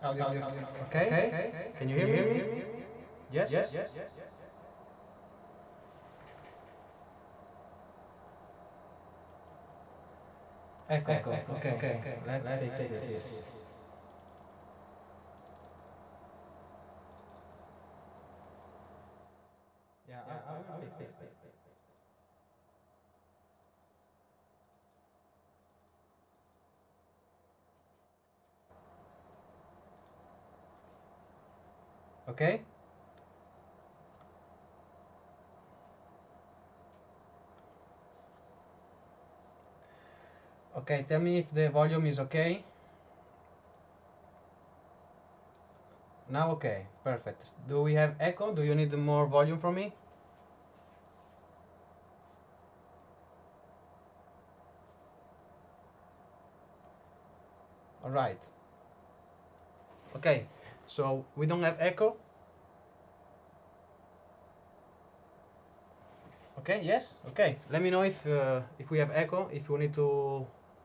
Audio. Okay. Can you hear me? Yes. Echo. Okay. Let's fix this. Yeah, I will fix it. Okay. Okay. Tell me if the volume is okay. Now okay. Perfect. Do we have echo? Do you need more volume from me? All right. Okay. So we don't have echo. Okay. Yes. Okay. Let me know if we have echo. If you need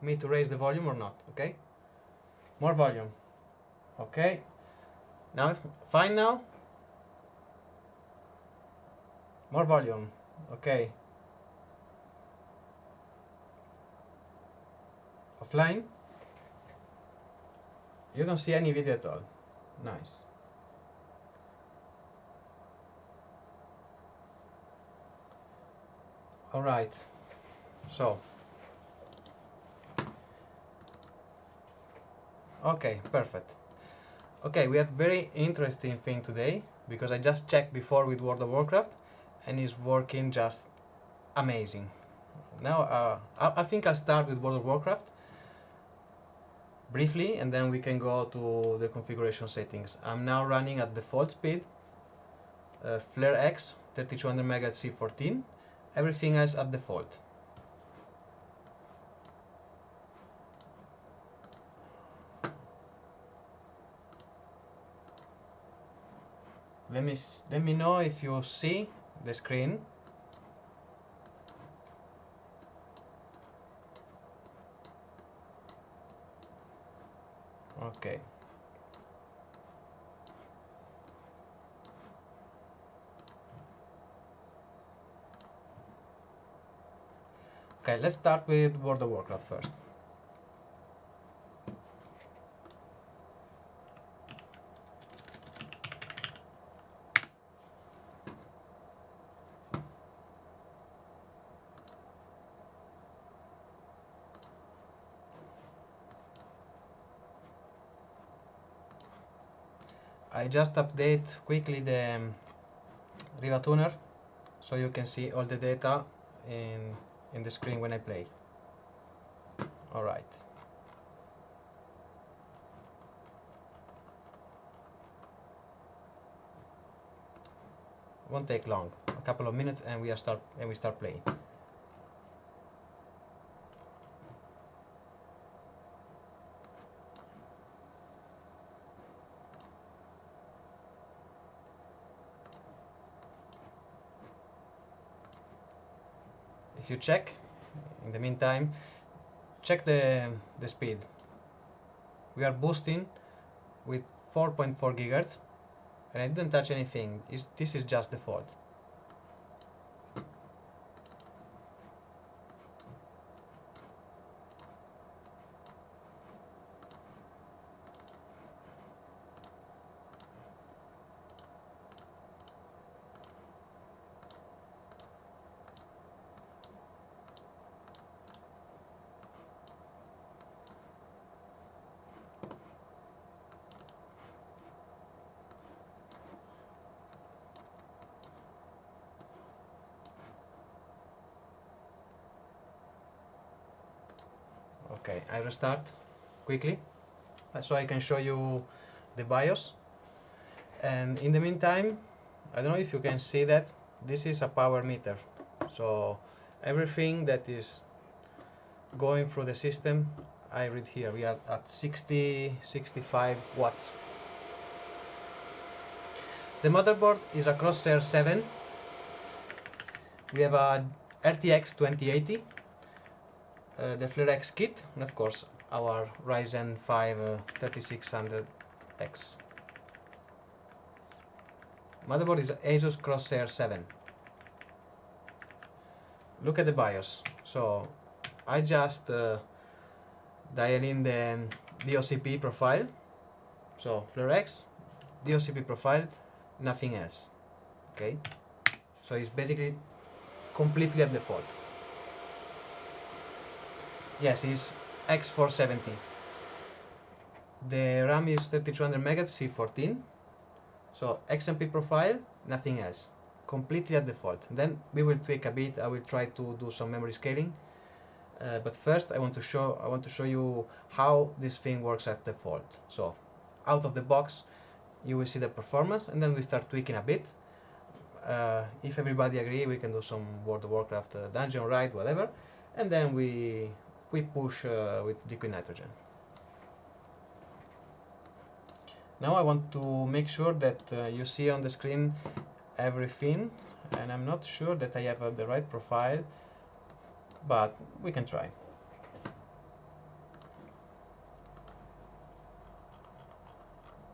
me to raise the volume or not. Okay. More volume. Okay. Now, fine now. More volume. Okay. Offline. You don't see any video at all. Nice. All right. So. Okay. Perfect. Okay, we have very interesting thing today because I just checked before with World of Warcraft and it's working just amazing. Now I think I'll start with World of Warcraft briefly and then we can go to the configuration settings. I'm now running at default speed, Flare X 3200 MHz C14, everything else at default. Let me know if you see the screen. Okay. Okay, let's start with World of Warcraft first. I just update quickly the Riva Tuner so you can see all the data in the screen when I play. Alright. Won't take long. A couple of minutes and we start playing. If you check, in the meantime, check the speed. We are boosting with 4.4 GHz and I didn't touch anything. This is just default. Okay, I restart quickly so I can show you the BIOS. And in the meantime, I don't know if you can see that this is a power meter. So everything that is going through the system, I read here. We are at 65 watts. The motherboard is a Crosshair 7. We have a RTX 2080. The Flare X kit, and of course our Ryzen 5 3600X. 3600X. Motherboard is Asus Crosshair 7. Look at the BIOS. So I just dial in the DOCP profile. So FlareX, DOCP profile, nothing else. Okay. So it's basically completely at default. Yes, it's X470. The RAM is 3200 MHz C14. So XMP profile, nothing else. Completely at default. Then we will tweak a bit. I will try to do some memory scaling. But first, I want to show you how this thing works at default. So, out of the box, you will see the performance, and then we start tweaking a bit. If everybody agree, we can do some World of Warcraft dungeon raid, whatever, and then we push with liquid nitrogen. Now I want to make sure that you see on the screen everything, and I'm not sure that I have the right profile, but we can try.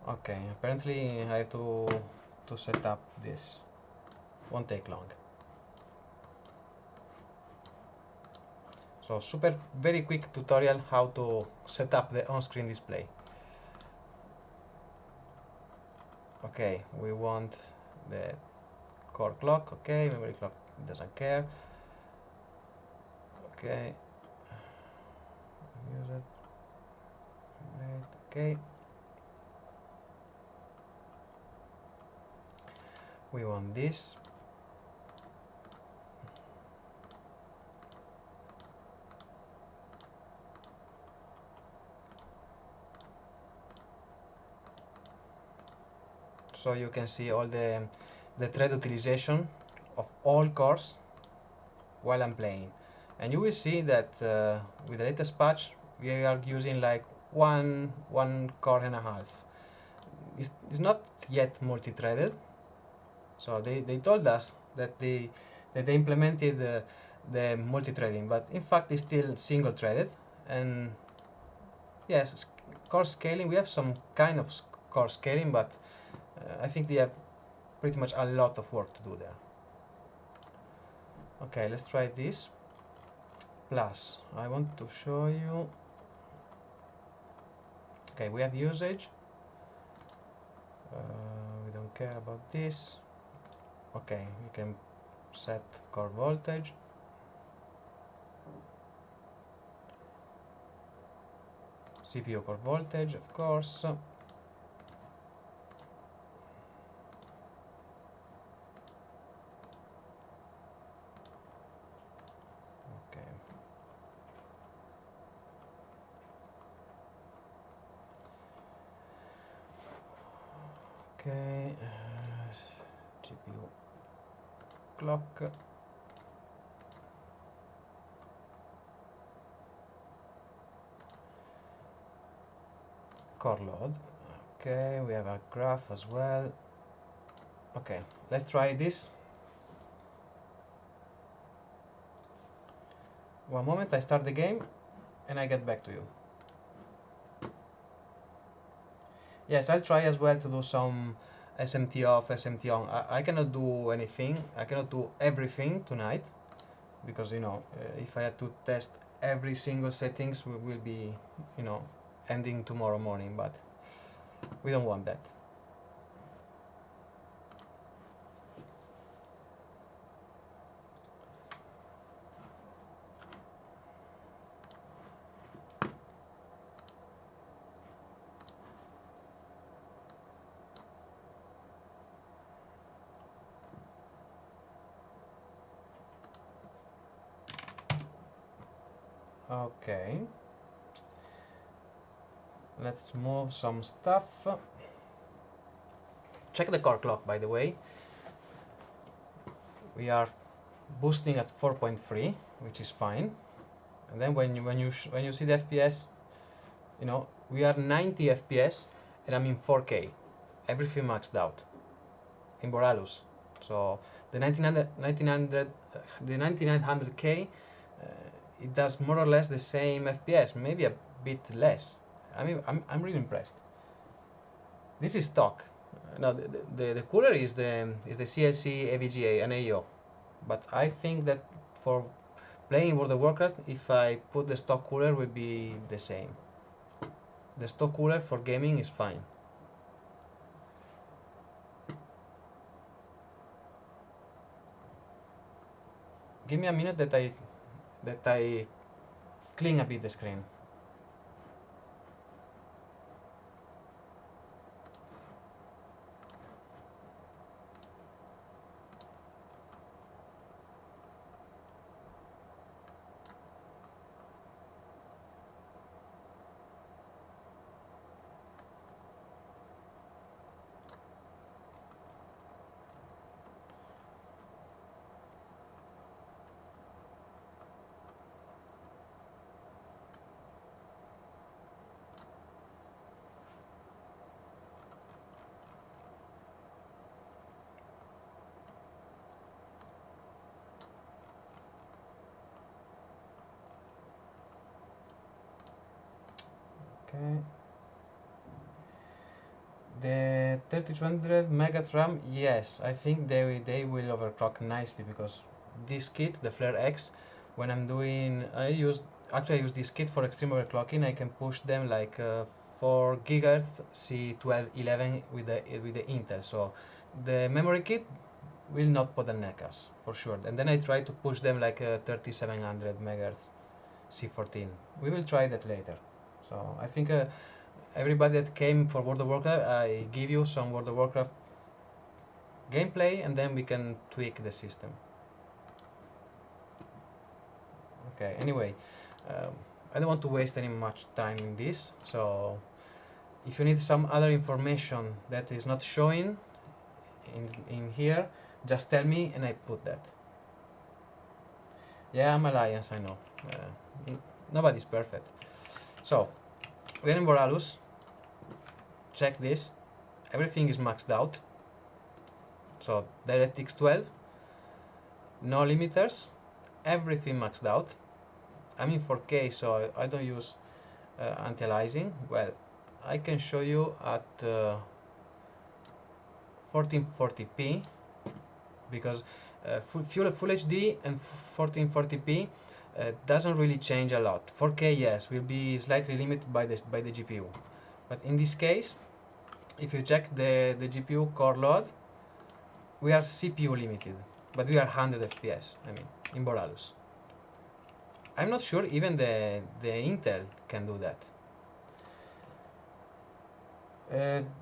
Okay, apparently I have to set up this. Won't take long. So very quick tutorial how to set up the on-screen display. Okay, we want the core clock, okay, memory clock doesn't care. Okay, use it. Right, okay. We want this. So you can see all the thread utilization of all cores while I'm playing, and you will see that with the latest patch we are using like one core and a half. It's not yet multi-threaded, so they told us that they implemented the multi-threading, but in fact it's still single-threaded. And yes, core scaling, we have some kind of core scaling, but I think they have pretty much a lot of work to do there. Okay, let's try this. Plus, I want to show you. Okay, we have usage. We don't care about this. Okay, we can set core voltage. CPU core voltage, of course. Okay, GPU clock. Core load. Okay, we have a graph as well. Okay, let's try this. One moment, I start the game and I get back to you. Yes, I'll try as well to do some SMT off, SMT on. I cannot do anything. I cannot do everything tonight because, you know, if I had to test every single settings, we will be, you know, ending tomorrow morning, but we don't want that. Okay, let's move some stuff. Check the core clock, by the way. We are boosting at 4.3, which is fine. And then when you see the FPS, you know, we are 90 FPS and I'm in 4K, everything maxed out in Boralus. So the 9900K, it does more or less the same FPS, maybe a bit less. I mean, I'm really impressed. This is stock. No, the cooler is the CLC AVGA and AO, but I think that for playing World of Warcraft, if I put the stock cooler, will be the same. The stock cooler for gaming is fine. Give me a minute that I clean a bit the screen. Okay. The 3200 megahertz RAM, yes, I think they will overclock nicely because this kit, the Flare X, when I'm doing, I use this kit for extreme overclocking. I can push them like 4 gigahertz C1211 with the Intel. So the memory kit will not bottleneck us for sure. And then I try to push them like 3700 megahertz C14. We will try that later. So I think everybody that came for World of Warcraft, I give you some World of Warcraft gameplay and then we can tweak the system. Okay, anyway, I don't want to waste any much time in this, so if you need some other information that is not showing in here, just tell me and I put that. Yeah, I'm Alliance, I know. Nobody's perfect. So, we're in Boralus. Check this. Everything is maxed out. So, DirectX 12. No limiters. Everything maxed out. I'm in 4K, so I don't use anti-aliasing. Well, I can show you at 1440p because Full HD and 1440p doesn't really change a lot. 4K, yes, will be slightly limited by the GPU, but in this case, if you check the GPU core load, we are CPU limited, but we are 100 FPS. I mean, in Boralus. I'm not sure even the Intel can do that.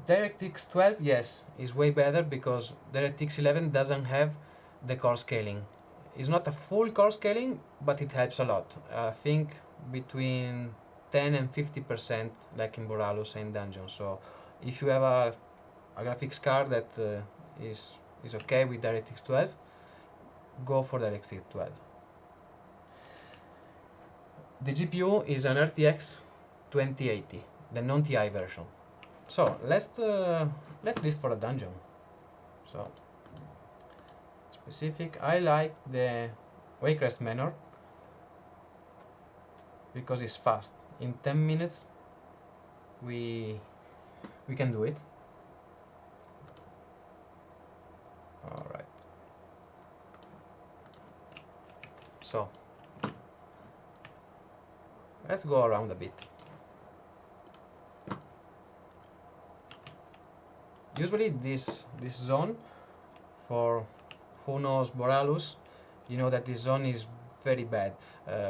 DirectX 12, yes, is way better because DirectX 11 doesn't have the core scaling. It's not a full core scaling, but it helps a lot. I think between 10 and 50%, like in Boralus and Dungeon. So if you have a graphics card that is okay with DirectX 12, go for DirectX 12. The GPU is an RTX 2080, the non-TI version. So let's list for a dungeon. So specific, I like the Waycrest Manor because it's fast. In 10 minutes we can do it. All right. So let's go around a bit. Usually this zone, for who knows Boralus, you know that this zone is very bad.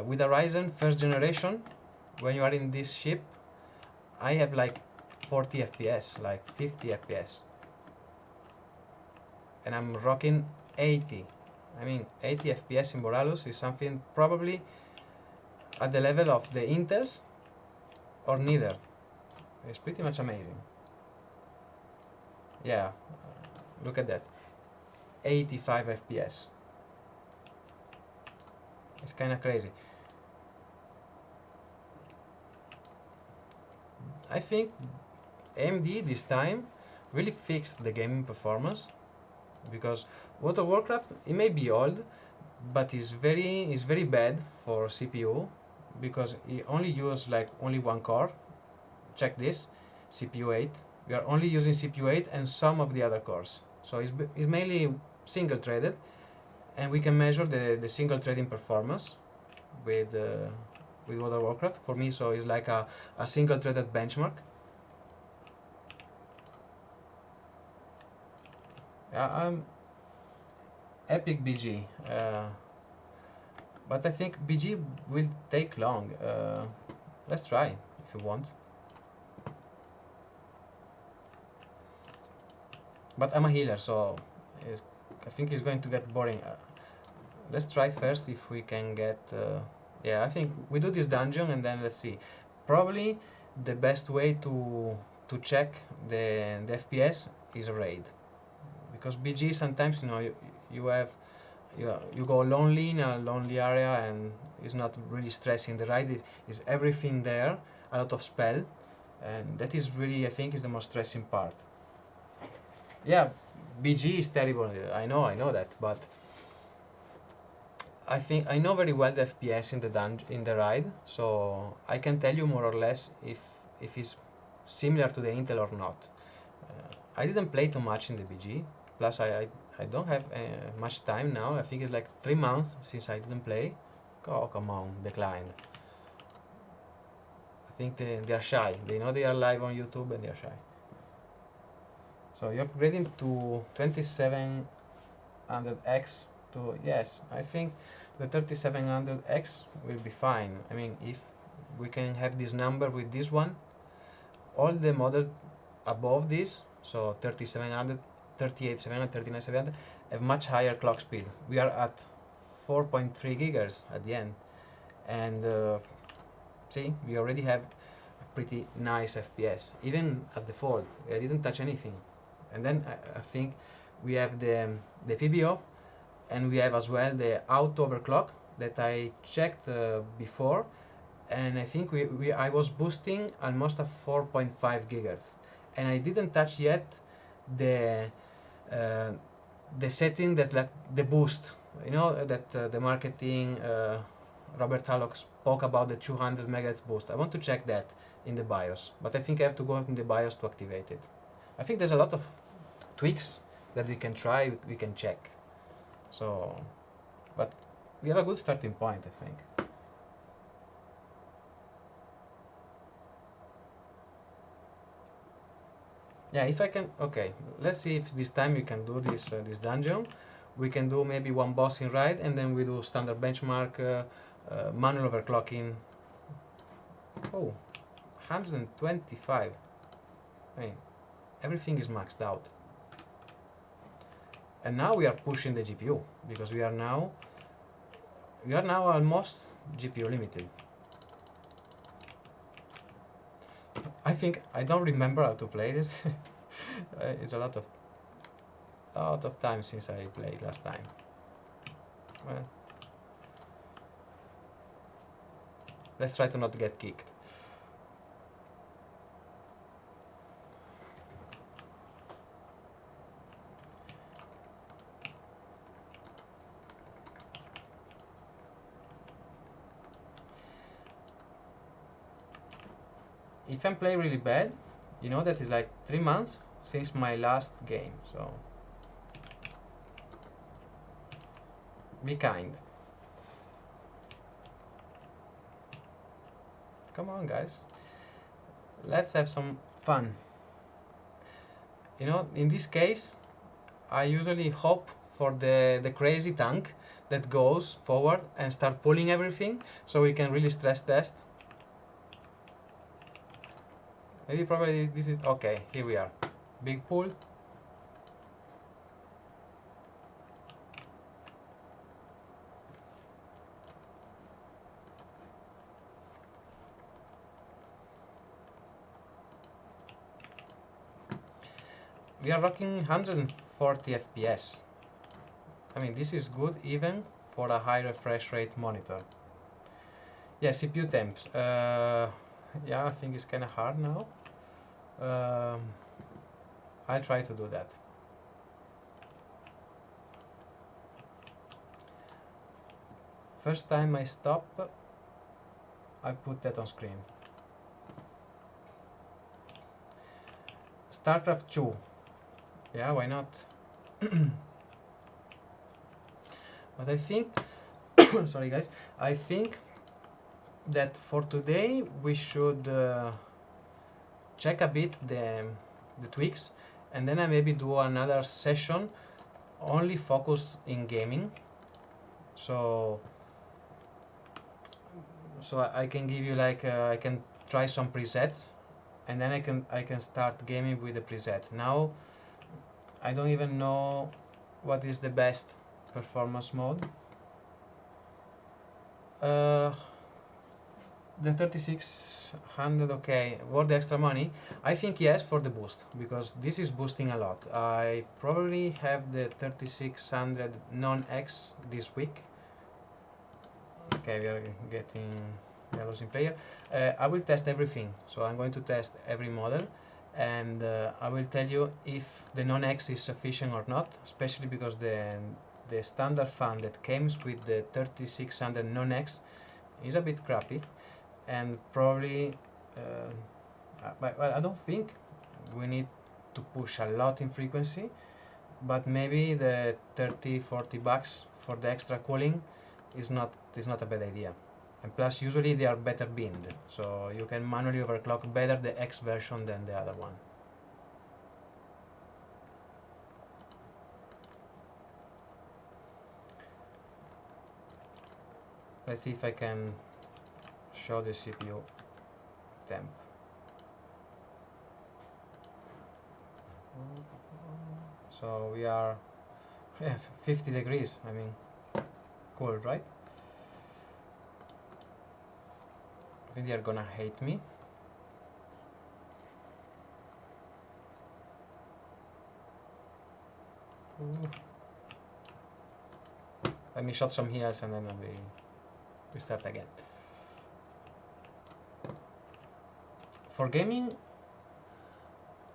With a Ryzen first generation, when you are in this ship, I have like 40 FPS, like 50 FPS. And I'm rocking 80. I mean, 80 FPS in Boralus is something probably at the level of the Intels or neither. It's pretty much amazing. Yeah, look at that. 85 FPS. It's kind of crazy. I think AMD this time really fixed the gaming performance because World of Warcraft, it may be old, but it's very bad for CPU because it only uses like only one core. Check this, CPU 8, We are only using CPU 8 and some of the other cores. So it's mainly single threaded, and we can measure the single threading performance with World of Warcraft. For me, so it's like a single threaded benchmark. I'm Epic BG, but I think BG will take long. Let's try if you want. But I'm a healer, so I think it's going to get boring. Let's try first if we can get... yeah, I think we do this dungeon and then let's see. Probably the best way to check the FPS is a raid. Because BG sometimes, you know, you go lonely in a lonely area and it's not really stressing. The raid is everything there, a lot of spell, and that is really, I think, is the most stressing part. Yeah, BG is terrible. I know that, but I think I know very well the FPS in the raid, so I can tell you more or less if it's similar to the Intel or not. I didn't play too much in the BG. Plus, I don't have much time now. I think it's like 3 months since I didn't play. Oh, come on, declined. I think they are shy. They know they are live on YouTube and they are shy. So you're upgrading to 2700X to... Yes, I think the 3700X will be fine. I mean, if we can have this number with this one, all the model above this, so 3700, 38700, 39700, have much higher clock speed. We are at 4.3 gigahertz at the end, and see, we already have a pretty nice FPS, even at default. I didn't touch anything. And then I think we have the PBO, and we have as well the auto overclock that I checked before, and I think I was boosting almost at 4.5 gigahertz, and I didn't touch yet the setting that, like, the boost, you know, that the marketing Robert Hallock spoke about, the 200 megahertz boost. I want to check that in the BIOS, but I think I have to go in the BIOS to activate it. I think there's a lot of tweaks that we can try, we can check. So, but we have a good starting point, I think. Yeah, if I can, okay, let's see if this time we can do this dungeon. We can do maybe one boss in raid, and then we do standard benchmark, manual overclocking. Oh, 125. I mean, everything is maxed out. And now we are pushing the GPU, because we are now almost GPU limited. I think I don't remember how to play this. It's a lot of time since I played last time. Well, let's try to not get kicked. If I play really bad, you know that is like 3 months since my last game, so be kind. Come on, guys, let's have some fun. You know, in this case, I usually hope for the crazy tank that goes forward and start pulling everything, so we can really stress test. Maybe probably this is okay. Here we are. Big pull. We are rocking 140 FPS. I mean, this is good even for a high refresh rate monitor. Yeah, CPU temps. Yeah, I think it's kind of hard now. I'll try to do that. First time I stop, I put that on screen. StarCraft 2. Yeah, why not? But I think, sorry guys, I think that for today we should check a bit the tweaks, and then I maybe do another session only focused in gaming. So I can give you like I can try some presets, and then I can start gaming with the preset. Now I don't even know what is the best performance mode. The 3600, okay, worth the extra money? I think yes, for the boost, because this is boosting a lot. I probably have the 3600 non-X this week. Okay, we are losing player. I will test everything, so I'm going to test every model, and I will tell you if the non-X is sufficient or not, especially because the standard fan that comes with the 3600 non-X is a bit crappy, and probably but I don't think we need to push a lot in frequency, but maybe the 30-40 bucks for the extra cooling is not a bad idea. And plus usually they are better binned, so you can manually overclock better the X version than the other one. Let's see if I can show the CPU temp. So we are, yes, 50 degrees. I mean, cool, right? I think they are gonna hate me. Ooh. Let me shot some heals and then we start again. For gaming,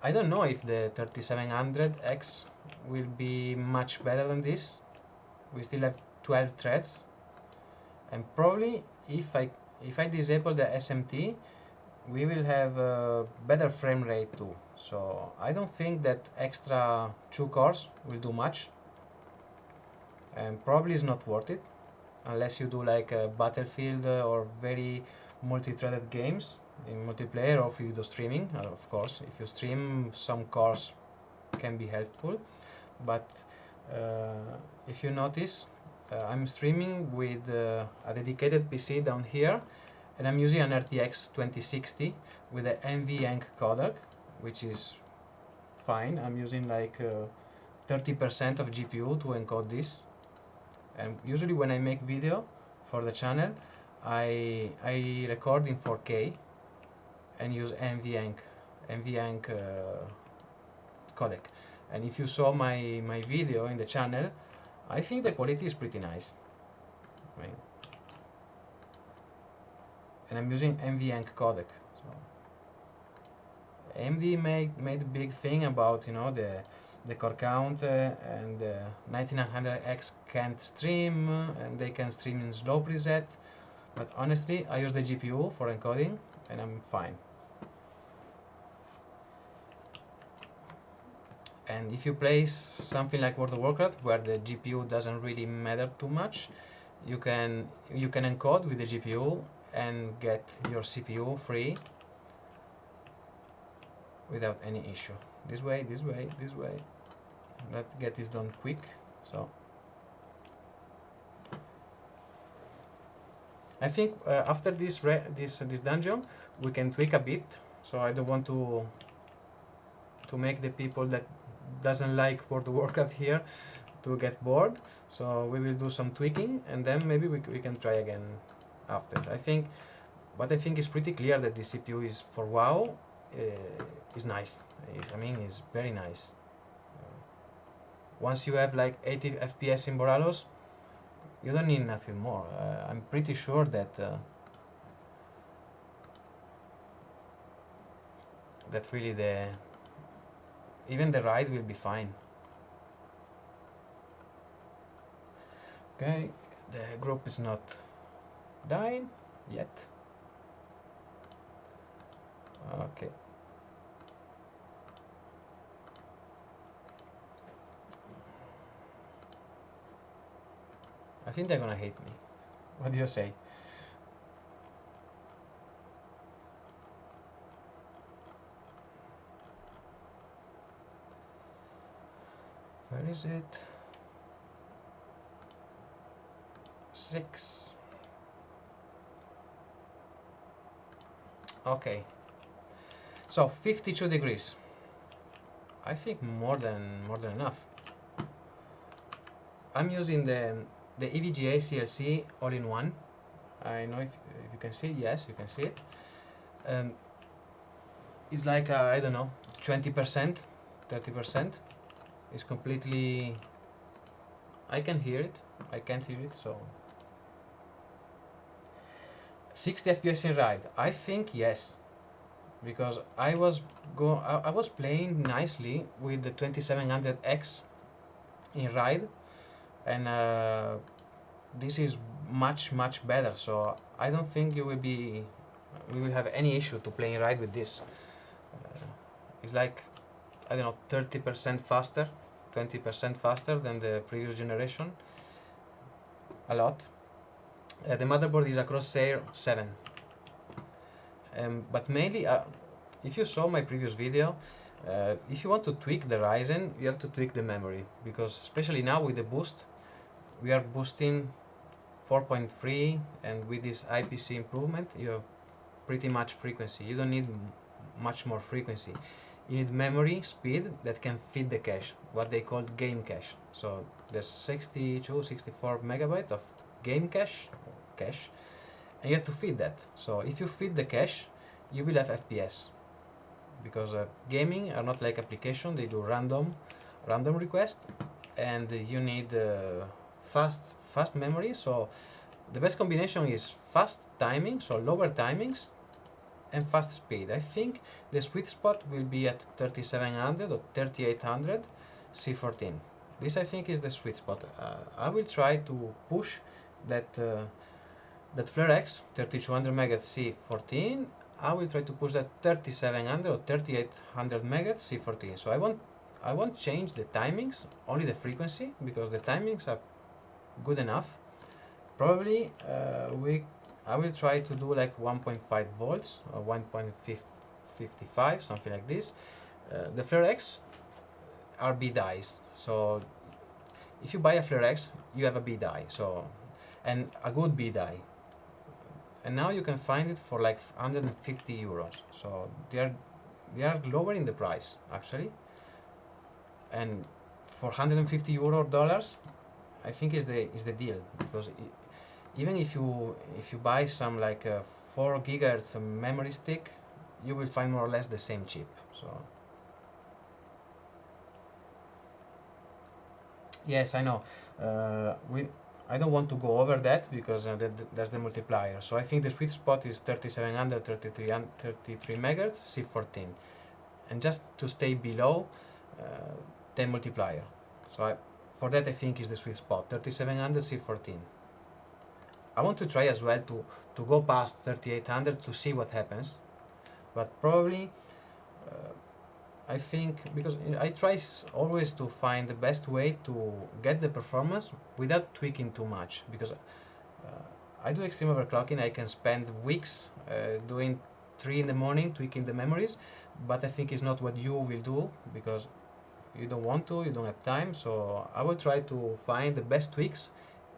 I don't know if the 3700X will be much better than this. We still have 12 threads, and probably if I disable the SMT, we will have a better frame rate too. So I don't think that extra 2 cores will do much, and probably is not worth it unless you do like a Battlefield or very multi-threaded games in multiplayer, or if you do streaming. Of course, if you stream, some cores can be helpful, but if you notice, I'm streaming with a dedicated PC down here, and I'm using an RTX 2060 with a NVENC codec, which is fine. I'm using like 30% of GPU to encode this, and usually when I make video for the channel, I record in 4K and use NVENC codec. And if you saw my video in the channel, I think the quality is pretty nice. Right. And I'm using NVENC codec. So AMD made a big thing about, you know, the core count, and the 9900X can't stream, and they can stream in slow preset. But honestly, I use the GPU for encoding, and I'm fine. And if you play something like World of Warcraft, where the GPU doesn't really matter too much, you can encode with the GPU and get your CPU free without any issue. This way, this way, this way. Let's get this done quick. So I think after this dungeon, we can tweak a bit. So I don't want to make the people that doesn't like World of Warcraft here to get bored. So we will do some tweaking, and then maybe we can try again after. I think is pretty clear that the CPU is for WoW is nice. I mean, it's very nice. Once you have like 80 FPS in Boralos, you don't need nothing more. I'm pretty sure that that really even the ride will be fine. Okay, the group is not dying yet. Okay. think they're gonna hate me. What do you say? Where is it? 6. Okay. So 52 degrees. I think more than enough. I'm using the EVGA CLC all-in-one. I know if you can see. Yes, you can see it. It's like I don't know, 20%, 30%. It's completely. I can hear it. I can't hear it. So 60 FPS in ride. I think yes, because I was playing nicely with the 2700X in ride, and this is much better. So I don't think we will have any issue to play in ride with this. It's like, I don't know, 30% faster, 20% faster than the previous generation. A lot. The motherboard is a Crosshair 7. But mainly, if you saw my previous video, if you want to tweak the Ryzen, you have to tweak the memory, because especially now with the boost, we are boosting 4.3, and with this IPC improvement, you have pretty much frequency. You don't need much more frequency. You need memory speed that can feed the cache, what they call game cache. So there's 62, 64 megabyte of game cache, and you have to feed that. So if you feed the cache, you will have FPS, because gaming are not like application. They do random request, and you need fast memory. So the best combination is fast timing, so lower timings, and fast speed. I think the sweet spot will be at 3700 or 3800 C14. This I think is the sweet spot. I will try to push that FlareX 3200 MHz C14. I will try to push that 3700 or 3800 MHz C14. So I won't change the timings, only the frequency, because the timings are good enough. Probably I will try to do like 1.5 volts or 1.55, something like this. The FlareX are B dies, so if you buy a FlareX, you have a B die, so, and a good B die. And now you can find it for like 150 euros. So they are lowering the price actually. And for 150 euro dollars, I think is the deal, because even if you buy some like 4 gigahertz memory stick, you will find more or less the same chip. So yes, I know. I don't want to go over that, because there's the multiplier. So I think the sweet spot is 3700, 33 megahertz C14, and just to stay below 10 multiplier. So for that I think is the sweet spot, 3700 C14. I want to try as well to go past 3800 to see what happens, but probably I think, because I try always to find the best way to get the performance without tweaking too much, because I do extreme overclocking. I can spend weeks doing 3 in the morning tweaking the memories, but I think it's not what you will do, because you don't want to, you don't have time. So I will try to find the best tweaks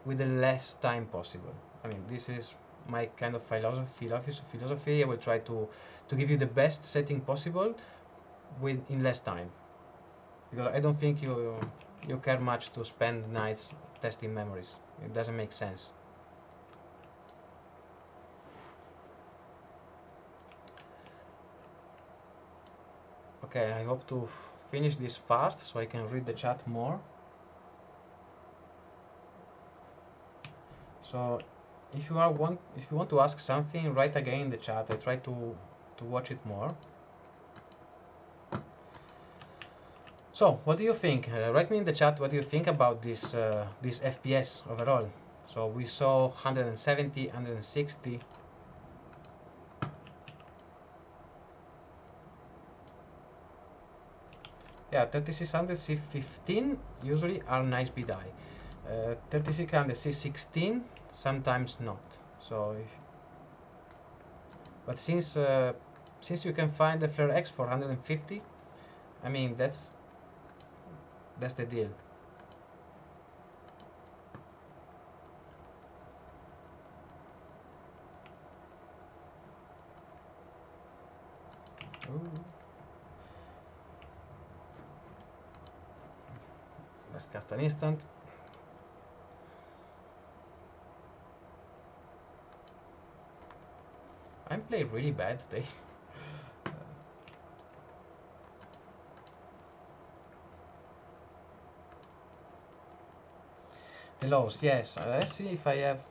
with the less time possible. I mean, this is my kind of philosophy. I will try to give you the best setting possible in less time, because I don't think you care much to spend nights testing memories. It doesn't make sense. Okay, I hope to finish this fast so I can read the chat more. So if you want to ask something, write again in the chat. I try to watch it more. So what do you think? Write me in the chat what do you think about this FPS overall. So we saw 170, 160. Yeah, 3600 C15 usually are nice B die. 3600 C16, sometimes not. So, but since you can find the Flare X for 150, I mean that's the deal. Ooh. Let's cast an instant. I'm playing really bad today. The lows, yes. Let's see if I have.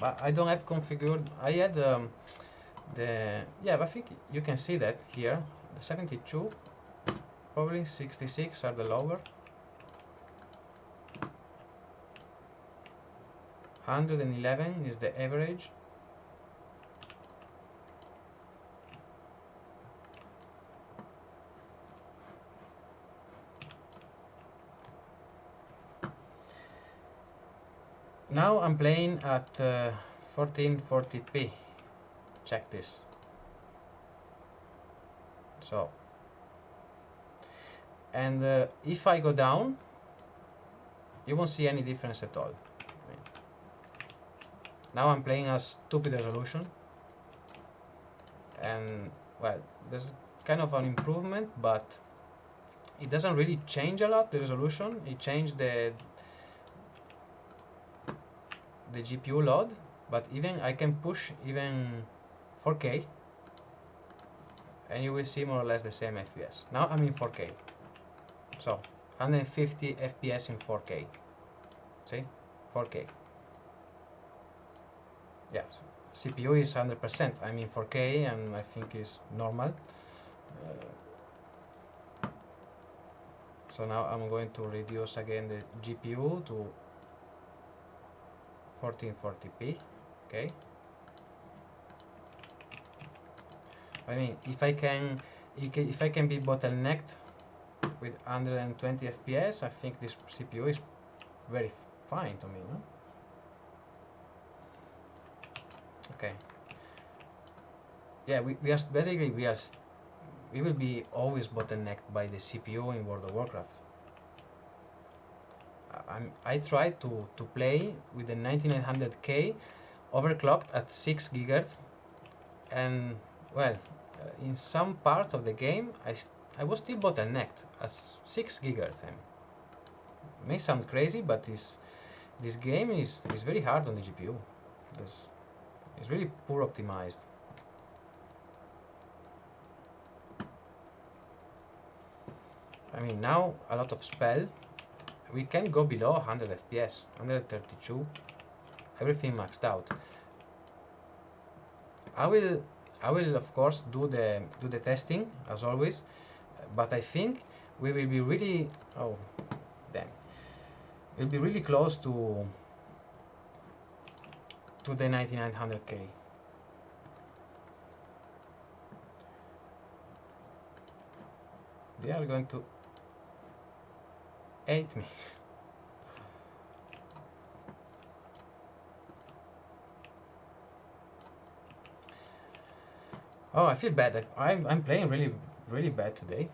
But I don't have configured. I had yeah, but I think you can see that here. The 72, probably 66 are the lower. 111 is the average. Now I'm playing at 1440p. Check this. So, and if I go down, you won't see any difference at all. Now I'm playing a stupid resolution, and well, there's kind of an improvement, but it doesn't really change a lot, the resolution. It changed the GPU load, but even I can push even 4K, and you will see more or less the same FPS. Now I'm in 4K, so 150 FPS in 4K. See, 4K. Yes, CPU is 100%. I'm in 4K, and I think it's normal. So now I'm going to reduce again the GPU to 1440p. Okay. I mean, if I can be bottlenecked with 120 FPS, I think this CPU is very fine to me, no? Okay. Yeah, we will be always bottlenecked by the CPU in World of Warcraft. I tried to play with the 9900K overclocked at 6 GHz, and well, in some part of the game I was still bottlenecked at 6 GHz. It may sound crazy, but this game is very hard on the GPU. It's really poor optimized. I mean, now a lot of spell. We can go below 100 FPS, 132. Everything maxed out. I will of course do the testing as always, but I think we will be really we'll be really close to the 9900K. They are going to hate me. Oh, I feel bad. I'm playing really bad today.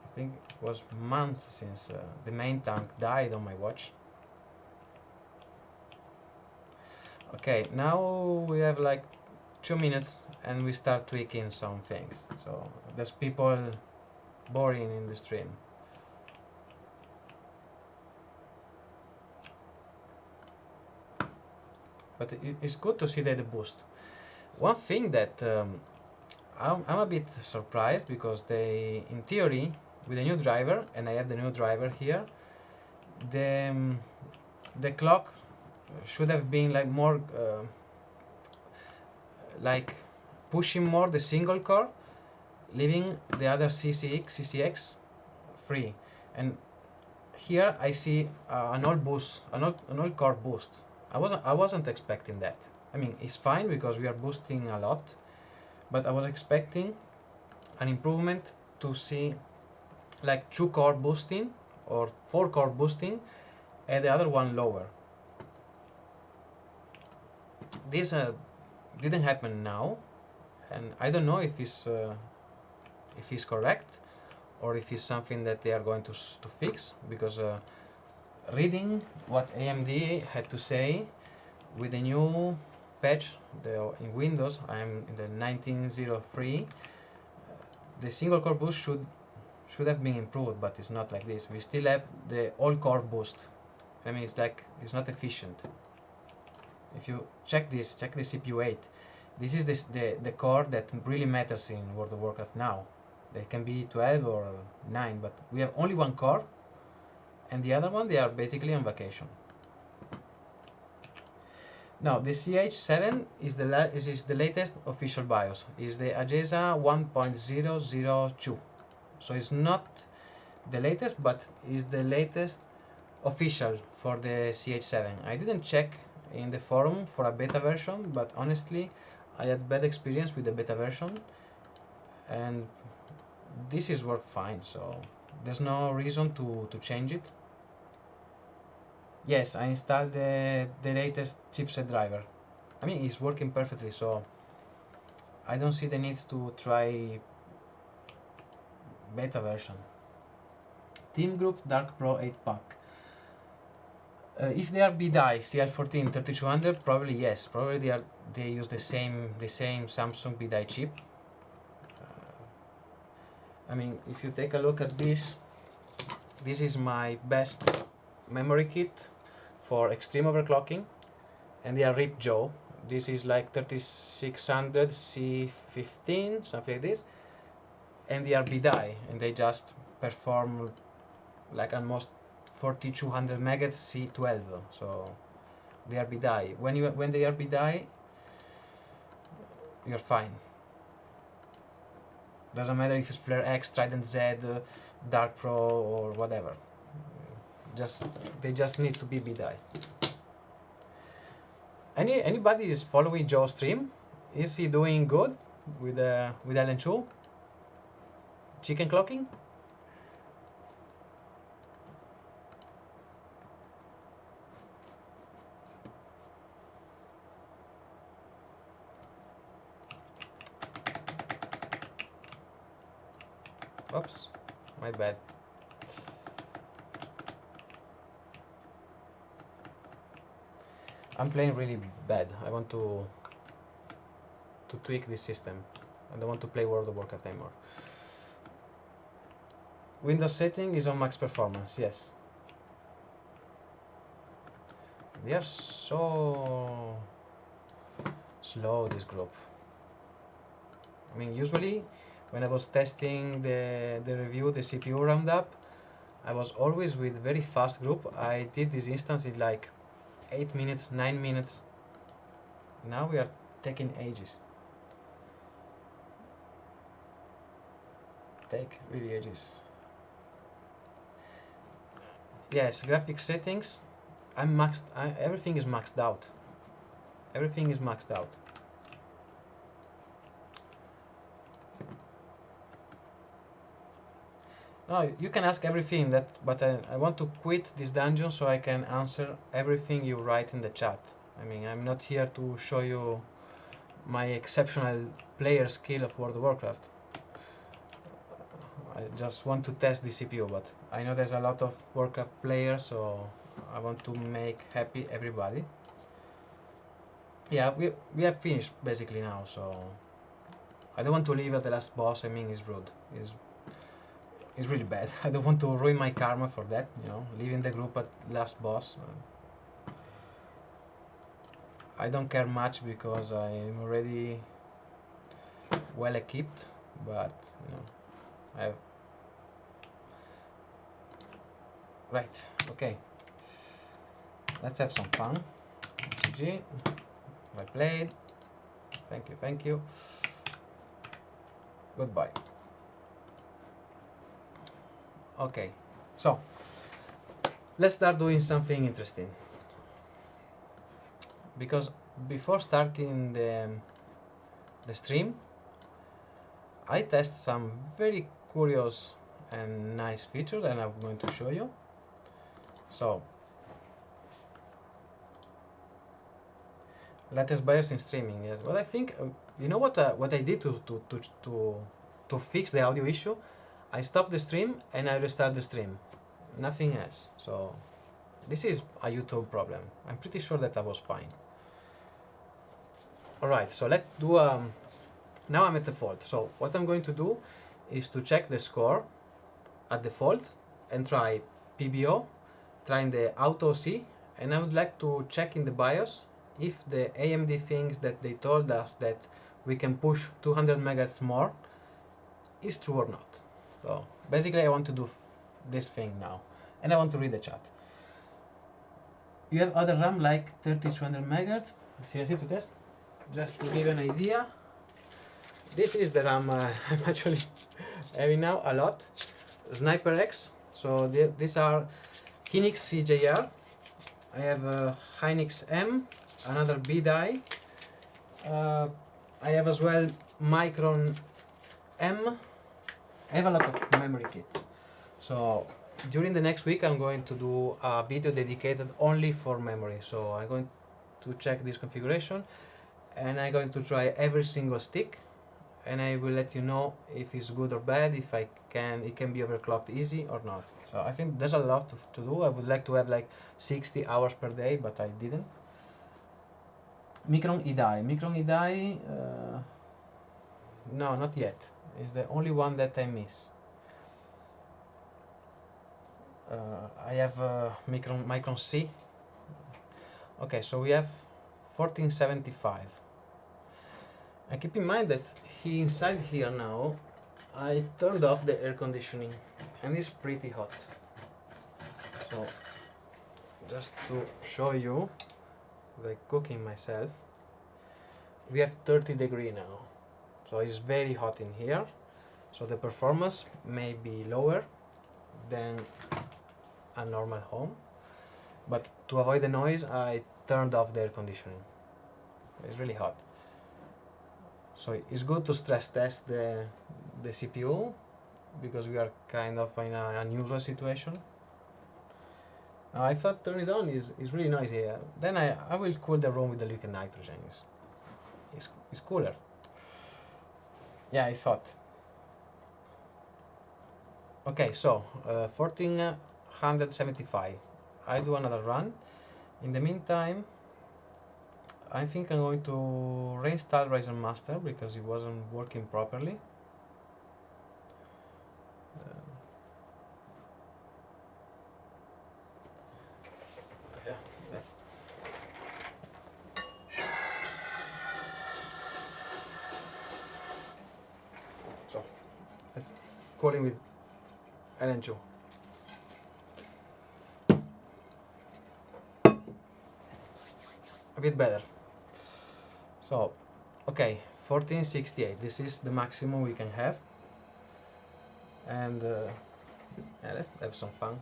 I think it was months since the main tank died on my watch. Okay, now we have like 2 minutes and we start tweaking some things. So there's people boring in the stream. But it's good to see the boost. One thing that I'm a bit surprised, because they, in theory, with the new driver, and I have the new driver here, the clock should have been like more like pushing more the single core, leaving the other CCX free. And here I see an all core boost. I wasn't expecting that. I mean, it's fine because we are boosting a lot, but I was expecting an improvement to see like 2 core boosting or 4 core boosting and the other one lower. This didn't happen now, and I don't know if it's correct or if it's something that they are going to fix, because reading what AMD had to say with the new patch in Windows, I'm in the 1903, the single core boost should have been improved, but it's not like this. We still have the all core boost. I mean, it's not efficient. If you check the CPU 8, this is the core that really matters in World of Warcraft now. They can be 12 or 9, but we have only one core, and the other one, they are basically on vacation. Now, the CH7 is the latest official BIOS. Is the AGESA 1.002. So it's not the latest, but is the latest official for the CH7. I didn't check in the forum for a beta version, but honestly, I had bad experience with the beta version, and this is work fine, so there's no reason to change it. Yes, I installed the latest chipset driver. I mean, it's working perfectly, so I don't see the need to try beta version. Team Group Dark Pro 8-pack. If they are BDI CL14 3200, probably yes. Probably they use the same Samsung BDI chip. I mean, if you take a look at this is my best memory kit for extreme overclocking, and they are RIP Joe. This is like 3600 C15, something like this, and they are BDI, and they just perform like almost 4200 megahertz C12. So they are BDI. When they are BDI, you're fine. Doesn't matter if it's Flare X, Trident Z, Dark Pro, or whatever. They just need to be BDI. Anybody is following Joe's stream? Is he doing good with LN2? Chicken clocking? Oops, my bad. I'm playing really bad. I want to tweak this system. I don't want to play World of Warcraft anymore. Windows setting is on max performance, yes. They are so slow, this group. I mean, usually when I was testing the review, the CPU roundup, I was always with very fast group. I did this instance in like 8 minutes, 9 minutes. Now we are taking ages. Take really ages. Yes, graphics settings. I'm maxed. Everything is maxed out. Everything is maxed out. No, you can ask everything but I want to quit this dungeon so I can answer everything you write in the chat. I mean, I'm not here to show you my exceptional player skill of World of Warcraft. I just want to test the CPU, but I know there's a lot of Warcraft players, so I want to make happy everybody. Yeah, we have finished basically now, so I don't want to leave at the last boss. I mean, it's rude. It's really bad. I don't want to ruin my karma for that, you know, leaving the group at last boss. I don't care much because I'm already well equipped, but you know, right, okay. Let's have some fun. GG. I played. Thank you. Goodbye. Okay, so let's start doing something interesting. Because before starting the stream, I test some very curious and nice features that I'm going to show you. So latest BIOS in streaming. Yes. Well, I think you know what I did to fix the audio issue. I stopped the stream and I restart the stream. Nothing else. So this is a YouTube problem. I'm pretty sure that I was fine. Alright, so let's do now I'm at default. So what I'm going to do is to check the score at default and try PBO, trying the Auto C, and I would like to check in the BIOS if the AMD thinks that they told us that we can push 200 MHz more is true or not. So basically I want to do this thing now, and I want to read the chat. You have other RAM like 3200 MHz, CSC to test? Just to give you an idea, this is the RAM I'm actually having now a lot. Sniper X, so these are Hynix CJR. I have a Hynix M, another B die. I have as well Micron M. I have a lot of memory kit. So during the next week I'm going to do a video dedicated only for memory. So I'm going to check this configuration and I'm going to try every single stick, and I will let you know if it's good or bad, if it can be overclocked easy or not. So I think there's a lot to do. I would like to have like 60 hours per day, but I didn't. Micron EDI, no, not yet. It's the only one that I miss. I have Micron C. Okay, so we have 1475. And keep in mind that inside here now, I turned off the air conditioning and it's pretty hot. So just to show you, like cooking myself, we have 30 degrees now. So it's very hot in here. So the performance may be lower than a normal home. But to avoid the noise, I turned off the air conditioning. It's really hot. So it's good to stress test the CPU because we are kind of in an unusual situation. Now I thought turn it on is really noisy. Then I will cool the room with the liquid nitrogen. It's cooler. Yeah, it's hot. Okay, so 1475. I do another run. In the meantime, I think I'm going to reinstall Ryzen Master because it wasn't working properly. Yeah, let's. So let's call it with LN2. A bit better. So, okay, 1468. This is the maximum we can have, and yeah, let's have some fun.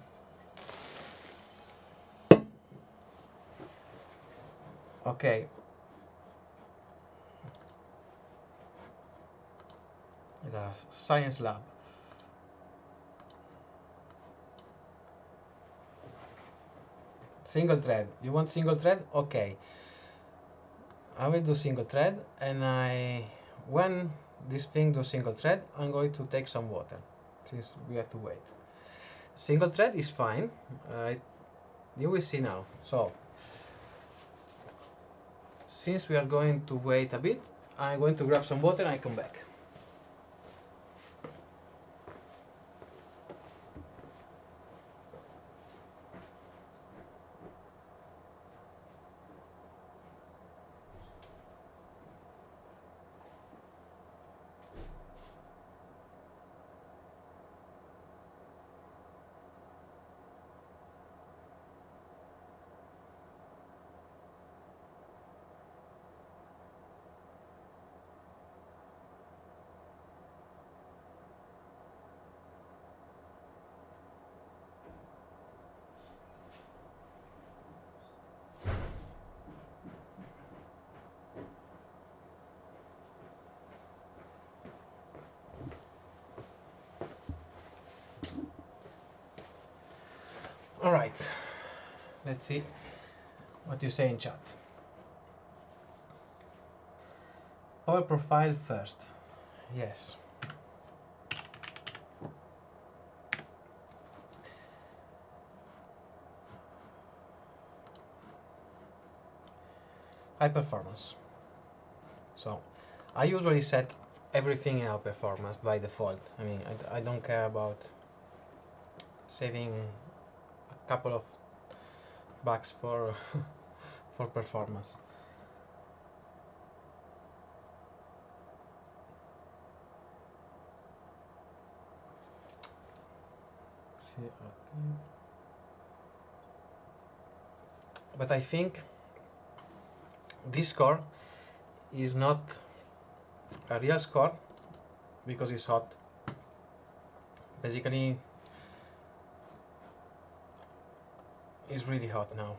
Okay. It's a science lab. Single thread. You want single thread? Okay. I will do single thread, and when this thing does single thread, I'm going to take some water, since we have to wait. Single thread is fine. You will see now. So, since we are going to wait a bit, I'm going to grab some water and I come back. All right, Let's see what you say in chat. Power profile first. Yes. High performance. So I usually set everything in high performance by default. I mean, I don't care about saving a couple of bucks for for performance. See, okay. But I think this score is not a real score because it's hot. Basically, it's really hot now.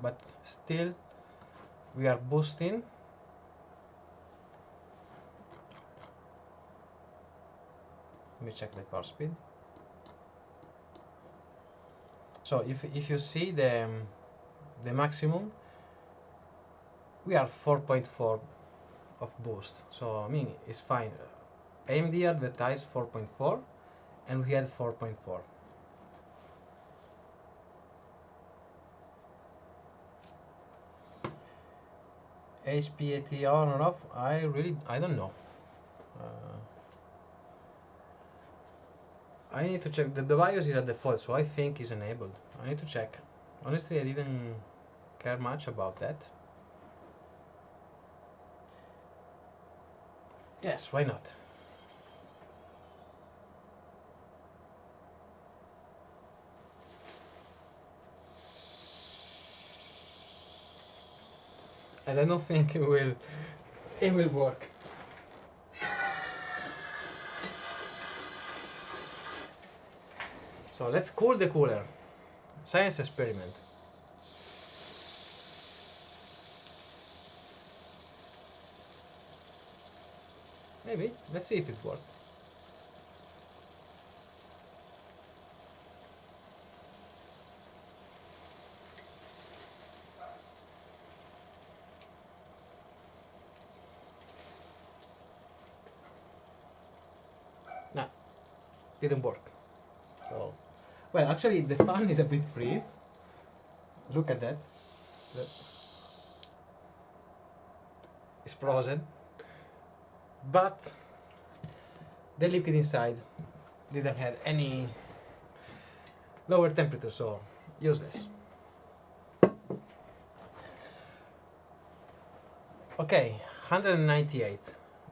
But still, we are boosting. Let me check the core speed. So if you see the maximum, we are 4.4 of boost. So I mean it's fine. AMD advertised 4.4 and we had 4.4. HPAT on or off? I don't know. I need to check. The BIOS is at default, so I think it's enabled. I need to check. Honestly, I didn't care much about that. Yes, why not? And I don't think it will work. So let's cool the cooler. Science experiment. Maybe. Let's see if it works. Nah, didn't work. So, well, actually, the fan is a bit freezed. Look at that. It's frozen. But the liquid inside didn't have any lower temperature, so useless. Okay, 198.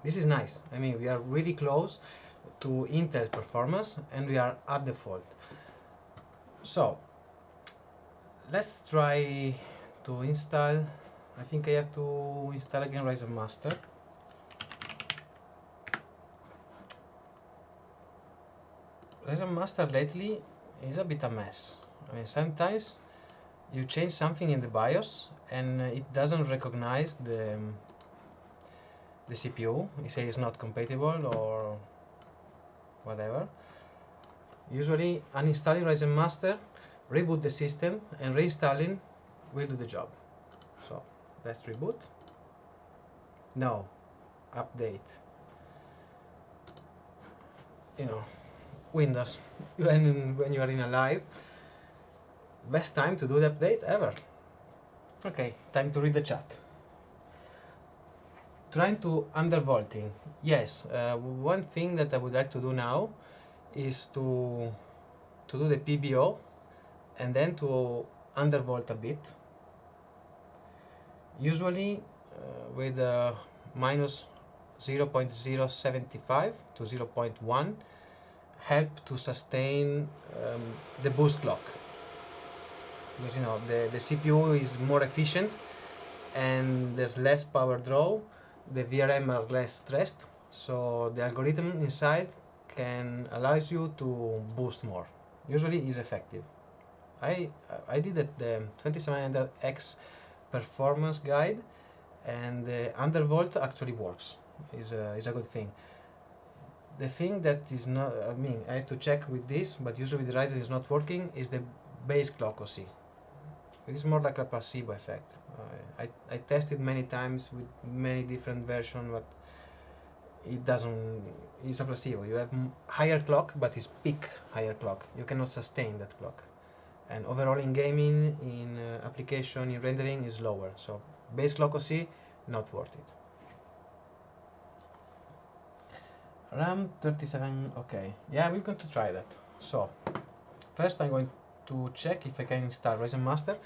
This is nice. I mean, we are really close to Intel performance and we are at default. So let's try to install. I think I have to install again Ryzen Master. Ryzen Master lately is a bit a mess. I mean, sometimes you change something in the BIOS and it doesn't recognize the CPU. It says it's not compatible or whatever. Usually uninstalling Ryzen Master, reboot the system, and reinstalling will do the job. So let's reboot. No, update. You know, Windows, when you are in a live, best time to do the update ever. Okay, time to read the chat. Trying to undervolting. Yes, one thing that I would like to do now is to do the PBO and then to undervolt a bit. Usually with minus 0.075 to 0.1 help to sustain the boost clock, because you know the CPU is more efficient and there's less power draw, the VRM are less stressed, so the algorithm inside can allows you to boost more. Usually is effective. I did the 3700X performance guide and the undervolt actually works. Is a good thing. The thing that is not, I mean, I had to check with this, but usually the Ryzen is not working, is the base clock OC. It is more like a placebo effect. I tested many times with many different versions, but it doesn't. It's a placebo. You have higher clock, but it's peak higher clock. You cannot sustain that clock. And overall in gaming, in application, in rendering is lower. So base clock OC, not worth it. RAM 37, okay. Yeah, we're going to try that. So first I'm going to check if I can install Ryzen Master,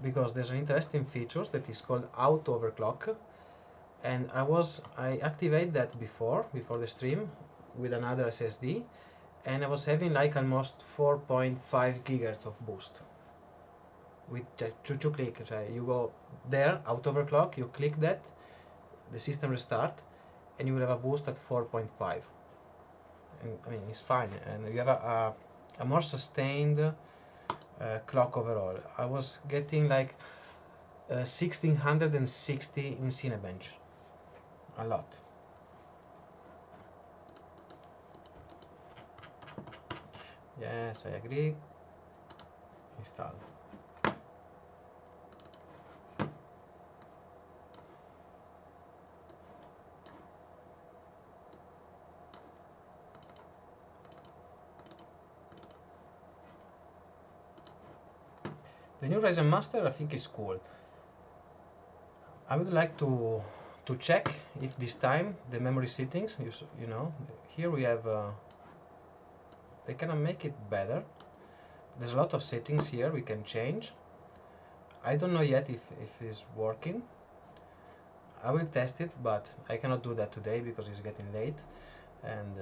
because there's an interesting feature that is called auto overclock, and I activated that before the stream with another SSD, and I was having like almost 4.5 gigahertz of boost with two clicks. You go there, auto overclock, you click that, the system restart, and you will have a boost at 4.5, and I mean it's fine, and you have a more sustained clock overall. I was getting like 1660 in Cinebench, a lot. Yes, I agree. Install. The new Ryzen Master I think is cool. I would like to check if this time the memory settings, you know, here we have, they can make it better. There's a lot of settings here we can change. I don't know yet if it's working. I will test it, but I cannot do that today because it's getting late, and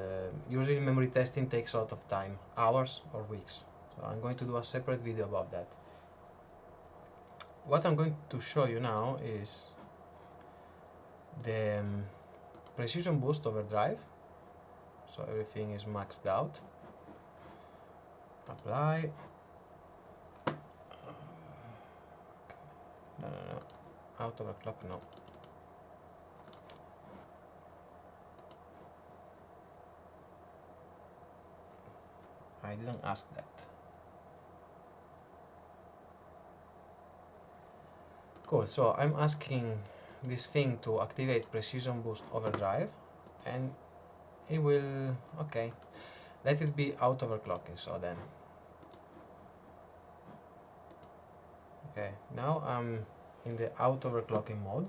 usually memory testing takes a lot of time, hours or weeks. So I'm going to do a separate video about that. What I'm going to show you now is the precision boost overdrive. So everything is maxed out. Apply. No. Out overclock, no. I didn't ask that. Cool, so I'm asking this thing to activate precision boost overdrive, and it will, okay, let it be out overclocking. So then, okay, now I'm in the out overclocking mode.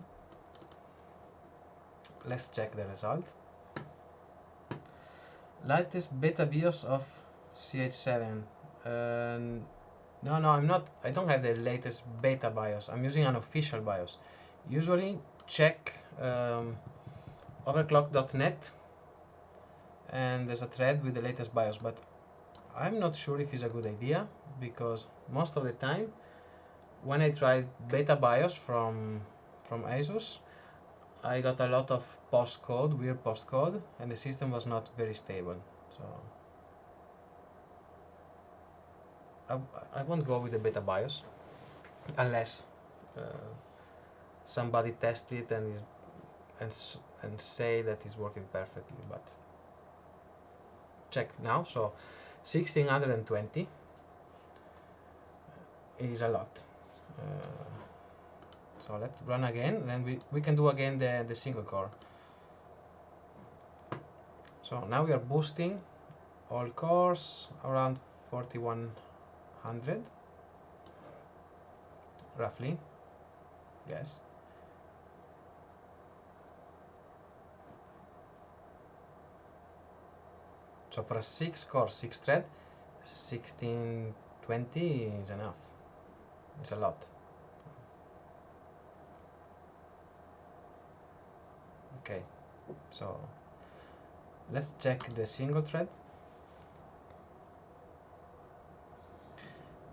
Let's check the result. Latest beta BIOS of CH7. No, I'm not. I don't have the latest beta BIOS. I'm using an official BIOS. Usually check overclock.net, and there's a thread with the latest BIOS, but I'm not sure if it's a good idea, because most of the time when I tried beta BIOS from ASUS, I got a lot of postcode, weird postcode, and the system was not very stable. So I won't go with the beta BIOS unless somebody tests it and say that it's working perfectly. But check now. So 1620 is a lot. So let's run again. Then we can do again the single core. So now we are boosting all cores around 4100 roughly. Yes. So for a 6 core 6 thread, 1620 is enough. It's a lot. Okay, so let's check the single thread.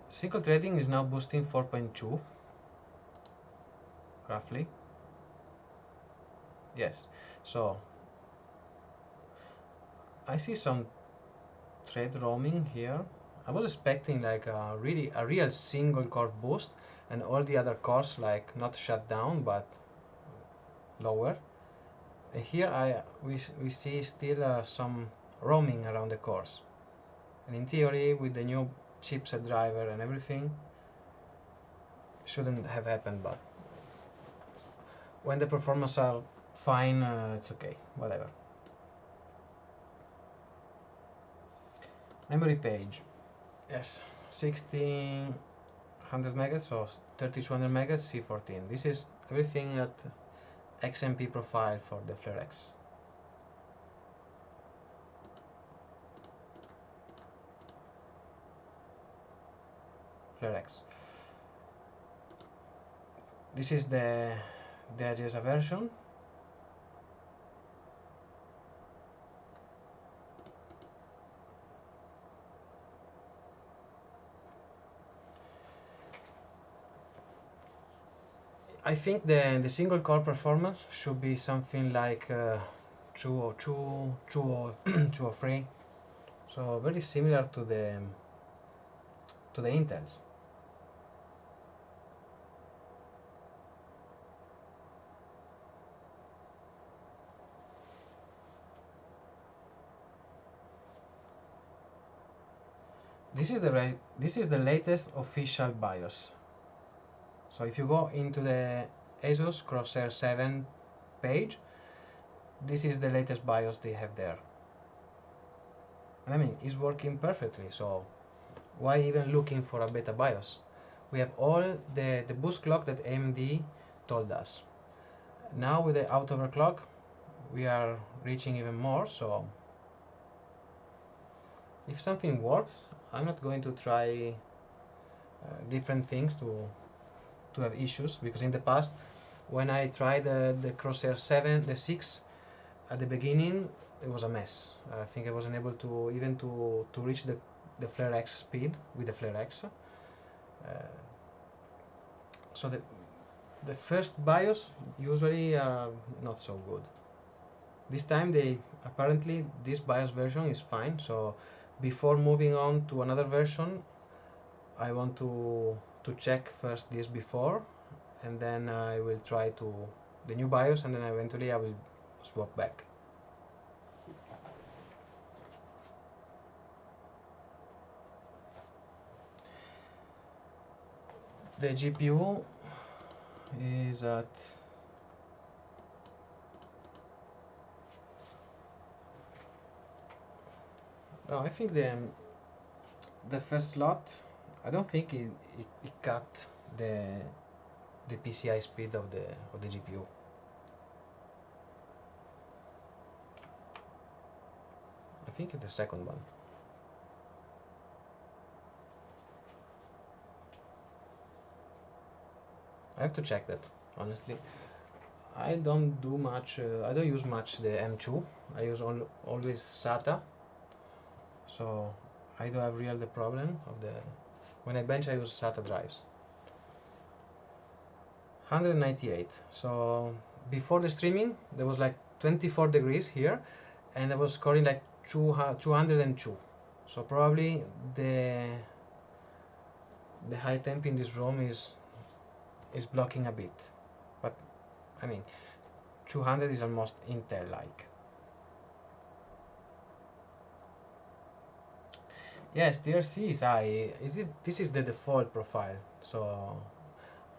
Single threading is now boosting 4.2 roughly. Yes, so I see some thread roaming here. I was expecting like a real single core boost and all the other cores like not shut down but lower. And here we see still some roaming around the cores. And in theory, with the new chipset driver and everything. Shouldn't have happened, but when the performance are fine, it's okay, whatever. Memory page, yes, 1600 megahertz or 3200 megahertz C14. This is everything at XMP profile for the Flare X. Flare X. This is the AGESA version. I think the single core performance should be something like 202, 203, so very similar to the Intels. This is the latest official BIOS. So if you go into the ASUS Crosshair 7 page, this is the latest BIOS they have there. And I mean, it's working perfectly, so why even looking for a beta BIOS? We have all the boost clock that AMD told us. Now with the auto overclock, we are reaching even more, so if something works, I'm not going to try different things to have issues, because in the past when I tried the Crosshair 7, the 6 at the beginning, it was a mess. I think I wasn't able to even to reach the Flare X speed with the Flare X. So the first BIOS usually are not so good. This time apparently this BIOS version is fine, so before moving on to another version, I want to check first this before, and then I will try the new BIOS, and then eventually I will swap back. The GPU is at I think the first slot, I don't think it cut the PCI speed of the GPU. I think it's the second one. I have to check that, honestly. I don't do much, I don't use much the M2. I use always SATA. So I don't have the problem of when I bench, I use SATA drives. 198. So before the streaming, there was like 24 degrees here, and I was scoring like 202. So probably the high temp in this room is blocking a bit, but I mean 200 is almost Intel-like. Yes, TRC is high. This is the default profile, so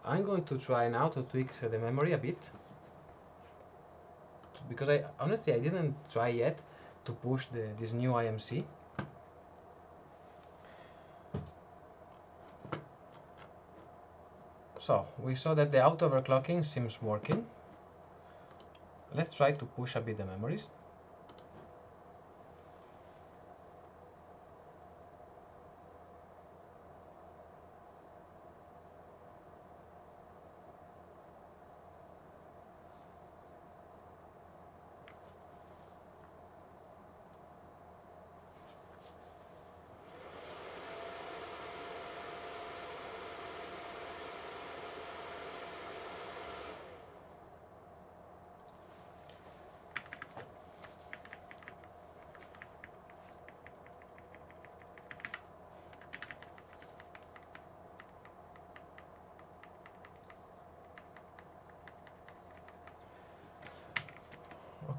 I'm going to try now to tweak the memory a bit, because honestly I didn't try yet to push this new IMC. So we saw that the auto overclocking seems working. Let's try to push a bit the memories.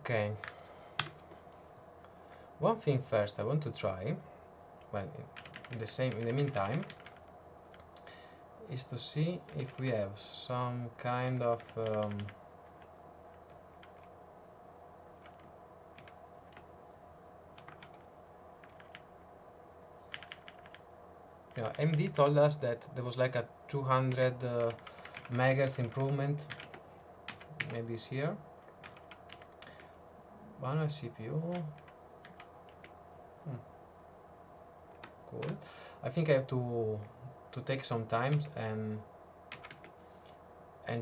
Okay. One thing first I want to try, well, in the meantime, is to see if we have some kind of yeah, MD told us that there was like a 200 megahertz improvement. Maybe it's here. Manual CPU. Cool. I think I have to take some time and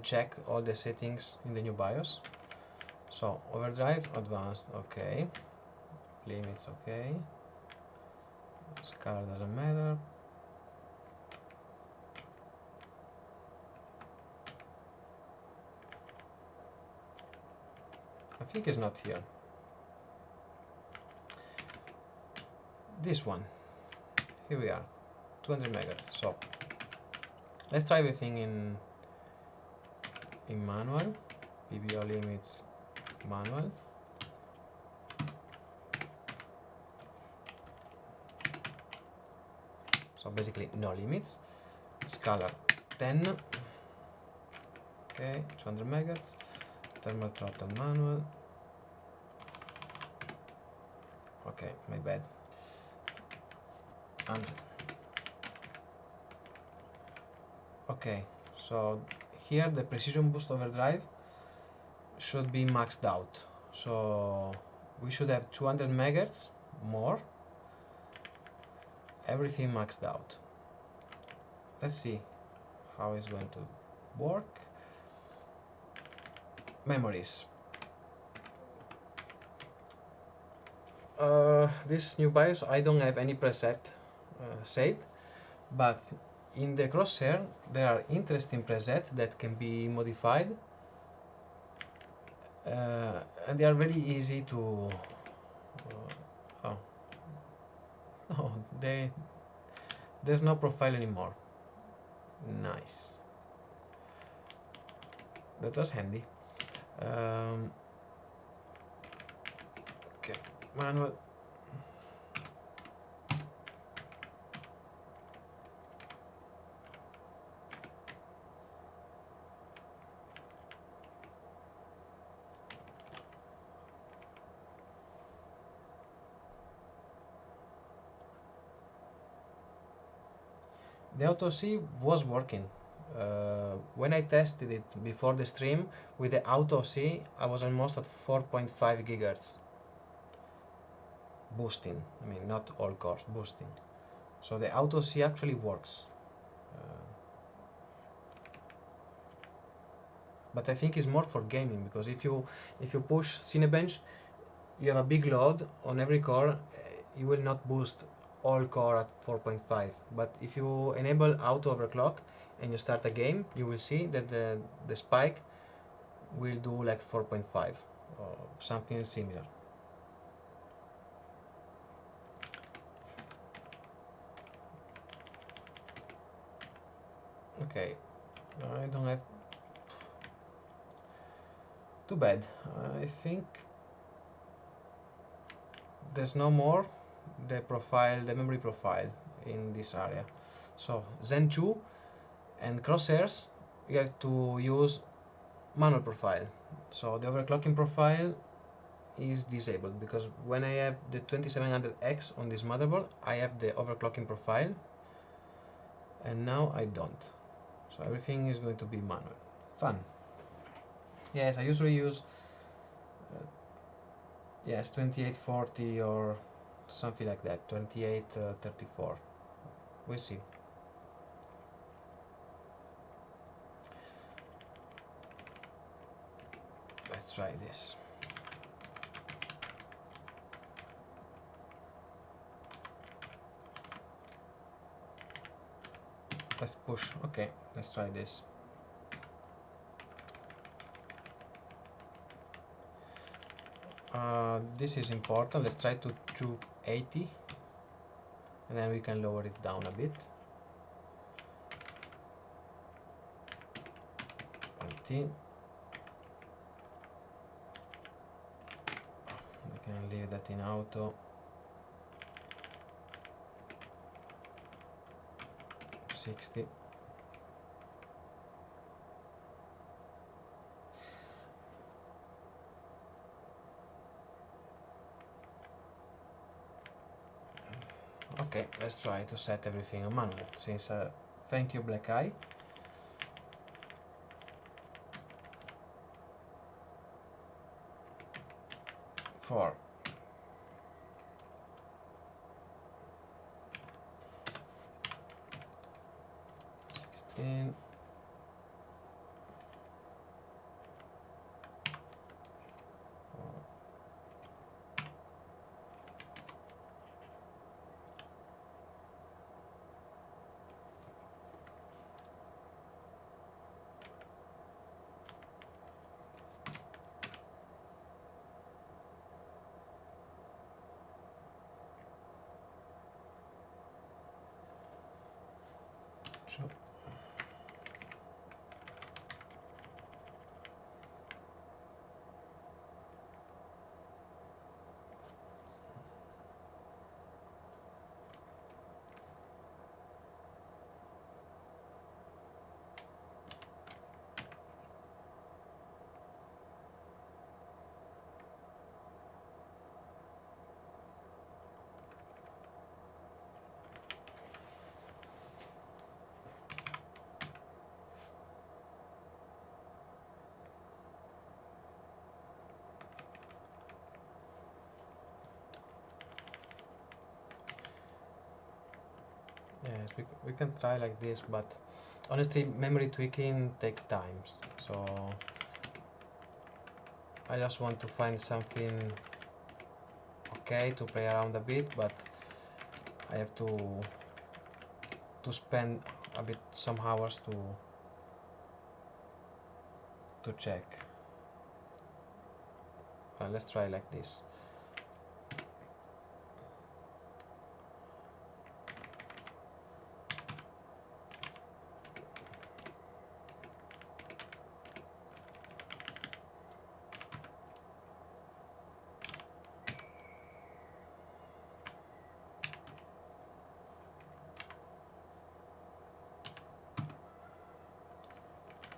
check all the settings in the new BIOS. So overdrive, advanced, okay. Limits, okay. Scala doesn't matter. I think it's not here. This one. Here we are. 200 megahertz. So let's try everything in manual. PBO limits, manual. So basically no limits. Scalar 10. Okay, 200 megahertz. Thermal throttle manual. Okay, my bad. And okay, so here the precision boost overdrive should be maxed out. So we should have 200 megahertz more. Everything maxed out. Let's see how it's going to work. Memories. This new BIOS, I don't have any preset saved, but in the crosshair there are interesting presets that can be modified, and they are very easy to oh no, there's no profile anymore. Nice, that was handy. Okay, manual. The auto C was working. When I tested it before the stream with the auto C, I was almost at 4.5 gigahertz boosting. I mean, not all cores, boosting. So the auto C actually works. But I think it's more for gaming, because if you push Cinebench, you have a big load on every core. You will not boost all core at 4.5. But if you enable auto overclock and you start a game, you will see that the spike will do like 4.5 or something similar. Okay, I don't have. Too bad. I think there's no more the memory profile in this area. So Zen 2 and crosshairs, you have to use manual profile. So the overclocking profile is disabled, because when I have the 2700X on this motherboard, I have the overclocking profile, and now I don't. So everything is going to be manual. Fun. Yes, I usually use yes, 2840 or something like that, 2834. We'll see. Let's try this. Let's push. Okay, let's try this. This is important. Let's try to 280, and then we can lower it down a bit. 20. We can leave that in auto. 60. Okay, let's try to set everything on manual, since thank you Black Eye. For 16. So yes, we can try like this, but honestly, memory tweaking takes time. So I just want to find something okay to play around a bit, but I have to spend a bit some hours to check. Let's try like this.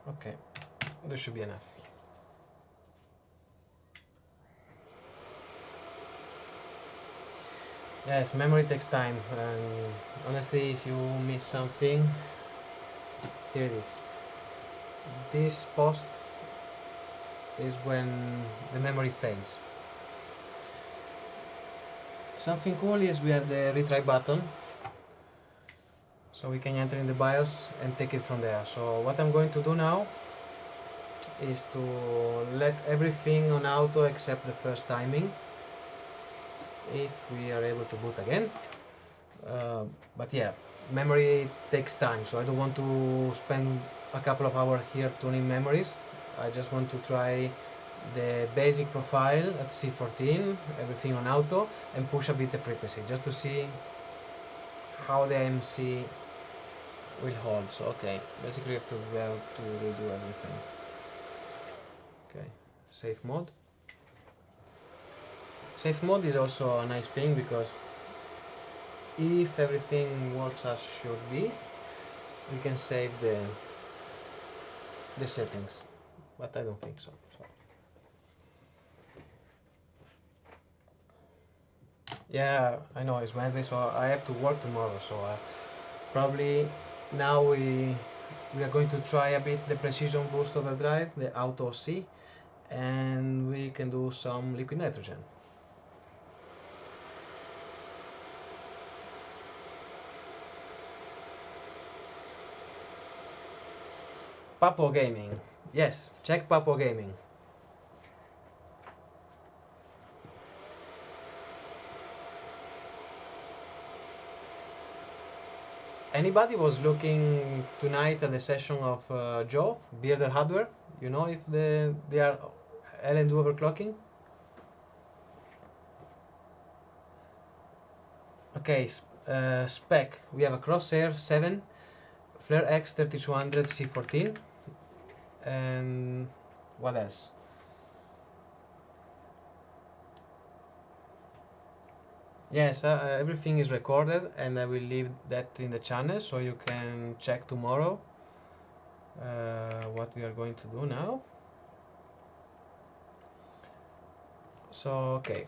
Okay, this should be enough. Yes, memory takes time, and honestly, if you miss something, here it is. This post is when the memory fails. Something cool is we have the retry button, so we can enter in the BIOS and take it from there. So what I'm going to do now is to let everything on auto except the first timing, if we are able to boot again. But yeah, memory takes time, so I don't want to spend a couple of hours here tuning memories. I just want to try the basic profile at C14, everything on auto, and push a bit the frequency just to see how the MC will hold. So okay, basically we have to be able to redo everything. Okay, safe mode. Safe mode is also a nice thing, because if everything works as should be, we can save the settings, but I don't think so. Yeah, I know it's Wednesday, so I have to work tomorrow, so probably now we are going to try a bit the precision boost overdrive, the auto C, and we can do some liquid nitrogen. Papo Gaming. Yes, check Papo Gaming. Anybody was looking tonight at the session of Joe, Bearded Hardware? You know if they are LN2 overclocking? Okay, spec. We have a Crosshair 7, Flare X 3200 C14, and what else? Yes, everything is recorded, and I will leave that in the channel so you can check tomorrow what we are going to do now. So, okay.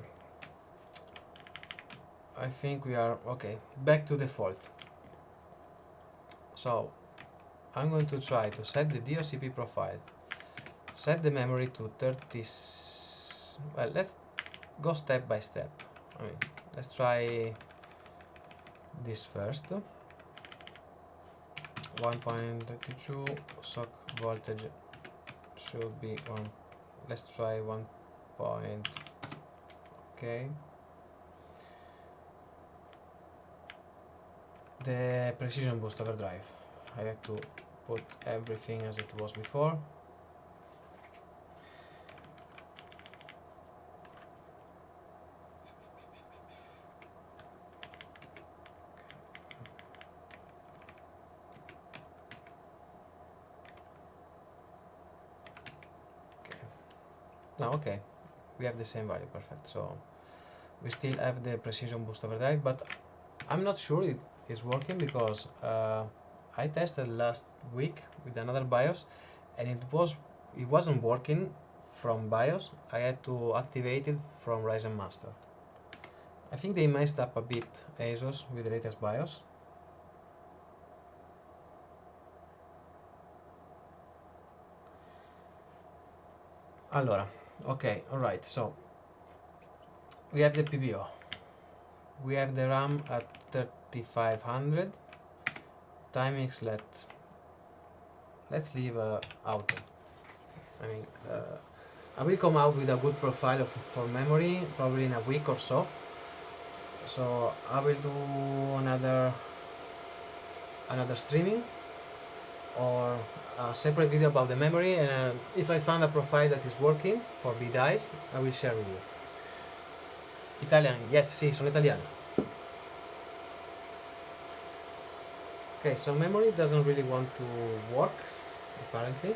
I think we are okay. Back to default. So, I'm going to try to set the DOCP profile. Set the memory to 30. Well, let's go step by step. I mean, let's try this first. 1.32 sock voltage should be 1. Let's try 1. Okay. The precision boost overdrive. I have to put everything as it was before. Now, okay, we have the same value, perfect. So we still have the precision boost overdrive, but I'm not sure it is working because I tested last week with another BIOS, and it wasn't working from BIOS. I had to activate it from Ryzen Master. I think they messed up a bit ASUS with the latest BIOS. Allora, okay, alright, so we have the PBO. We have the RAM at 3500. Timings, let's leave auto. I mean, I will come out with a good profile for memory probably in a week or so. So I will do another streaming or a separate video about the memory, and if I found a profile that is working for BDIs, I will share with you. Italian, yes, sì, sono italiano. Okay, so memory doesn't really want to work, apparently.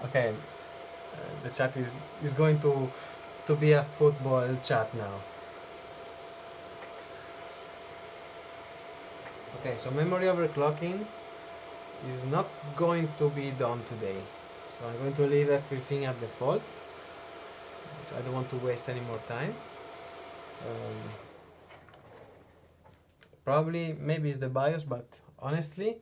Okay, the chat is going to be a football chat now. Okay, so memory overclocking is not going to be done today. So I'm going to leave everything at default. I don't want to waste any more time. Probably, maybe it's the BIOS, but honestly,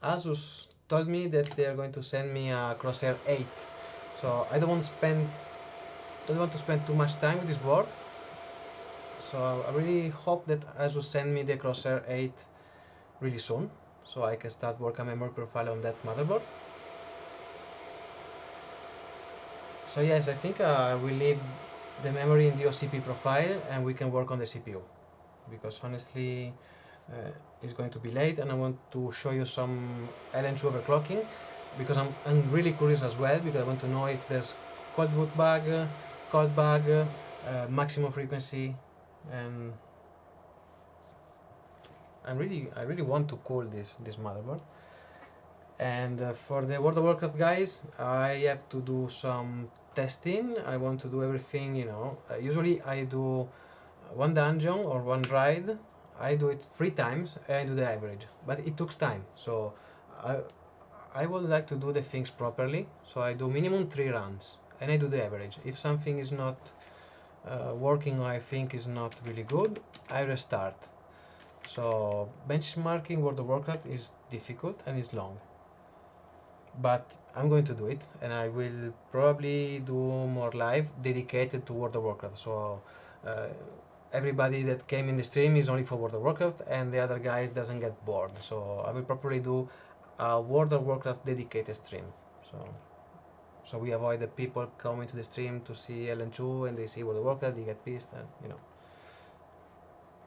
Asus told me that they are going to send me a Crosshair 8. So I don't want to spend too much time with this board. So I really hope that Asus send me the Crosshair 8 really soon, so I can start working a memory profile on that motherboard. So yes, I think we leave the memory in the OCP profile and we can work on the CPU, because honestly it's going to be late and I want to show you some LN2 overclocking, because I'm really curious as well, because I want to know if there's cold boot bug, cold bug, maximum frequency, and I really want to cool this motherboard. And for the World of Warcraft guys, I have to do some testing. I want to do everything, you know. Usually I do one dungeon or one raid. I do it 3 times and I do the average, but it takes time. So I would like to do the things properly. So I do minimum 3 runs and I do the average. If something is not working or I think is not really good, I restart. So benchmarking World of Warcraft is difficult and is long, but I'm going to do it, and I will probably do more live dedicated to World of Warcraft. So everybody that came in the stream is only for World of Warcraft, and the other guys doesn't get bored. So I will probably do a World of Warcraft dedicated stream. So we avoid the people coming to the stream to see LN2 and they see World of Warcraft, they get pissed, and you know,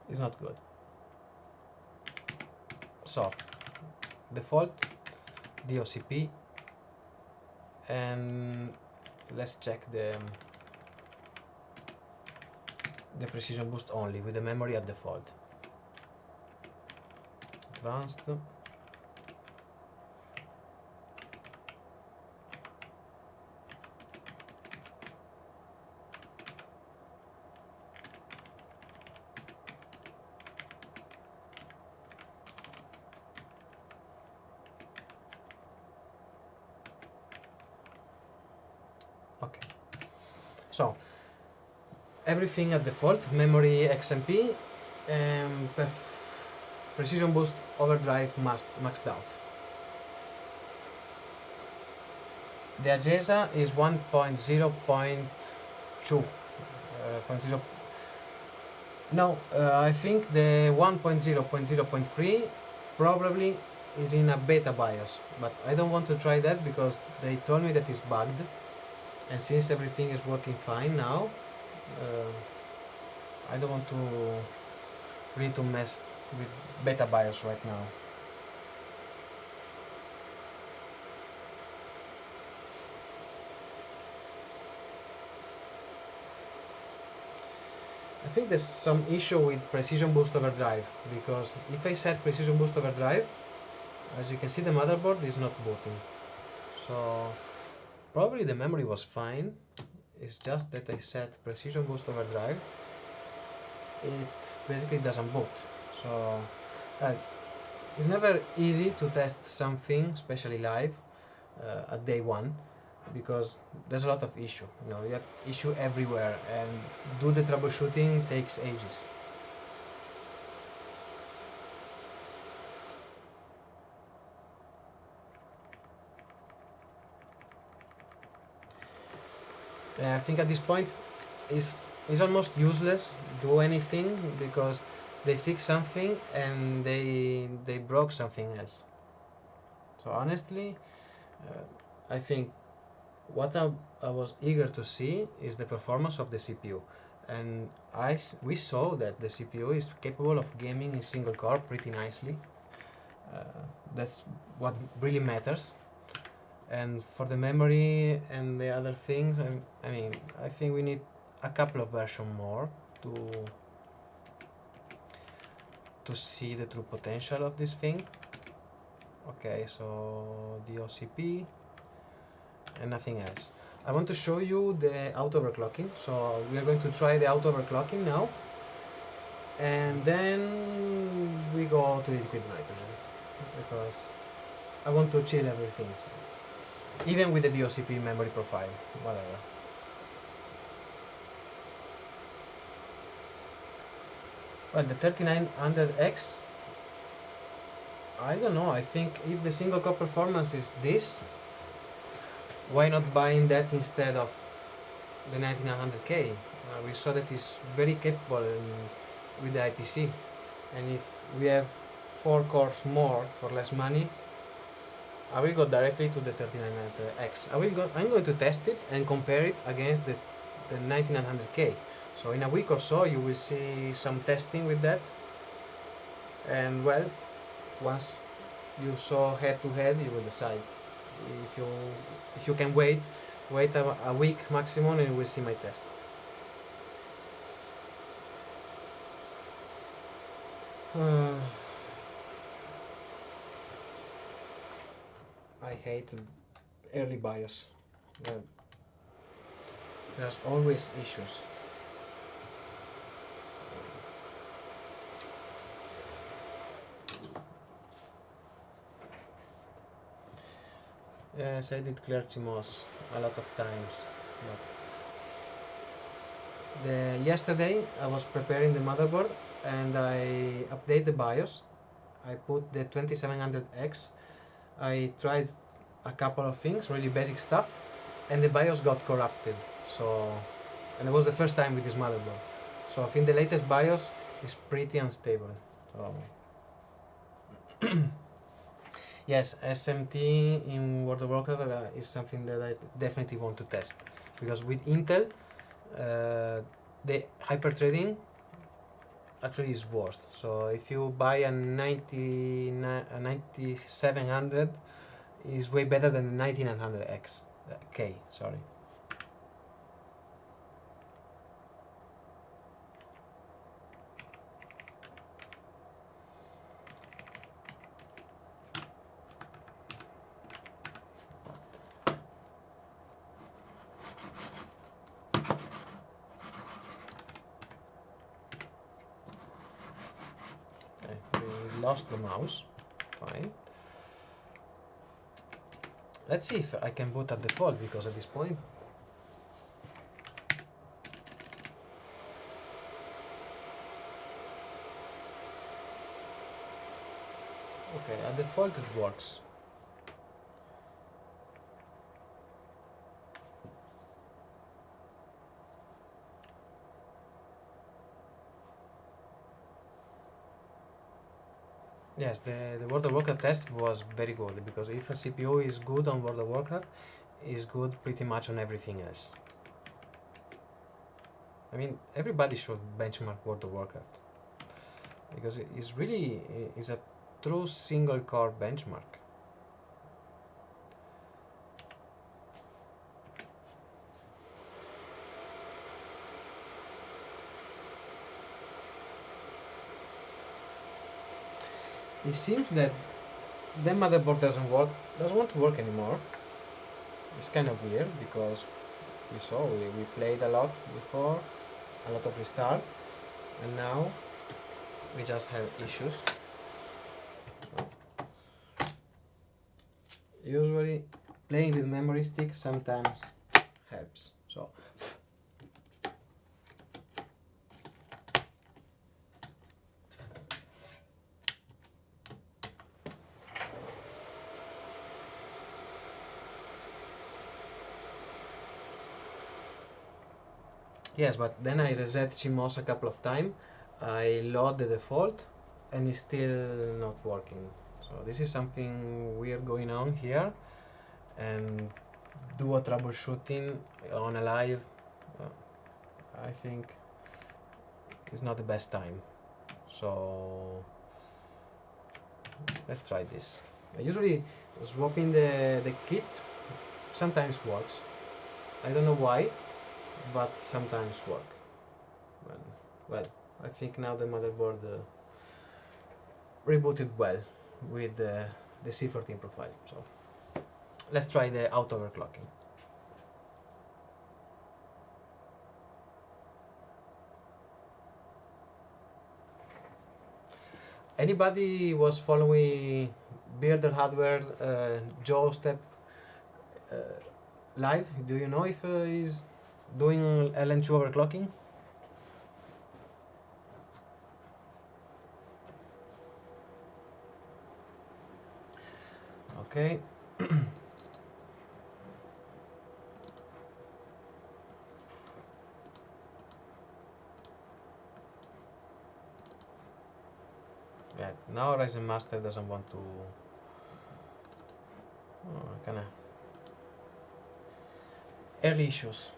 it's not good. So default DOCP, and let's check the precision boost only with the memory at default. Advanced. Okay, so everything at default, memory XMP, and precision boost overdrive maxed out. The AGESA is 1.0.2. No, I think the 1.0.0.3 probably is in a beta BIOS, but I don't want to try that because they told me that it's bugged, and since everything is working fine now, I don't want to really to mess with beta BIOS right now. I think there's some issue with precision boost overdrive, because if I set precision boost overdrive, as you can see the motherboard is not booting. So probably the memory was fine, it's just that I set precision boost overdrive, it basically doesn't boot. So it's never easy to test something, especially live, at day one, because there's a lot of issue. You know, you have issue everywhere, and do the troubleshooting takes ages. I think at this point it's almost useless do anything, because they fix something and they broke something else. So honestly, I think what I was eager to see is the performance of the CPU, and we saw that the CPU is capable of gaming in single core pretty nicely. That's what really matters. And for the memory and the other things, I mean, I think we need a couple of versions more to see the true potential of this thing. Okay, so the OCP and nothing else. I want to show you the auto overclocking. So we are going to try the auto overclocking now, and then we go to liquid nitrogen, because I want to chill everything. So. Even with the DOCP memory profile, whatever. Well, the 3900X, I don't know, I think if the single core performance is this, why not buying that instead of the 9900K? We saw that it's very capable with the IPC, and if we have 4 cores more for less money, I will go directly to the 3900X. I'm going to test it and compare it against the 9900K. So in a week or so you will see some testing with that. And well, once you saw head to head, you will decide. If you can wait a week maximum, and you will see my test. I hate early BIOS. There's always issues. Yes, I did clear CMOS a lot of times. Yesterday I was preparing the motherboard and I update the BIOS. I put the 2700X. I tried a couple of things, really basic stuff, and the BIOS got corrupted. So, and it was the first time with this motherboard. So I think the latest BIOS is pretty unstable. So yes, SMT in World of Warcraft is something that I definitely want to test, because with Intel, the hyperthreading actually is worst. So if you buy a 9700, is way better than the 9900X. K, sorry. lost the mouse. Fine. Let's see if I can boot at default, because at this point okay, at default it works. Yes, the World of Warcraft test was very good, because if a CPU is good on World of Warcraft, is good pretty much on everything else. I mean, everybody should benchmark World of Warcraft, because it is really is a true single core benchmark. It seems that the motherboard doesn't want to work anymore. It's kind of weird, because you saw we played a lot before, a lot of restarts, and now we just have issues. Usually playing with memory stick sometimes helps. So yes, but then I reset CMOS a couple of times. I load the default and it's still not working. So this is something weird going on here, and do a troubleshooting on a live, I think it's not the best time. So let's try this. Usually swapping the kit sometimes works. I don't know why, but sometimes work. Well, I think now the motherboard rebooted well with the C14 profile. So let's try the auto overclocking. Anybody was following Bearded Hardware Joe Step live? Do you know if he's doing LN2 overclocking? Okay. Yeah, now Ryzen Master doesn't want to. Kinda early issues.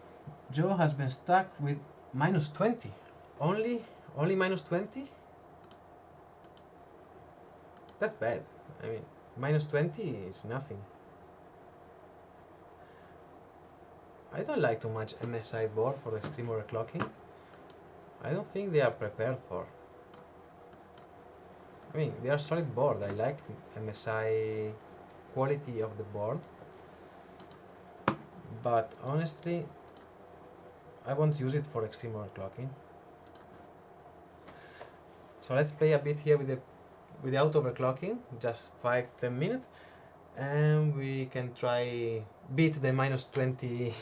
Joe has been stuck with minus 20. Only minus 20? That's bad. I mean, minus 20 is nothing. I don't like too much MSI board for extreme overclocking. I don't think they are prepared for. I mean, they are solid board. I like MSI quality of the board, but honestly, I won't use it for extreme overclocking. So let's play a bit here with the auto overclocking, just 5-10 minutes, and we can try beat the minus 20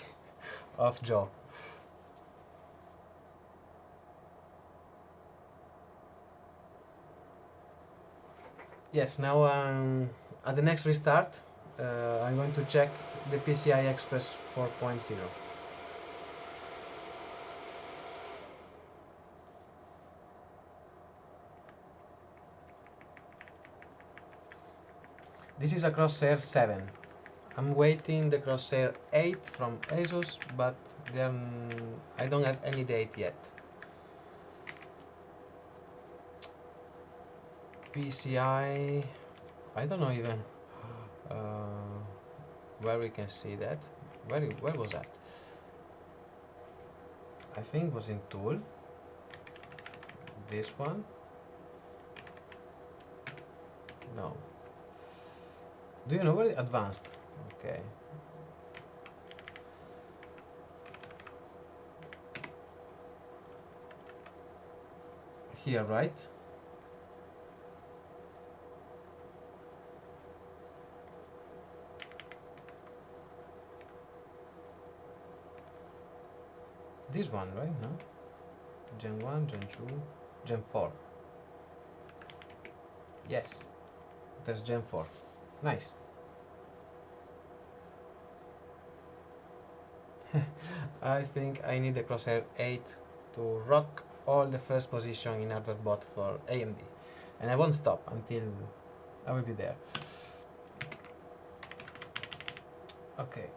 of Joe. Yes, now at the next restart, I'm going to check the PCI Express 4.0. This is a Crosshair 7. I'm waiting the Crosshair 8 from Asus, but I don't have any date yet. PCI, I don't know even where we can see that. Where was that? I think it was in tool. This one? No. Do you know where? Advanced. Okay. Here, right? this one, right? No? Gen 1, Gen 2, Gen 4. Yes, there's Gen 4. Nice. I think I need the Crosshair 8 to rock all the first position in HWBot for AMD. And I won't stop until I will be there. Okay.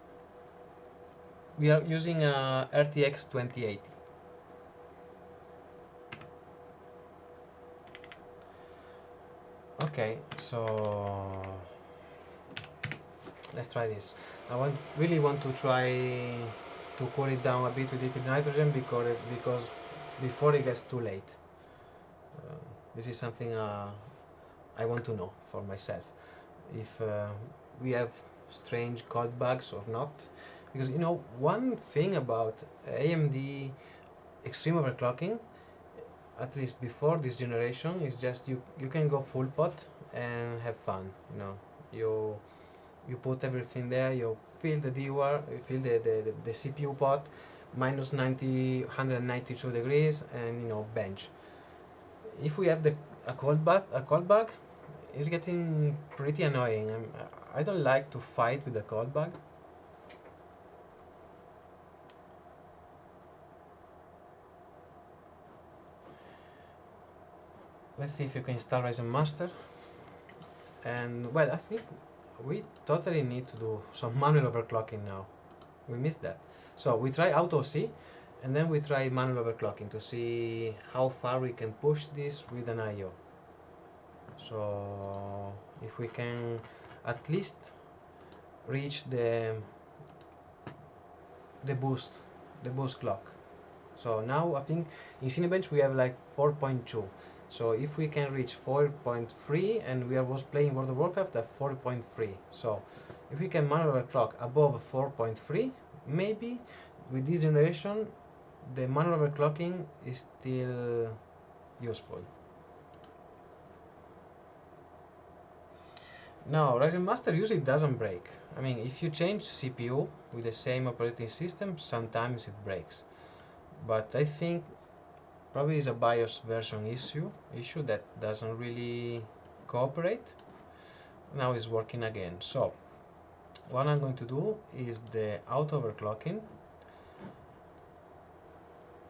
We are using a RTX 2080. Okay, so let's try this. I really want to try to cool it down a bit with liquid nitrogen because before it gets too late. This is something I want to know for myself. If we have strange cold bugs or not. Because you know, one thing about AMD extreme overclocking, at least before this generation, is just you can go full pot and have fun. You know, you put everything there, you fill the DWAR, you fill the CPU pot, minus 192 degrees, and you know, bench. If we have a cold bug, it's getting pretty annoying. I don't like to fight with the cold bug. Let's see if you can install Ryzen Master. And well, I think we totally need to do some manual overclocking now. We missed that. So we try Auto C, and then we try manual overclocking to see how far we can push this with an IO. So if we can at least reach the boost clock. So now I think in Cinebench we have like 4.2. So if we can reach 4.3, and we was playing World of Warcraft at 4.3. So if we can manual overclock above 4.3, maybe with this generation the manual overclocking is still useful. No, Ryzen Master usually doesn't break. I mean, if you change CPU with the same operating system, sometimes it breaks. But I think probably it's a BIOS version issue that doesn't really cooperate. Now it's working again. So what I'm going to do is the auto overclocking.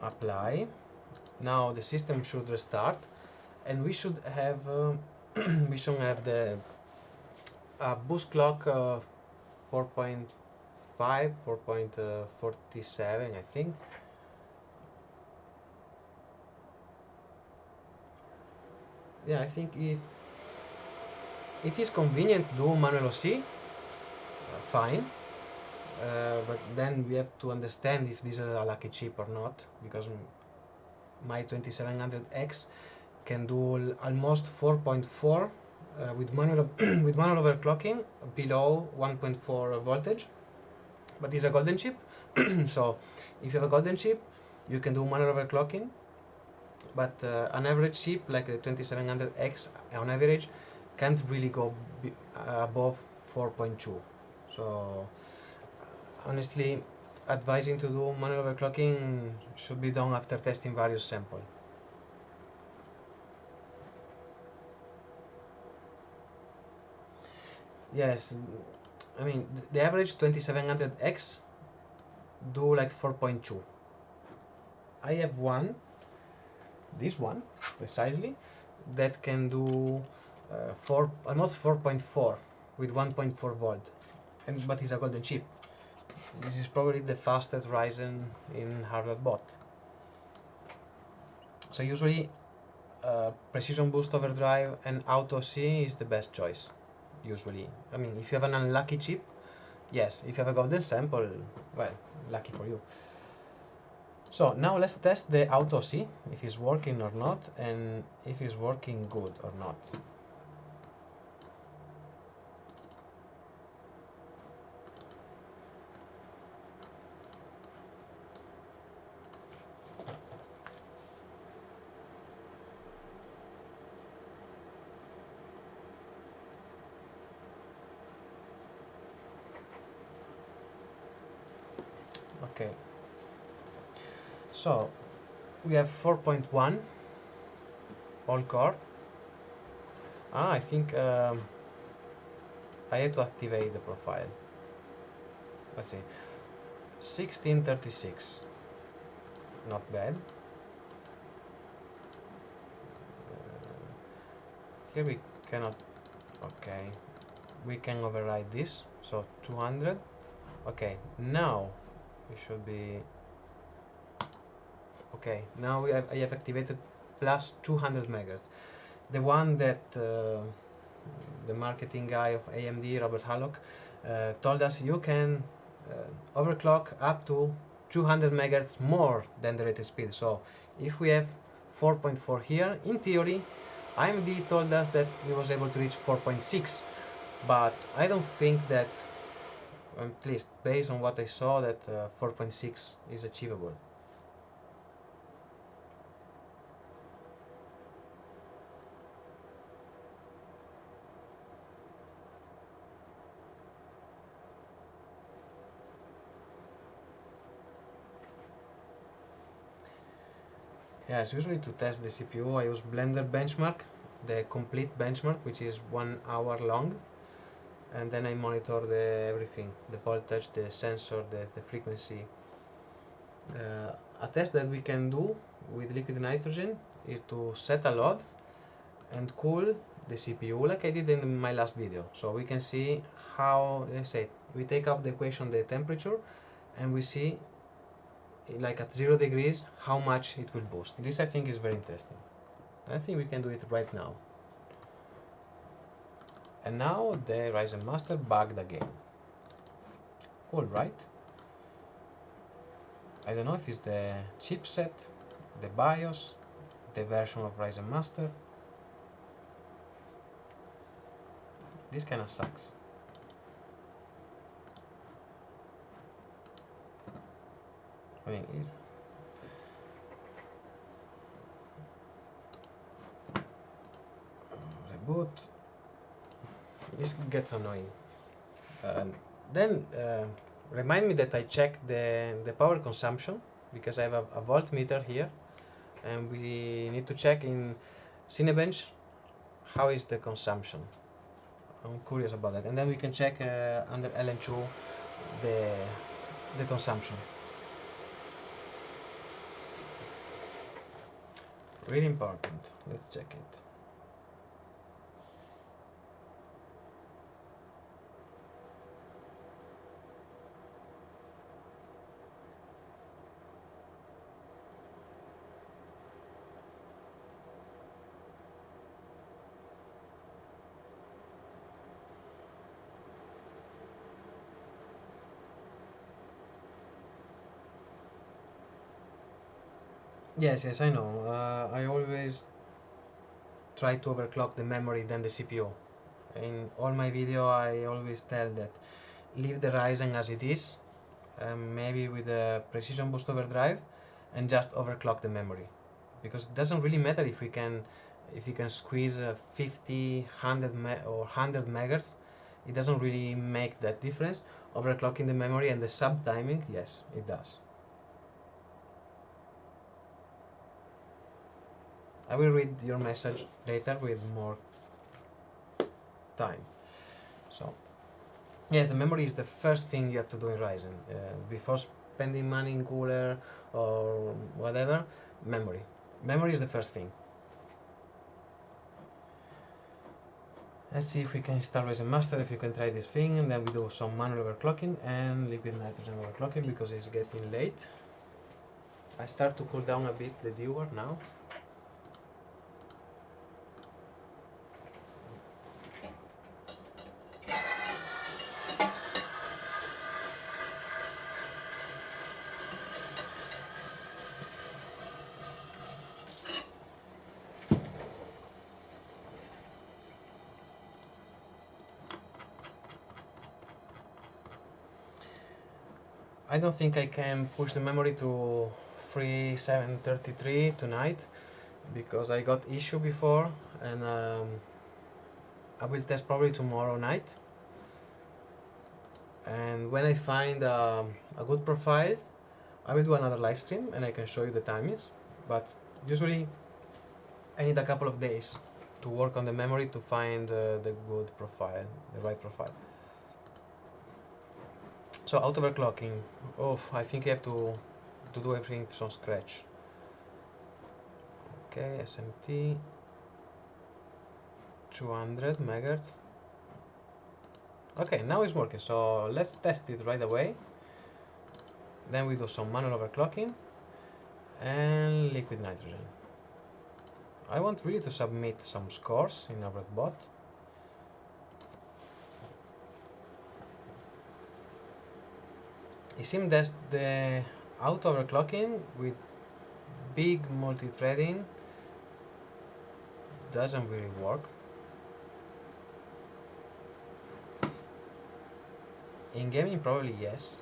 Apply. Now the system should restart, and we should have the boost clock 4.5, 4.47, I think. Yeah, I think if it's convenient to do manual OC, fine. But then we have to understand if this is a lucky chip or not, because my 3600X can do almost 4.4 with manual with manual overclocking below 1.4 voltage. But it's a golden chip, so if you have a golden chip, you can do manual overclocking. But an average chip like the 2700X on average can't really go above 4.2. So honestly, advising to do manual overclocking should be done after testing various samples. Yes, I mean the average 2700X do like 4.2. I have this one precisely, that can do almost 4.4 with 1.4 volt, but it's a golden chip. This is probably the fastest Ryzen in HWBot. So usually precision boost overdrive and auto C is the best choice. Usually, I mean, if you have an unlucky chip, yes. If you have a golden sample, well, lucky for you. So now let's test the auto C, if it's working or not, and if it's working good or not. Okay. So we have 4.1 all core. I think I have to activate the profile. Let's see, 1636, not bad. Here we cannot, okay, we can override this, so 200. Okay, now we should be, okay, now I have activated plus 200 megahertz. The one that the marketing guy of AMD, Robert Hallock, told us you can overclock up to 200 megahertz more than the rated speed. So if we have 4.4 here, in theory, AMD told us that we was able to reach 4.6, but I don't think that, at least based on what I saw, that 4.6 is achievable. Yes, usually to test the CPU I use Blender benchmark, the complete benchmark, which is 1 hour long, and then I monitor everything, the voltage, the sensor, the frequency. A test that we can do with liquid nitrogen is to set a load and cool the CPU like I did in my last video. So we can see how, let's say, we take off the equation the temperature and we see like at 0 degrees how much it will boost. This I think is very interesting. I think we can do it right now. And now the Ryzen Master bugged again. Cool, right? I don't know if it's the chipset, the BIOS, the version of Ryzen Master. This kinda sucks. I mean, reboot. This gets annoying. Then remind me that I check the power consumption, because I have a voltmeter here, and we need to check in Cinebench how is the consumption. I'm curious about that, and then we can check under LN2 the consumption. Really important. Let's check it. Yes, I know. I always try to overclock the memory than the CPU. In all my video, I always tell that leave the Ryzen as it is, maybe with a precision boost overdrive, and just overclock the memory, because it doesn't really matter if you can squeeze 50, 100 or 100 megahertz. It doesn't really make that difference. Overclocking the memory and the sub timing, yes, it does. I will read your message later with more time. So, yes, the memory is the first thing you have to do in Ryzen. Before spending money in cooler or whatever, memory. Memory is the first thing. Let's see if we can install Ryzen Master, if you can try this thing, and then we do some manual overclocking and liquid nitrogen overclocking because it's getting late. I start to cool down a bit the viewer now. I don't think I can push the memory to 3733 tonight because I got issue before, and I will test probably tomorrow night. And when I find a good profile, I will do another live stream and I can show you the timings, but usually I need a couple of days to work on the memory to find the good profile, the right profile. So auto overclocking, oh, I think you have to do everything from scratch. Okay, SMT 200 megahertz. Okay, now it's working, so let's test it right away. Then we do some manual overclocking and liquid nitrogen. I want really to submit some scores in HWBot. It seems that the auto overclocking with big multi-threading doesn't really work. In gaming, probably yes.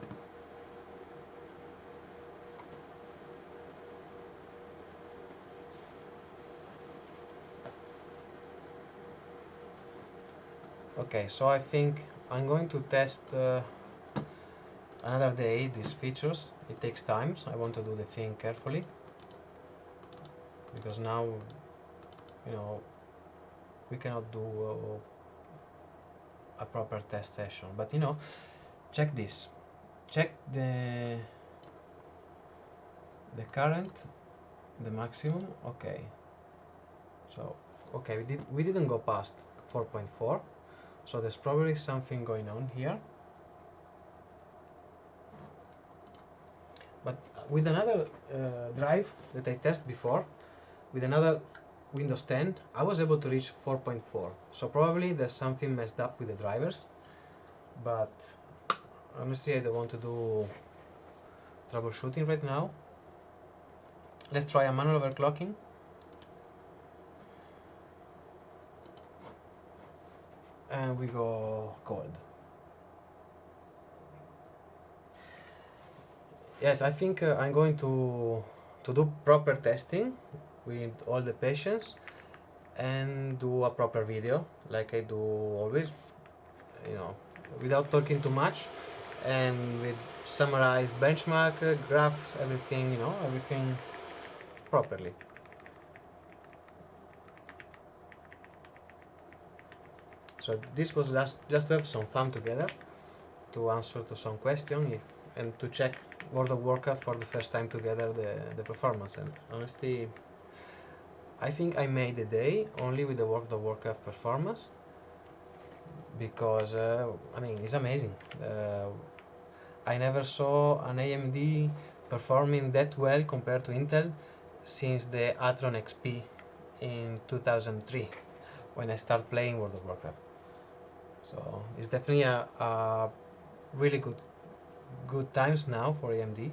Okay, so I think I'm going to test another day these features. It takes time, so I want to do the thing carefully. Because now, you know, we cannot do a proper test session. But you know, check this. Check the current, the maximum. Okay. So okay, we didn't go past 4.4. So there's probably something going on here. But with another drive that I tested before, with another Windows 10, I was able to reach 4.4. So probably there's something messed up with the drivers. But honestly, I don't want to do troubleshooting right now. Let's try a manual overclocking. And we go cold. Yes, I think I'm going to do proper testing with all the patients and do a proper video like I do always, you know, without talking too much and with summarized benchmark, graphs, everything, you know, everything properly. So this was just to have some fun together, to answer to some questions and to check World of Warcraft for the first time together, the performance. And honestly, I think I made the day only with the World of Warcraft performance, because I mean, it's amazing. I never saw an AMD performing that well compared to Intel since the Athlon XP in 2003 when I started playing World of Warcraft. So it's definitely a really good times now for AMD.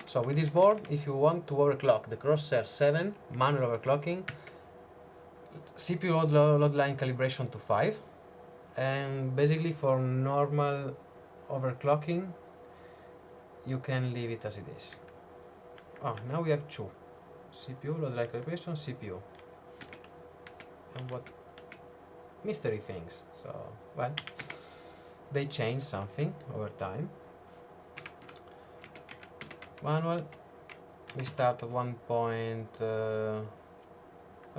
So with this board, if you want to overclock the Crosshair 7 manual overclocking, CPU load line calibration to 5, and basically for normal overclocking you can leave it as it is. Oh, now we have two. CPU, load line calibration, CPU. And what mystery things. So, well, they change something over time. Manual, we start at 1.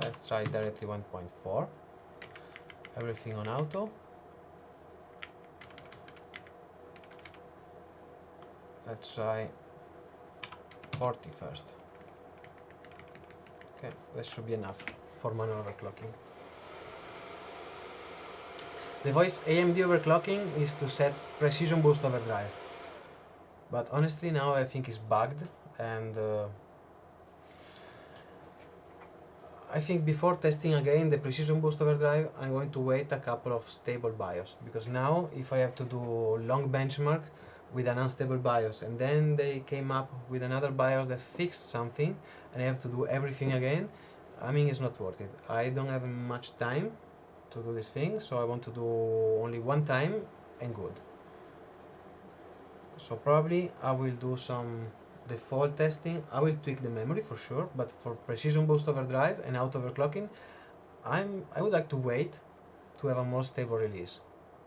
Let's try directly 1.4. Everything on auto. Let's try 40 first. Okay, that should be enough for manual overclocking. The voice AMD overclocking is to set precision boost overdrive. But honestly now I think it's bugged, and I think before testing again the precision boost overdrive I'm going to wait a couple of stable BIOS, because now if I have to do long benchmark with an unstable BIOS and then they came up with another BIOS that fixed something and I have to do everything again, I mean, it's not worth it. I don't have much time to do this thing, so I want to do only one time and good. So probably I will do some default testing. I will tweak the memory for sure, but for precision boost overdrive and auto overclocking, I would like to wait to have a more stable release.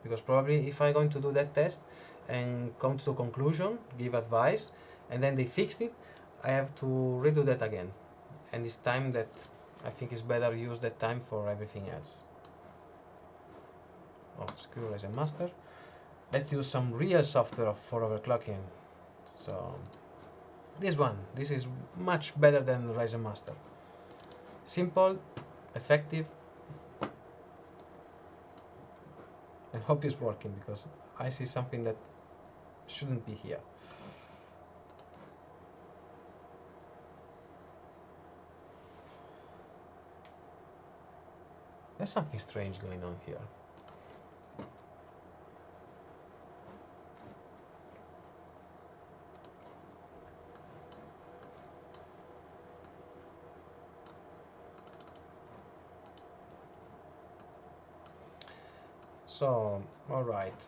because probably if I'm going to do that test and come to the conclusion, give advice, and then they fixed it, I have to redo that again, and it's time that I think it's better use that time for everything else. Oh, screw Ryzen Master. Let's use some real software for overclocking. So this is much better than Ryzen Master. Simple, effective, and hope it's working, because I see something that shouldn't be here. There's something strange going on here. So, all right.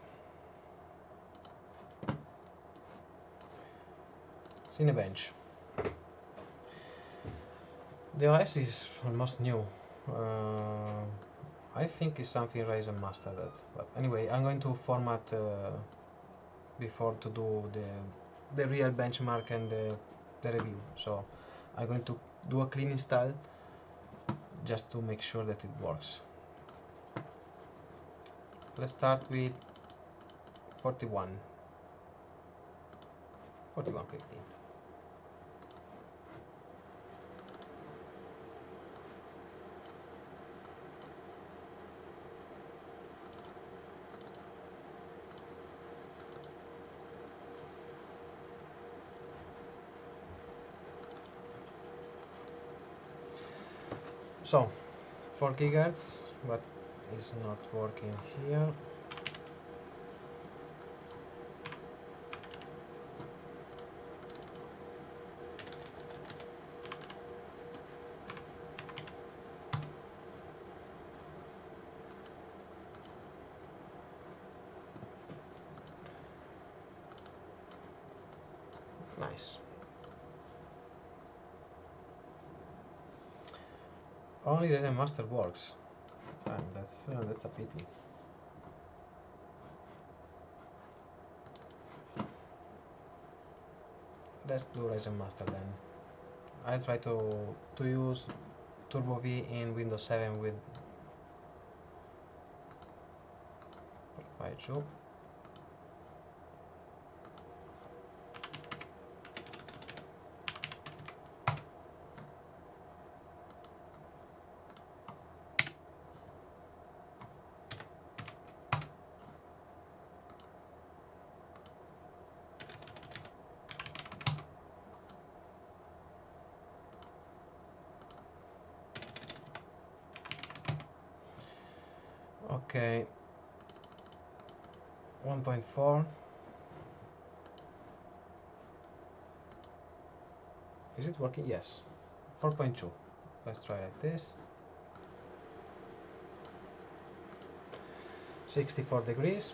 Cinebench. The OS is almost new. I think it's something Ryzen Master that. But anyway, I'm going to format before to do the real benchmark and the review. So I'm going to do a clean install just to make sure that it works. Let's start with 4150. So 4 gigahertz, but it's not working here. Nice. Only Ryzen Master works. That's a pity. Let's do Ryzen Master then. I try to use Turbo V in Windows 7 with 5.2. Okay, 1.4. Is it working? Yes. 4.2. Let's try like this. 64 degrees.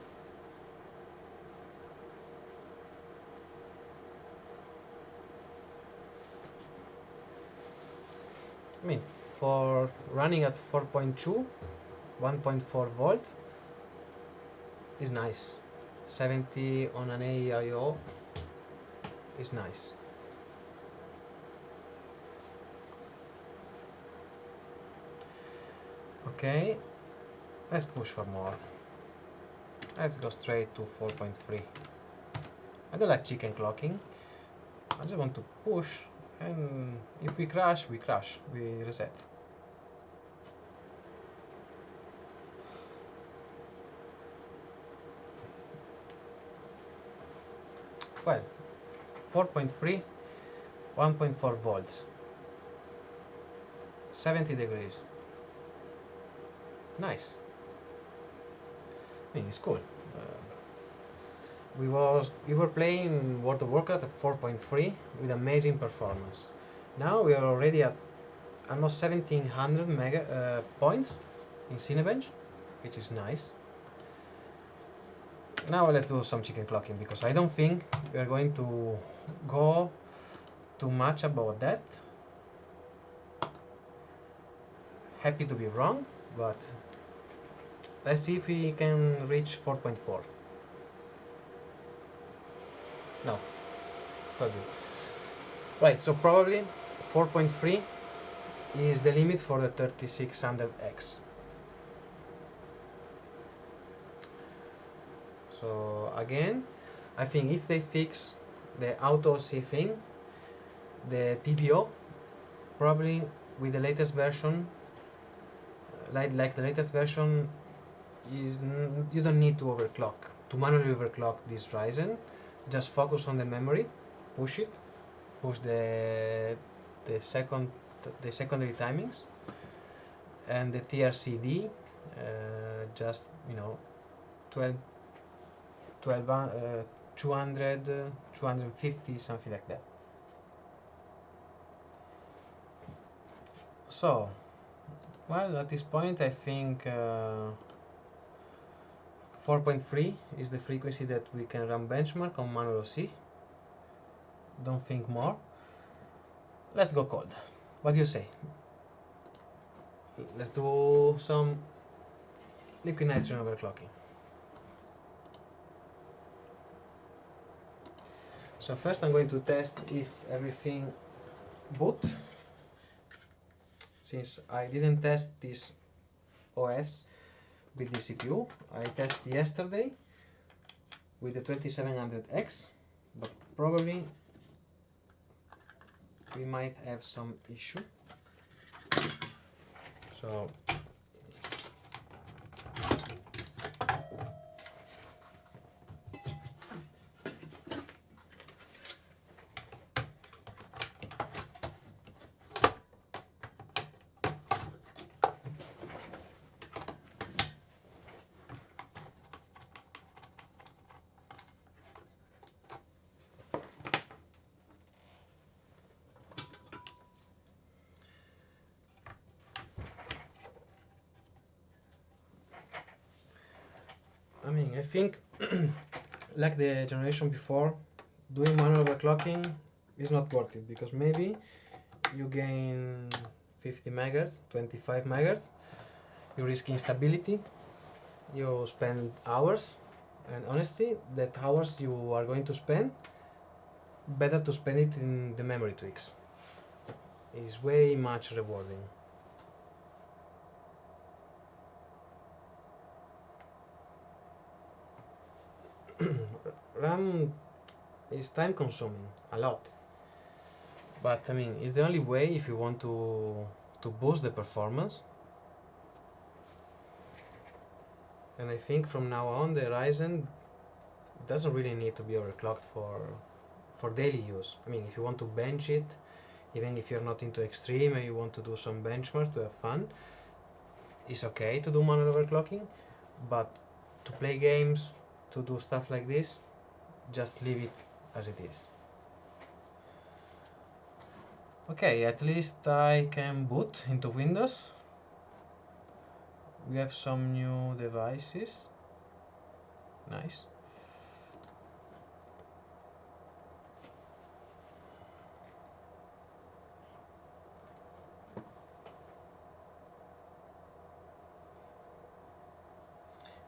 I mean, for running at 4.2, 1.4 volt is nice. 70 on an AIO is nice. Okay, let's push for more. Let's go straight to 4.3. I don't like chicken clocking. I just want to push, and if we crash, we crash. We reset. Well, 4.3, 1.4 volts, 70 degrees. Nice. I mean, it's cool. We were playing World of Warcraft at 4.3 with amazing performance. Now we are already at almost 1700 points in Cinebench, which is nice. Now let's do some chicken clocking, because I don't think we are going to go too much about that. Happy to be wrong, but Let's see if we can reach 4.4. No, told you. Right, so probably 4.3 is the limit for the 3600X. So again, I think if they fix the auto C thing, the PBO, probably with the latest version, like the latest version, you don't need to overclock, to manually overclock this Ryzen. Just focus on the memory, push it, push the second the secondary timings, and the TRCD, just 12, 200, 250, something like that. So, well, at this point I think 4.3 is the frequency that we can run benchmark on manual C. Don't think more. Let's go cold. What do you say? Let's do some liquid nitrogen overclocking. So first I'm going to test if everything boot. Since I didn't test this OS with the CPU, I tested yesterday with the 3700X, but probably we might have some issue. So I think like the generation before, doing manual overclocking is not worth it, because maybe you gain 50 megahertz, 25 megahertz, you risk instability, you spend hours, and honestly, that hours you are going to spend, better to spend it in the memory tweaks. It's way much rewarding. RAM is time consuming a lot, but it's the only way if you want to boost the performance. And I think from now on the Ryzen doesn't really need to be overclocked for daily use. If you want to bench it, even if you're not into extreme and you want to do some benchmark to have fun, it's okay to do manual overclocking, but to play games, to do stuff like this, just leave it as it is. Okay, at least I can boot into Windows. We have some new devices. Nice.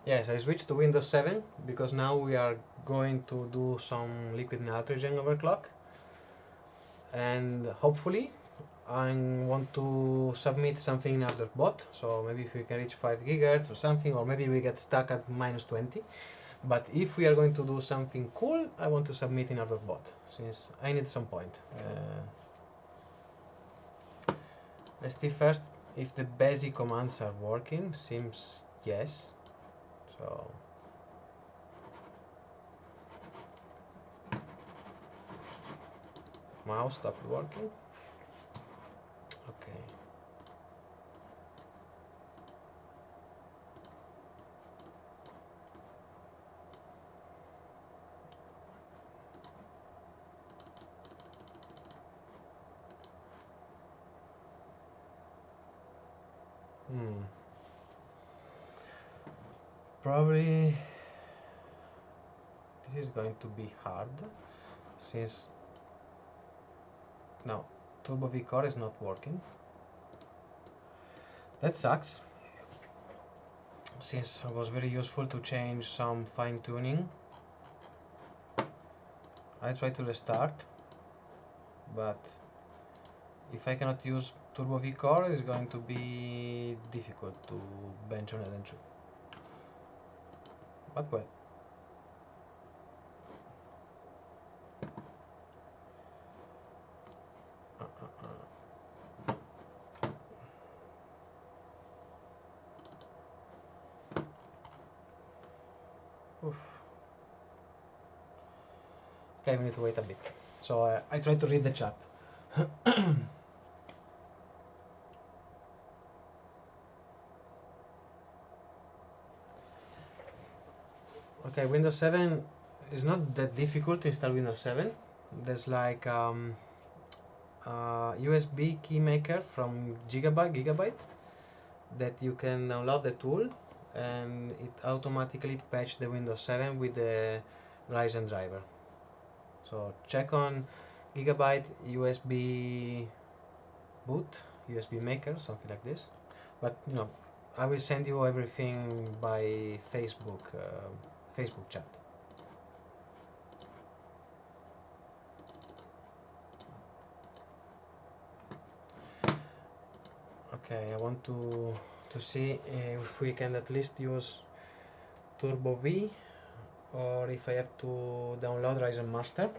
Yes, I switched to Windows 7 because now we are going to do some liquid nitrogen overclock, and hopefully I want to submit something in HWBot, so maybe if we can reach 5 gigahertz or something, or maybe we get stuck at -20. But if we are going to do something cool, I want to submit in HWBot, since I need some point. Let's see first if the basic commands are working. Seems yes. So mouse stopped working. Okay. Probably this is going to be hard, since now Turbo V Core is not working. That sucks, since it was very useful to change some fine tuning, I try to restart, but if I cannot use Turbo V Core, it's going to be difficult to bench on LN2. But well. Oof. Okay, we need to wait a bit. So I try to read the chat. Okay, Windows 7 is not that difficult to install Windows 7. There's like USB key maker from Gigabyte that you can download the tool, and it automatically patches the Windows 7 with the Ryzen driver. So check on Gigabyte USB boot, USB maker, something like this. But you know, I will send you everything by Facebook chat. Okay, I want to see if we can at least use Turbo V, or if I have to download Ryzen Master,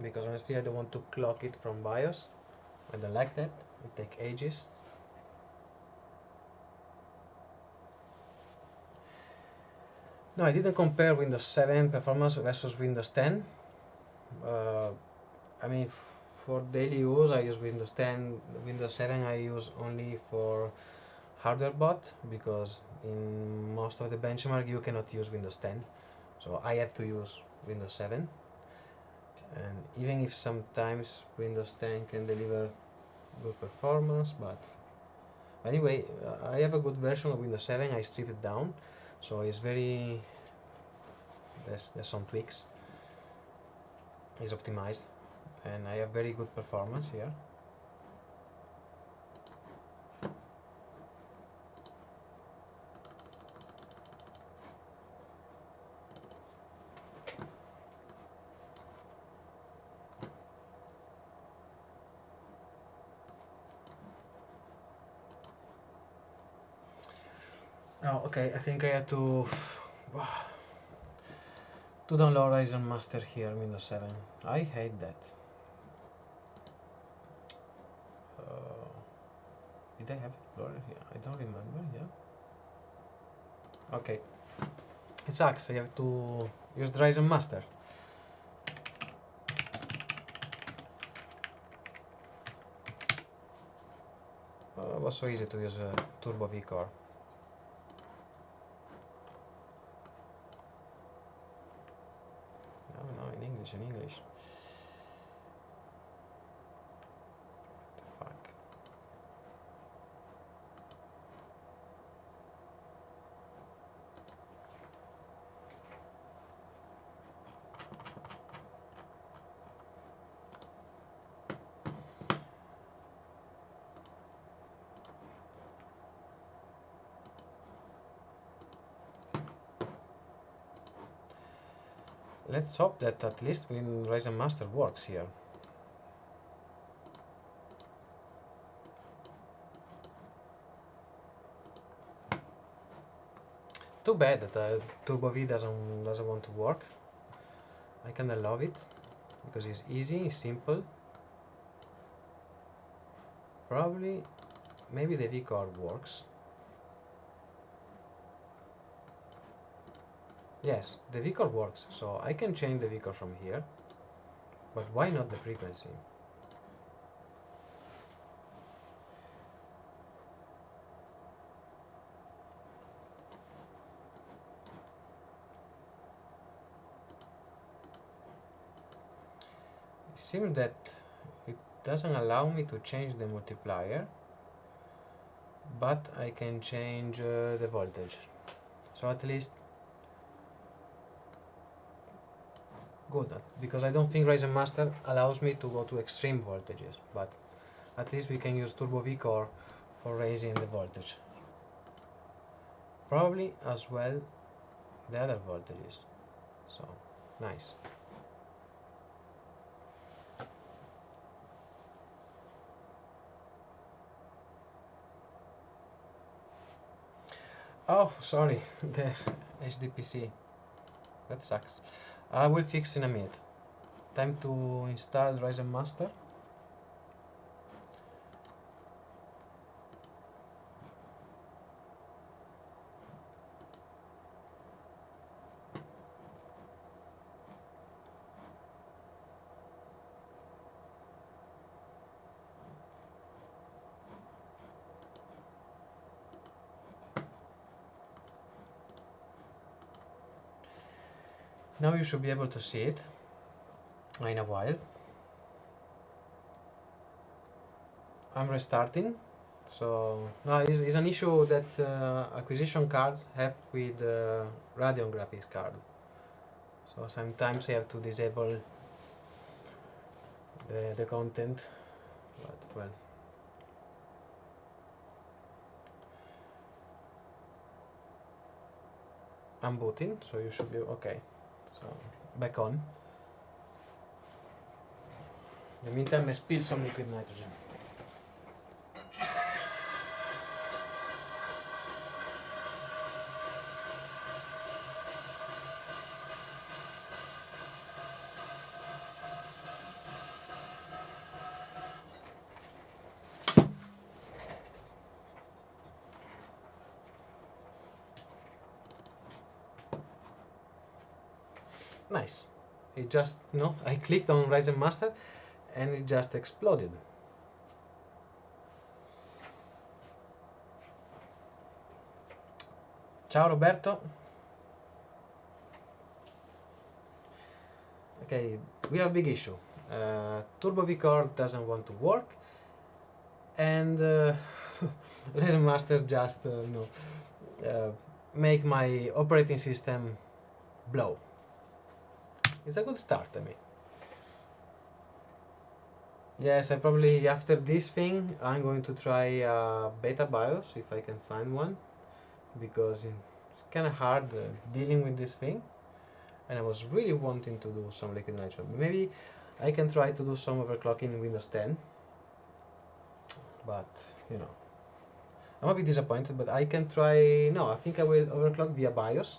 because honestly I don't want to clock it from BIOS. I don't like that, it takes ages. No, I didn't compare Windows 7 performance versus Windows 10. I mean, for daily use I use Windows 10. Windows 7 I use only for HWBot, because in most of the benchmark you cannot use Windows 10. So I have to use Windows 7. And even if sometimes Windows 10 can deliver good performance, but anyway, I have a good version of Windows 7. I stripped it down, so it's very, there's some tweaks, it's optimized, and I have very good performance here. Oh, okay, I think I had to download Ryzen Master here, Windows 7. I hate that. Did I have it loaded here? I don't remember, yeah. Okay. It sucks, I have to use the Ryzen Master. It was so easy to use a Turbo V Core. No, in English. What the fuck? Let's hope that at least when Ryzen Master works here. Too bad that Turbo V doesn't want to work. I kinda love it because it's easy, it's simple. Probably, maybe the V Core works. Yes, the V Core works, so I can change the V Core from here. But why not the frequency? It seems that it doesn't allow me to change the multiplier, but I can change the voltage. So at least good, because I don't think Ryzen Master allows me to go to extreme voltages, but at least we can use Turbo V Core for raising the voltage. probably as well the other voltages. So nice. Oh, sorry, the HDPC. That sucks. I will fix in a minute. Time to install Ryzen Master. Now you should be able to see it in a while. I'm restarting. So no, it's an issue that acquisition cards have with Radeon graphics card. So sometimes I have to disable the content, but well. I'm booting, so you should be okay. So back on. In the meantime, I spill some liquid nitrogen. Nice. It just, I clicked on Ryzen Master and it just exploded. Ciao Roberto. Okay, we have a big issue. Turbo VCore doesn't want to work, and Ryzen Master just, make my operating system blow. It's a good start, I mean. Yes, I probably, after this thing, I'm going to try beta BIOS, if I can find one, because it's kind of hard dealing with this thing, and I was really wanting to do some liquid nitrogen. Maybe I can try to do some overclocking in Windows 10, but, I'm a bit disappointed, but I can try, no, I think I will overclock via BIOS,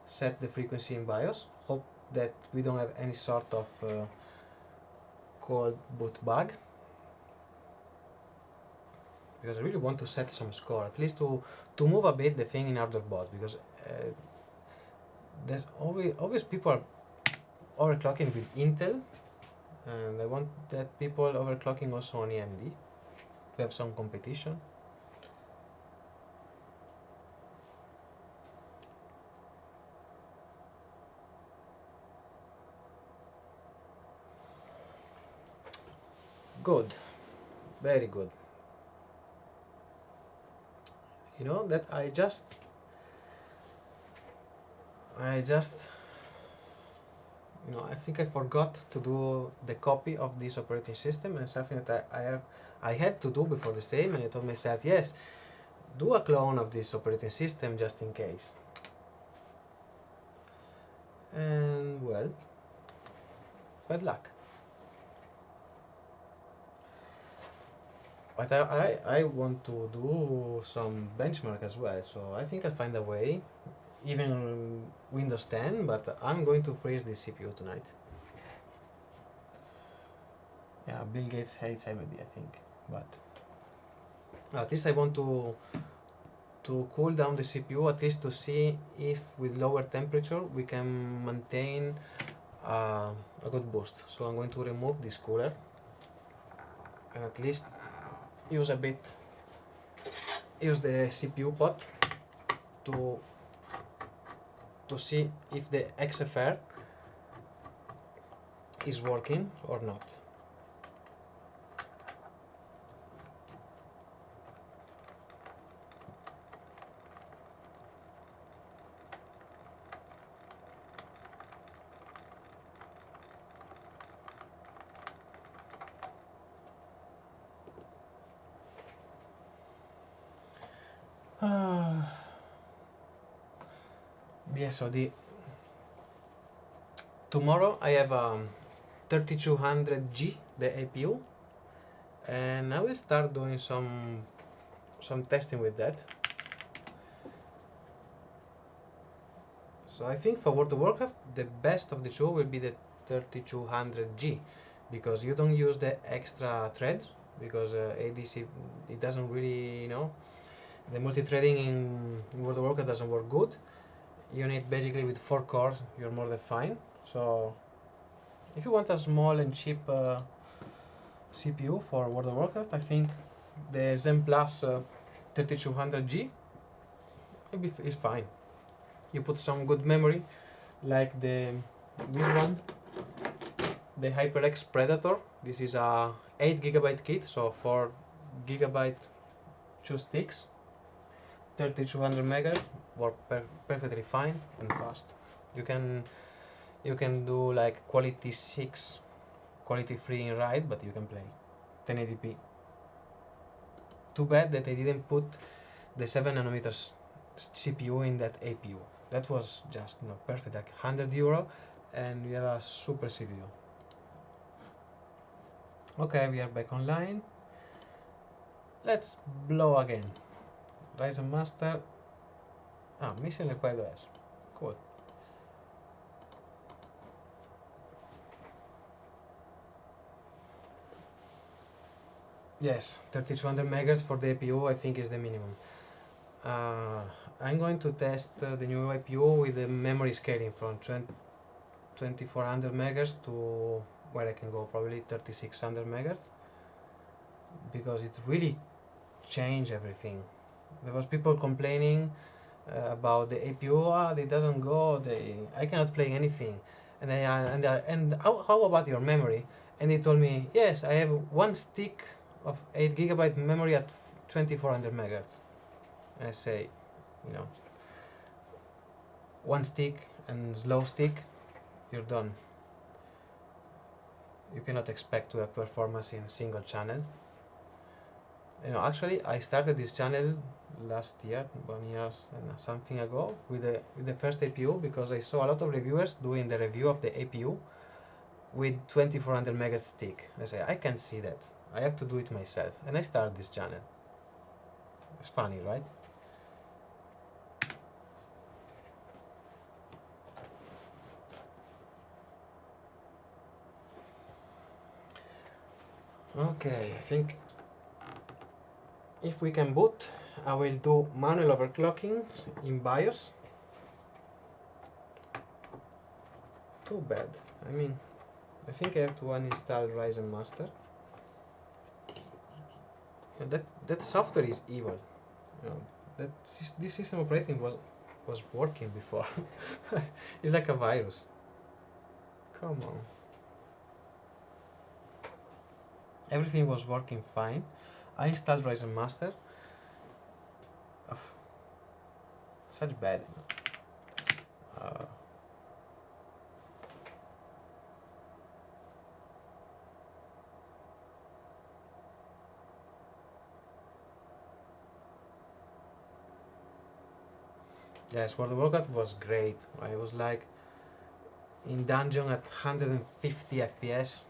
set the frequency in BIOS, hope that we don't have any sort of cold boot bug, because I really want to set some score, at least to move a bit the thing in HWBot, because there's always people are overclocking with Intel, and I want that people overclocking also on AMD to have some competition. Good, very good. You know that I think I forgot to do the copy of this operating system, and something that I had to do before the stream, and I told myself, yes, do a clone of this operating system just in case. And well, bad luck. But I want to do some benchmark as well, so I think I'll find a way, even Windows 10, but I'm going to freeze this CPU tonight. Yeah, Bill Gates hates AMD, I think, but at least I want to cool down the CPU, at least to see if with lower temperature we can maintain a good boost. So I'm going to remove this cooler and at least use the CPU pot to see if the XFR is working or not. Yeah, so tomorrow I have 3200G, the APU, and I will start doing some testing with that. So I think for World of Warcraft, the best of the two will be the 3200G, because you don't use the extra threads, because ADC, it doesn't really, the multi-threading in World of Warcraft doesn't work good. You need basically with 4 cores, you're more than fine. So if you want a small and cheap CPU for World of Warcraft, I think the Zen Plus 3200G is fine. You put some good memory, like this one, the HyperX Predator. This is a 8GB kit, so 4GB 2 sticks, 3200 megahertz, work perfectly fine and fast. You can do like quality 6, quality 3 in RAID, but you can play 1080p. Too bad that they didn't put the 7nm CPU in that APU. That was just perfect, like €100, and we have a super CPU. Okay, we are back online. Let's blow again. Ryzen Master. Mission required OS. Cool. Yes, 3200 megahertz for the APU, I think is the minimum. I'm going to test the new APU with the memory scaling from 2400 megahertz to where I can go, probably 3600 megahertz, because it really changed everything. There was people complaining about the APU, it doesn't go, I cannot play anything. And how about your memory? And he told me, yes, I have one stick of 8GB memory at 2400 megahertz. I say, one stick and slow stick, you're done. You cannot expect to have performance in single channel. Actually, I started this channel last year, 1 year and something ago, with the first APU, because I saw a lot of reviewers doing the review of the APU with 2400 megahertz stick. I say, I can't see that. I have to do it myself, and I started this channel. It's funny, right? Okay, I think if we can boot, I will do manual overclocking in BIOS. Too bad. I think I have to uninstall Ryzen Master. That software is evil. This system operating was working before. It's like a virus. Come on. Everything was working fine. I installed Ryzen Master. Such bad. Yes, World of Warcraft was great. I was like in dungeon at 150 FPS,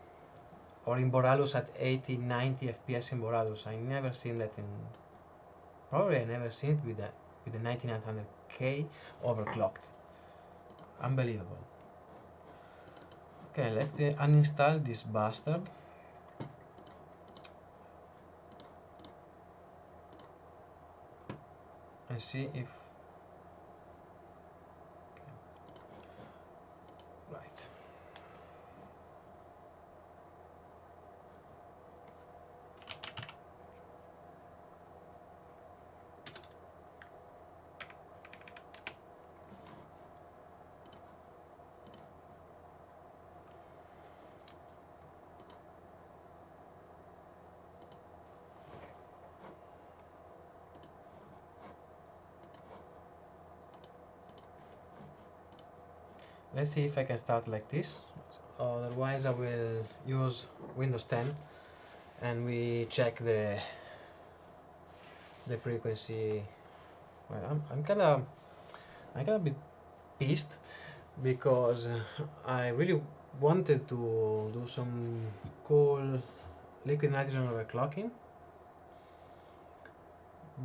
or in Boralus at 80, 90 FPS in Boralus. I never seen that probably I never seen it with the 9900K overclocked. Unbelievable. Okay, let's uninstall this bastard. And see if... Right. Let's see if I can start like this. Otherwise I will use Windows 10 and we check the frequency. Well, I'm kind of bit pissed because I really wanted to do some cool liquid nitrogen overclocking,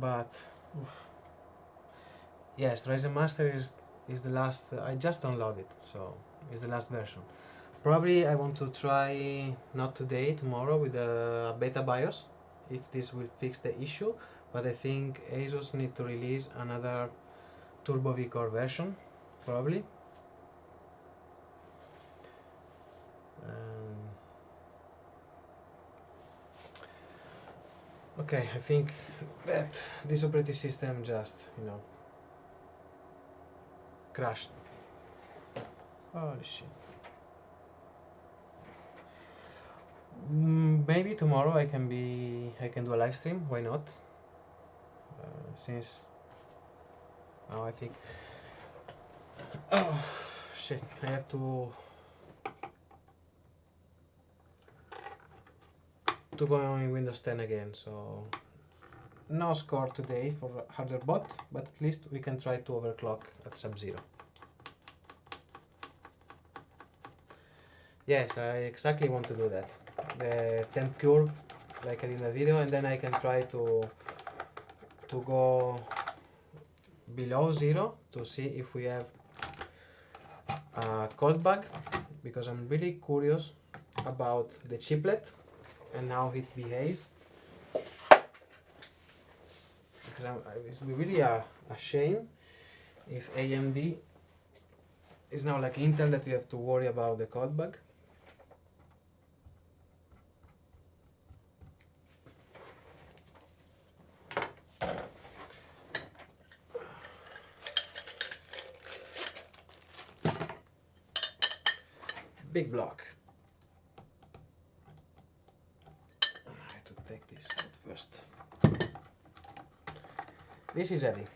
but yes, Ryzen Master is the last. I just downloaded, so it's the last version. Probably I want to try not today, tomorrow with a beta BIOS, if this will fix the issue. But I think ASUS need to release another Turbo V-Core version, probably. Okay, I think that this operating system just, crashed. Holy shit. Maybe tomorrow I can do a live stream. Why not? Since now I think. Oh shit! I have to go in Windows 10 again. So no score today for HWBot, but at least we can try to overclock at sub-zero. Yes, I exactly want to do that. The temp curve, like I did in the video, and then I can try to go below zero to see if we have a cold bug, because I'm really curious about the chiplet and how it behaves. Because it's really a shame if AMD is now like Intel, that you have to worry about the cold bug. Big block. I have to take this out first. This is heavy.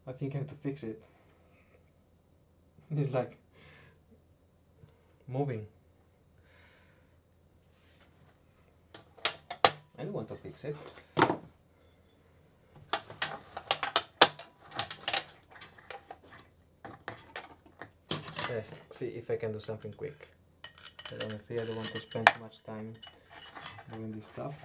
I think I have to fix it. It's like moving. I don't want to fix it. Let's see if I can do something quick. But honestly, I don't want to spend too much time doing this stuff.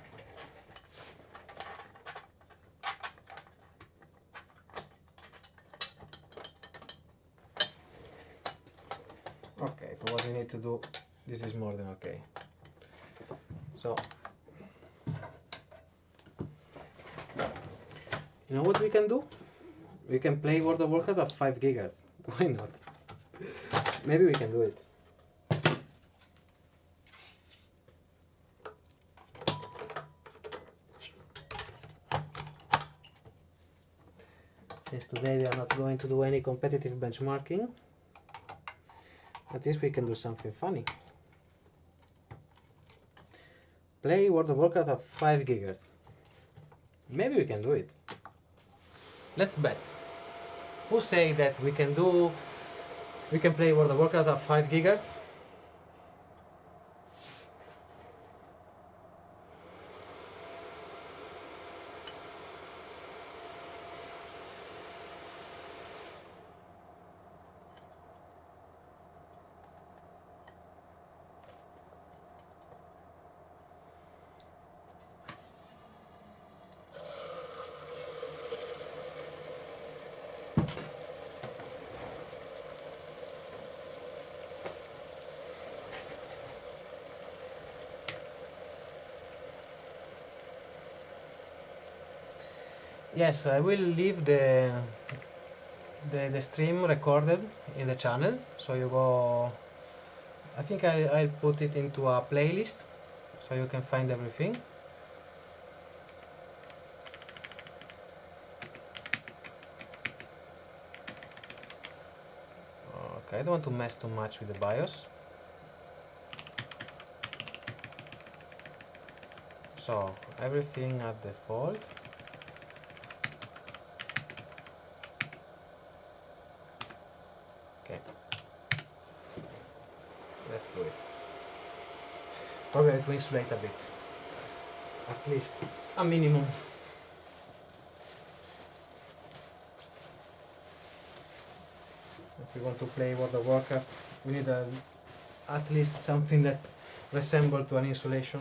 Okay, for what we need to do, this is more than okay. So, you know what we can do? We can play World of Warcraft at 5 gigahertz. Why not? Maybe we can do it. Since today we are not going to do any competitive benchmarking, at least we can do something funny. Play World of Warcraft at 5 gigahertz. Maybe we can do it. Let's bet. Who say that we can play World of Warcraft at 5 gigahertz? Yes, I will leave the stream recorded in the channel, so you go. I think I'll put it into a playlist, so you can find everything. Okay, I don't want to mess too much with the BIOS. So everything at default. Okay. Let's do it. Probably to insulate a bit. At least a minimum. If we want to play World of Warcraft, we need at least something that resembles to an insulation.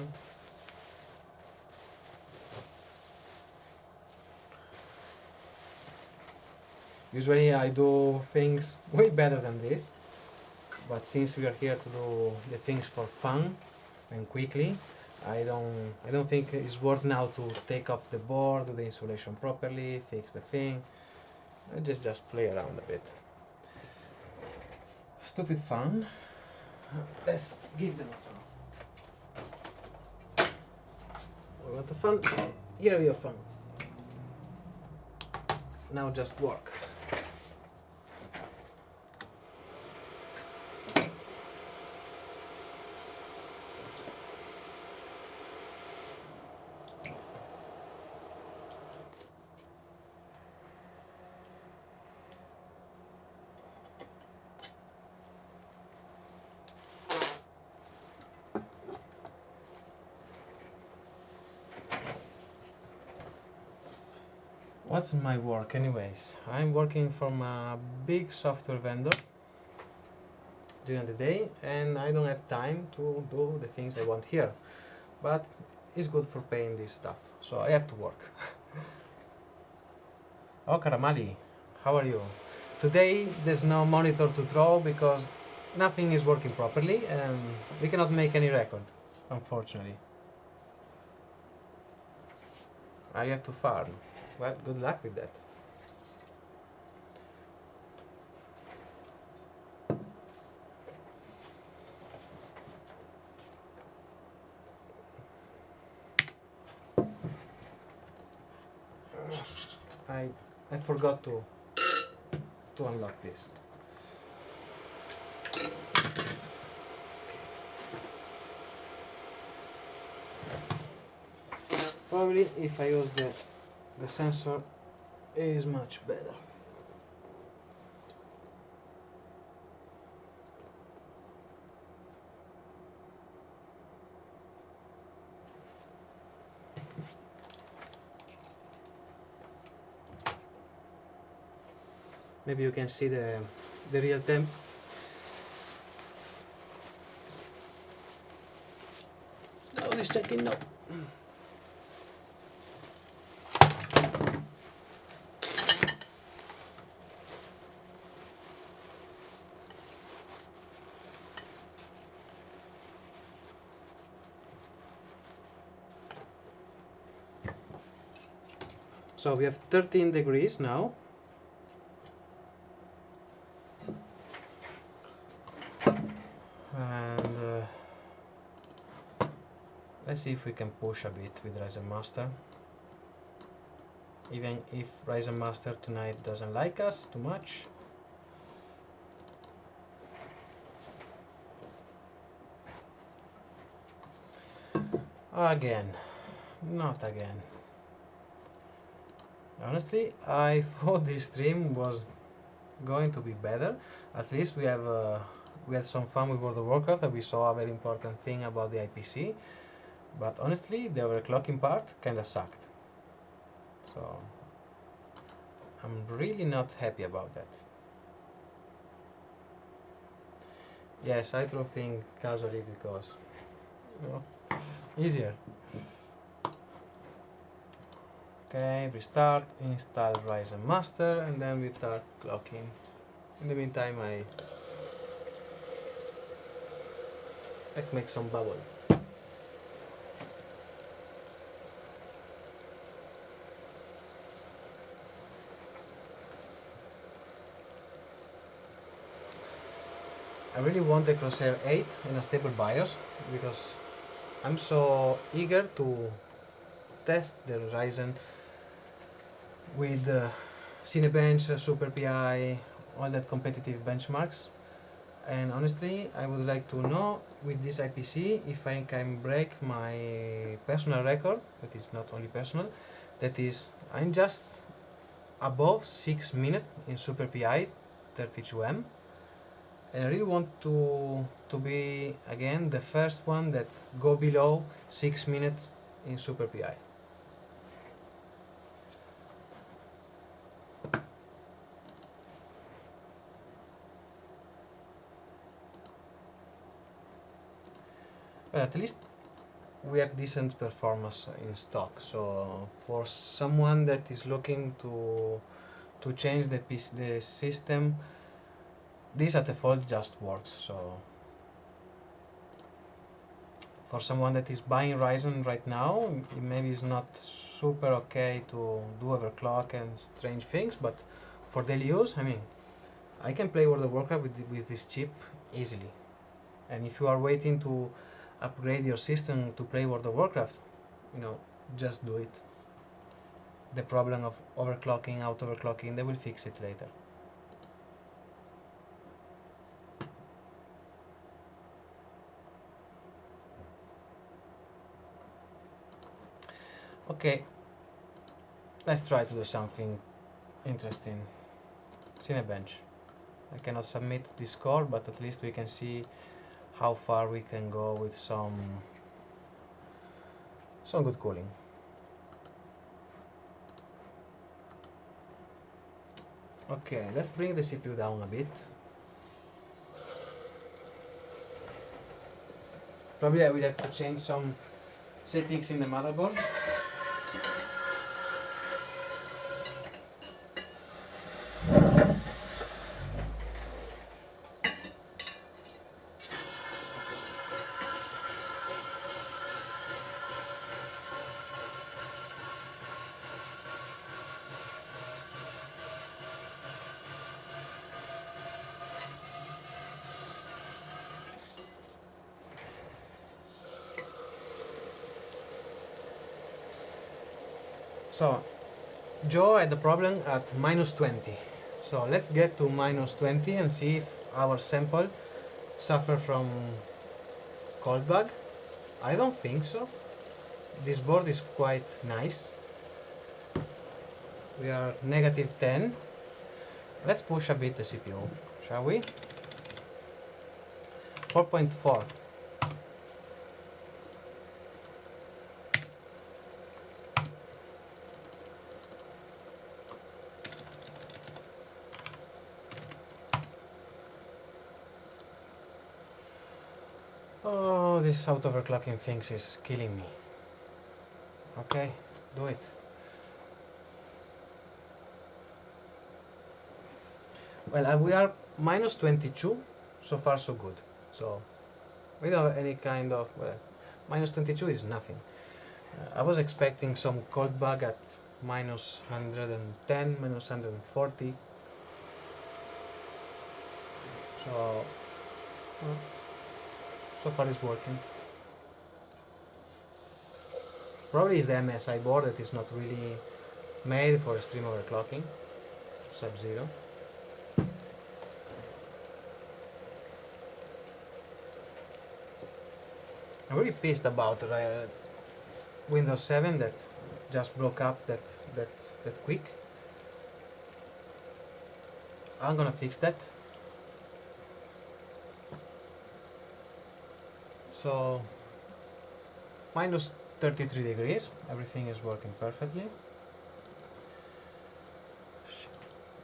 Usually I do things way better than this, but since we are here to do the things for fun and quickly, I don't think it's worth now to take off the board, do the insulation properly, fix the thing. I just play around a bit. Stupid fun. Let's give them a fun. We want the fun? Here we have fun. Now just work. What's my work anyways? I'm working from a big software vendor during the day and I don't have time to do the things I want here. But it's good for paying this stuff, so I have to work. Oh, Karamali, how are you? Today there's no monitor to draw because nothing is working properly and we cannot make any record, unfortunately. I have to farm. Well, good luck with that. I forgot to unlock this. Probably if I use the sensor is much better. Maybe you can see the real temp. No, it's checking, no. So we have 13 degrees now. And let's see if we can push a bit with Ryzen Master. Even if Ryzen Master tonight doesn't like us too much. Again, not again. Honestly, I thought this stream was going to be better. At least we had some fun with World of Warcraft and we saw a very important thing about the IPC. But honestly, the overclocking part kinda sucked. So I'm really not happy about that. Yes, I throw things casually because, you know, easier. Okay, restart, install Ryzen Master, and then we start clocking. In the meantime, let's make some bubble. I really want the Crosshair 8 in a stable BIOS because I'm so eager to test the Ryzen with Cinebench, Super PI, all that competitive benchmarks. And honestly, I would like to know with this IPC if I can break my personal record, that is not only personal, that is, I'm just above 6 minutes in Super PI 32M, And I really want to be again the first one that go below 6 minutes in Super PI. But at least we have decent performance in stock. So for someone that is looking to change the system, this at default just works. So for someone that is buying Ryzen right now, maybe it's not super okay to do overclock and strange things, but for daily use, I mean, I can play World of Warcraft with this chip easily. And if you are waiting to upgrade your system to play World of Warcraft, you know, just do it. The problem of overclocking, out-overclocking, they will fix it later. Okay, let's try to do something interesting. Cinebench. I cannot submit this score, but at least we can see how far we can go with some good cooling. Okay, let's bring the CPU down a bit. Probably I will have to change some settings in the motherboard. So, Joe had the problem at -20. So let's get to -20 and see if our sample suffer from cold bug. I don't think so. This board is quite nice. We are -10. Let's push a bit the CPU, shall we? 4.4. Oh, this auto-overclocking things is killing me. Okay, do it. Well, we are -22, so far so good. So, without any kind of, well, -22 is nothing. I was expecting some cold bug at -110, -140. So, well, so far it's working. Probably it's the MSI board that is not really made for extreme overclocking, sub-zero. I'm really pissed about Windows 7 that just broke up that quick. I'm gonna fix that. So, -33 degrees, everything is working perfectly.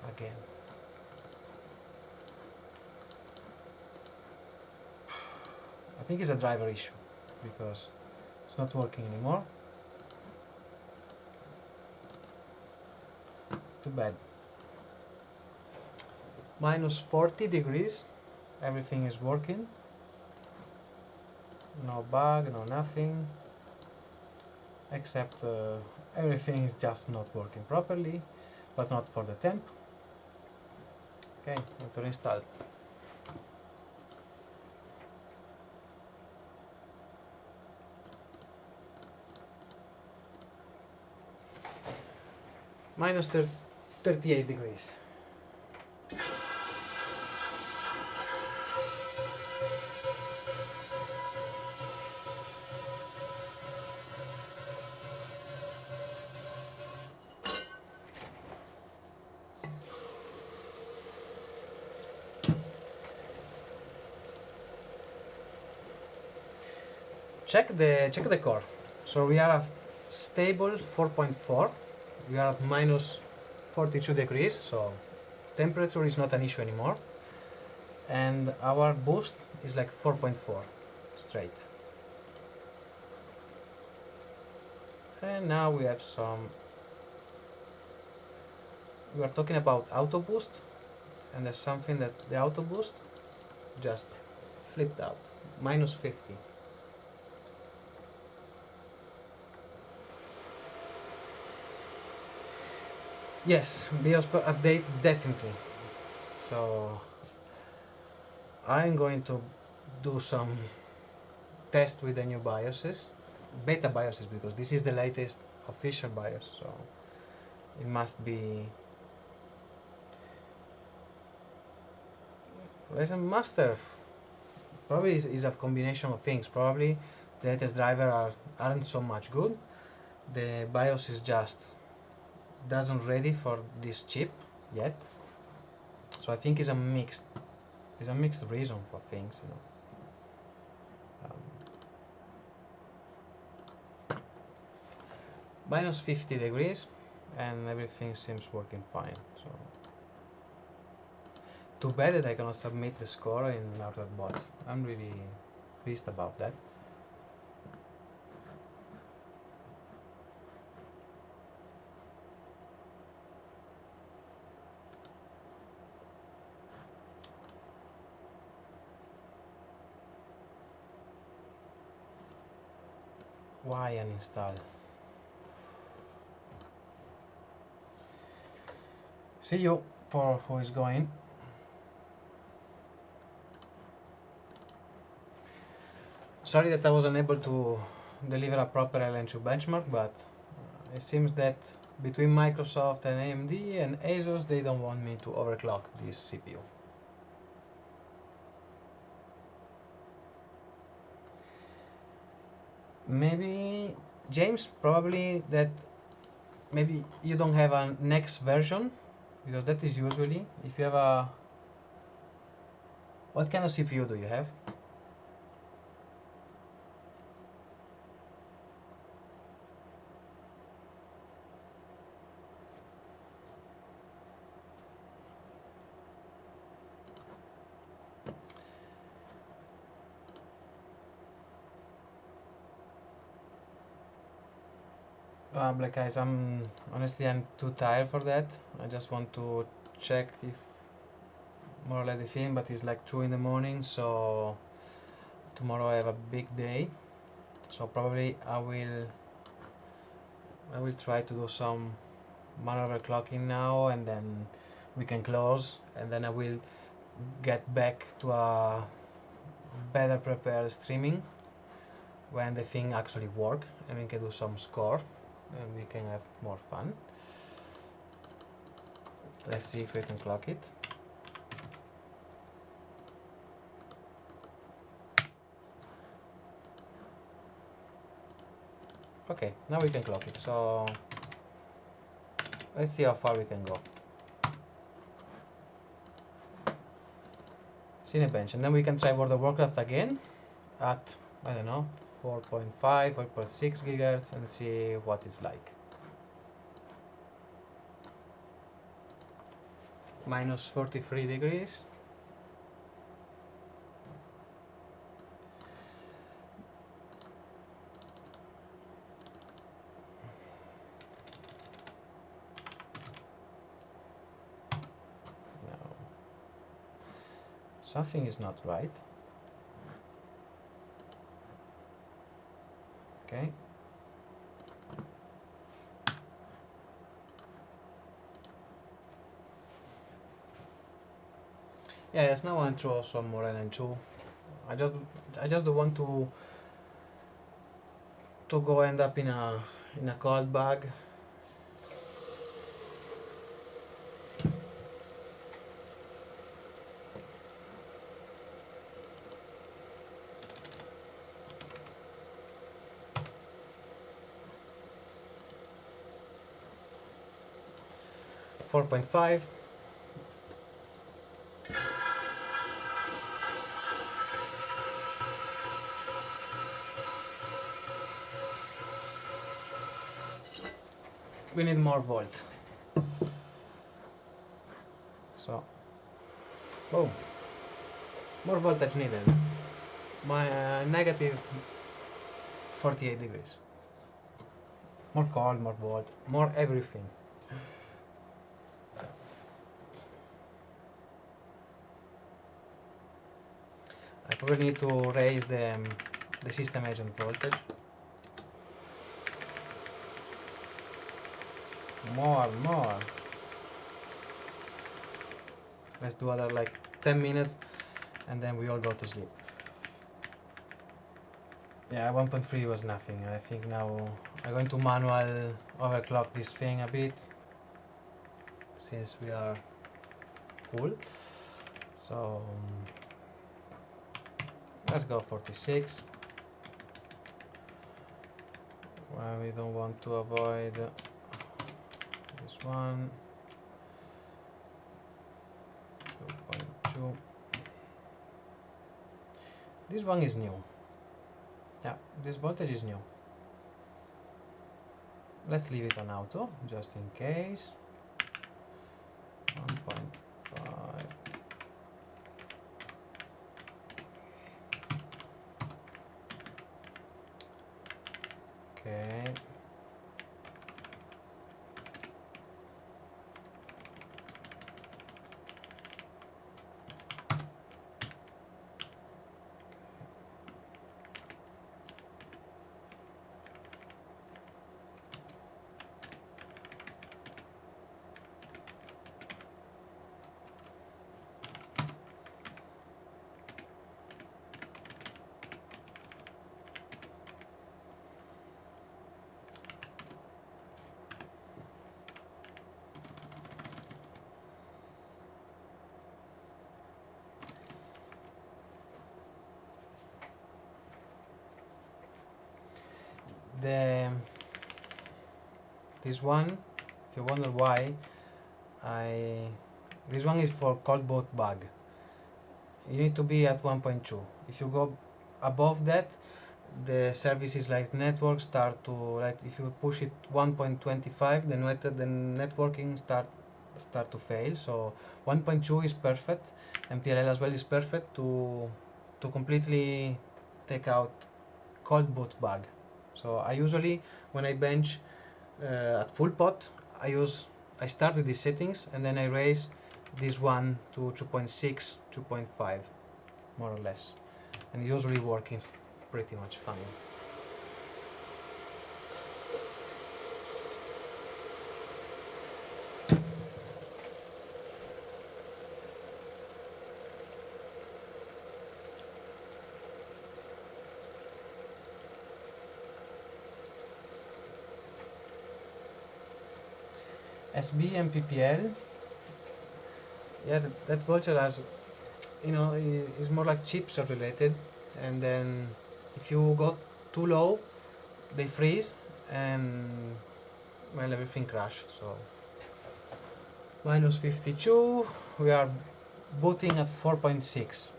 Again. I think it's a driver issue because it's not working anymore. Too bad. -40 degrees, everything is working. No bug, no nothing, except everything is just not working properly, but not for the temp. Okay, need to reinstall. -38 degrees. check the core. So we are at stable 4.4. We are at minus 42 degrees, so temperature is not an issue anymore. And our boost is like 4.4 straight. And now we have some. We are talking about auto boost, and there's something that the auto boost just flipped out, minus 50. Yes, BIOS update definitely. So I'm going to do some test with the new BIOSes, beta BIOSes, because this is the latest official BIOS, so it must be Ryzen Master. Probably is a combination of things. Probably the latest driver aren't so much good. The BIOS is just doesn't ready for this chip yet. So I think it's a mixed reason for things, you know. Minus 50 degrees and everything seems working fine. So too bad that I cannot submit the score in HWBot. I'm really pissed about that. Why uninstall? See you for who is going. Sorry that I was unable to deliver a proper LN2 benchmark, but it seems that between Microsoft and AMD and ASUS, they don't want me to overclock this CPU. Maybe, James, probably that maybe you don't have a next version, because that is usually, if you have a, what kind of CPU do you have? Black Eyes, honestly, I'm too tired for that. I just want to check if more or less the thing, but it's like 2 in the morning, so tomorrow I have a big day. So probably I will try to do some manual overclocking now, and then we can close, and then I will get back to a better prepared streaming when the thing actually work, and we can do some score and we can have more fun. Let's see if we can clock it. Okay, now we can clock it, so let's see how far we can go. Cinebench, and then we can try World of Warcraft again at, I don't know, 4.5 or 4.6 gigahertz and see what it's like. Minus 43 degrees. No. Something is not right. Okay. Yeah, yes, now I want to throw some more LN2. I just don't want to go end up in a cold bag. .5. we need more volt. So, boom, more voltage needed. My negative 48 degrees. More cold, more volt, more everything. I probably need to raise the system agent voltage. More. Let's do another like 10 minutes and then we all go to sleep. Yeah, 1.3 was nothing. I think now I'm going to manual overclock this thing a bit since we are cool. So let's go 46. Well, we don't want to avoid this one. 2.2. This one is new. Yeah, this voltage is new. Let's leave it on auto just in case. 1.5. Okay. This one, if you wonder why, this one is for cold boot bug. You need to be at 1.2. If you go above that, the services like network start to, like if you push it 1.25, the networking start to fail. So 1.2 is perfect, and PLL as well is perfect to completely take out cold boot bug. So I usually, when I bench at full pot, I start with these settings and then I raise this one to 2.6, 2.5, more or less, and usually working pretty much fine. SB and PPL, yeah, that vulture has, is more like chips are related, and then if you go too low, they freeze and well, everything crash. So minus 52, we are booting at 4.6,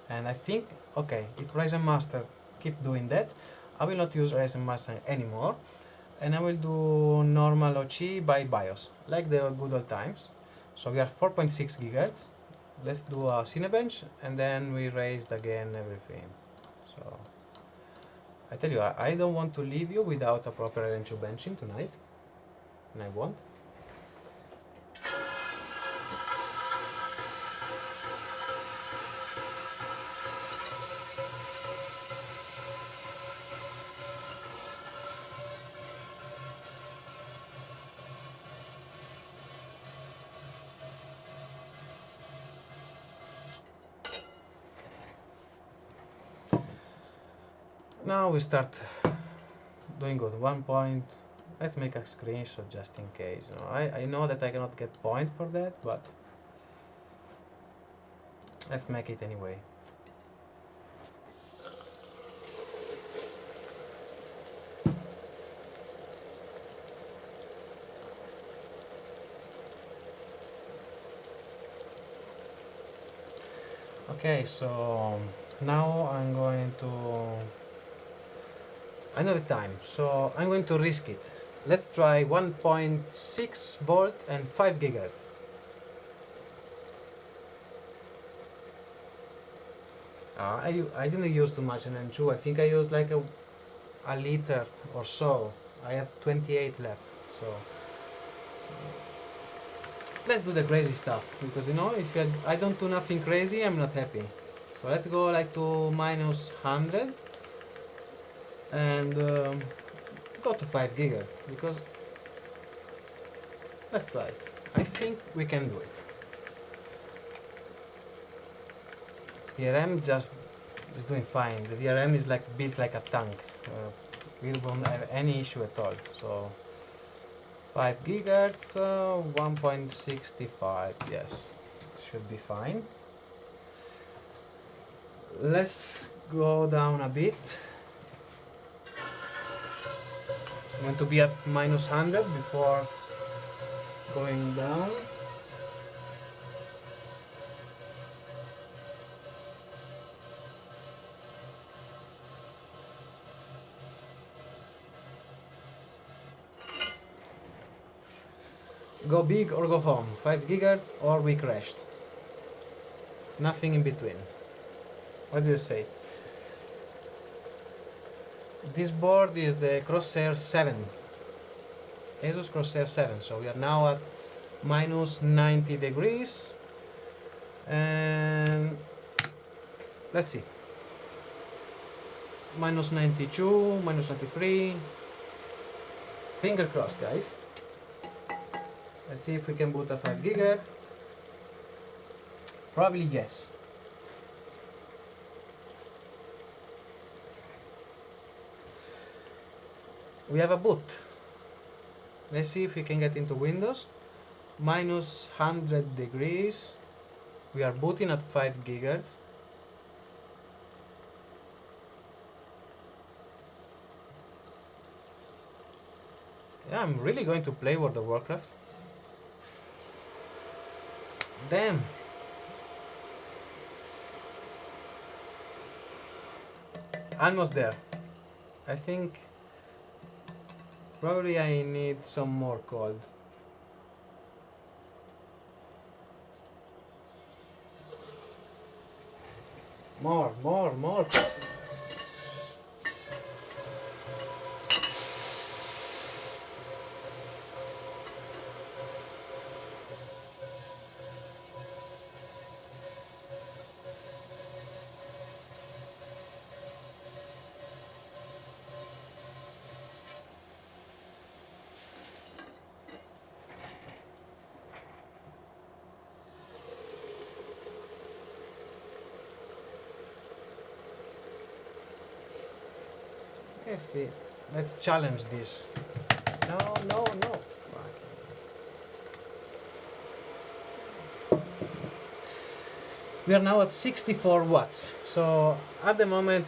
and I think, okay, if Ryzen Master keep doing that, I will not use Ryzen Master anymore, and I will do normal OC by BIOS, like the good old times. So we are 4.6 GHz. Let's do a Cinebench, and then we raised again everything. So I tell you, I don't want to leave you without a proper LN2 benching tonight, and I won't. Now we start doing good. 1 point. Let's make a screenshot just in case. I know that I cannot get point for that, but let's make it anyway. Okay, so now I'm going to, I know the time, so I'm going to risk it. Let's try 1.6 volt and 5 gigahertz. I didn't use too much LN2. I think I used like a liter or so. I have 28 left, so let's do the crazy stuff, because you know, if I don't do nothing crazy, I'm not happy. So let's go like to minus 100 and go to 5 gigahertz, because let's try it. I think we can do it. The VRM just is doing fine. The VRM is like built like a tank. We don't have any issue at all. So 5 gigahertz, 1.65, yes, should be fine. Let's go down a bit. I'm going to be at minus 100 before going down. Go big or go home, 5 gigahertz or we crashed. Nothing in between. What do you say? This board is the Crosshair 7. Asus Crosshair 7, so we are now at minus 90 degrees. And let's see. Minus 92, minus 93. Finger crossed, guys. Let's see if we can boot a 5 gigahertz. Probably yes. We have a boot. Let's see if we can get into Windows. Minus 100 degrees. We are booting at 5 gigahertz. Yeah, I'm really going to play World of Warcraft. Damn. Almost there. I think probably I need some more cold. More cold. Let's see. Let's challenge this. No. We are now at 64 watts. So at the moment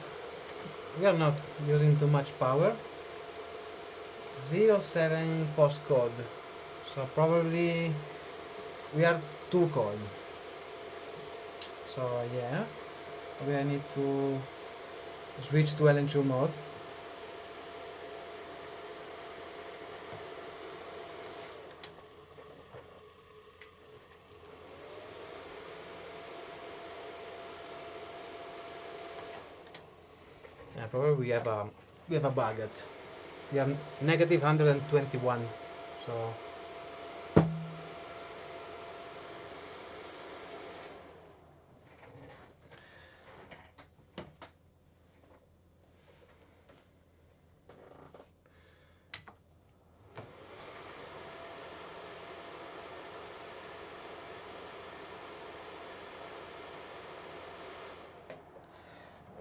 we are not using too much power. 07 post cold. So probably we are too cold. So yeah, we need to switch to LN2 mode. Yeah, probably we have a bug at we are negative 121. So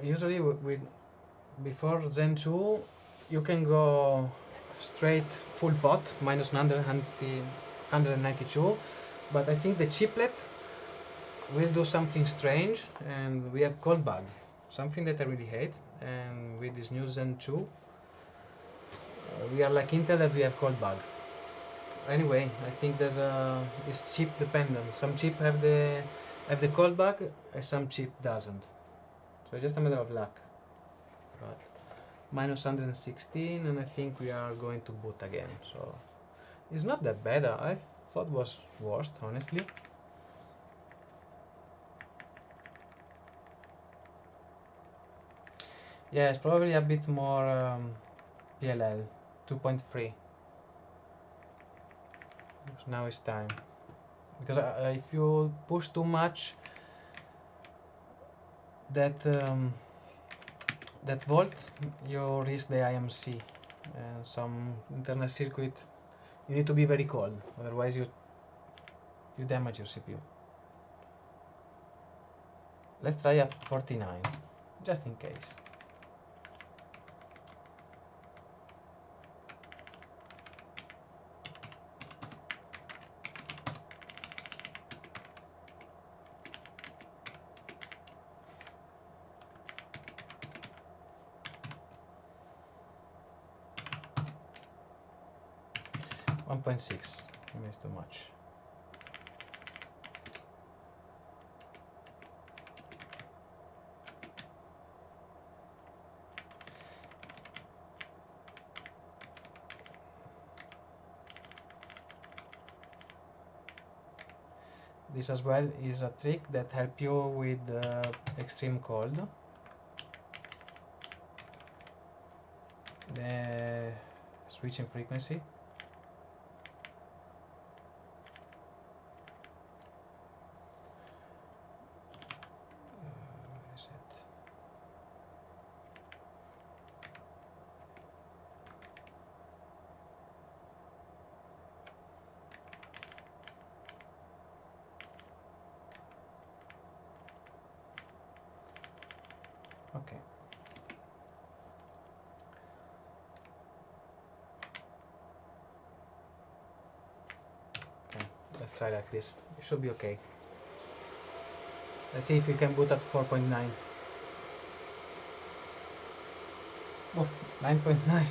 usually before Zen 2 you can go straight full pot minus 192, but I think the chiplet will do something strange and we have cold bug, something that I really hate. And with this new Zen 2 we are like Intel that we have cold bug. Anyway, I think it's chip dependent. Some chip have the cold bug and some chip doesn't. So it's just a matter of luck. But minus 116, and I think we are going to boot again. So it's not that bad. I thought was worse, honestly. Yeah, it's probably a bit more PLL 2.3. Now it's time, because if you push too much that that volt, you risk the IMC and some internal circuit. You need to be very cold, otherwise you damage your CPU. Let's try at 49, just in case. One 1.6 is too much. This as well is a trick that helps you with extreme cold. The switching frequency. Where is it? Okay. Okay, let's try like this. It should be okay. Let's see if we can boot at 4.9. Oh, 9.9. I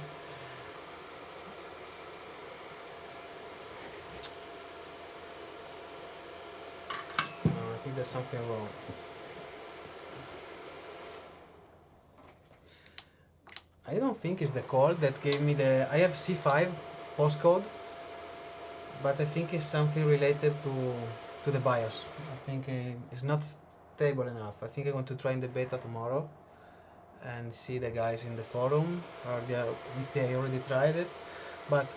think there's something wrong. I don't think it's the call that gave me the... I have C5 postcode, but I think it's something related to the BIOS. I think it's not stable enough. I think I'm going to try in the beta tomorrow and see the guys in the forum or if they already tried it. But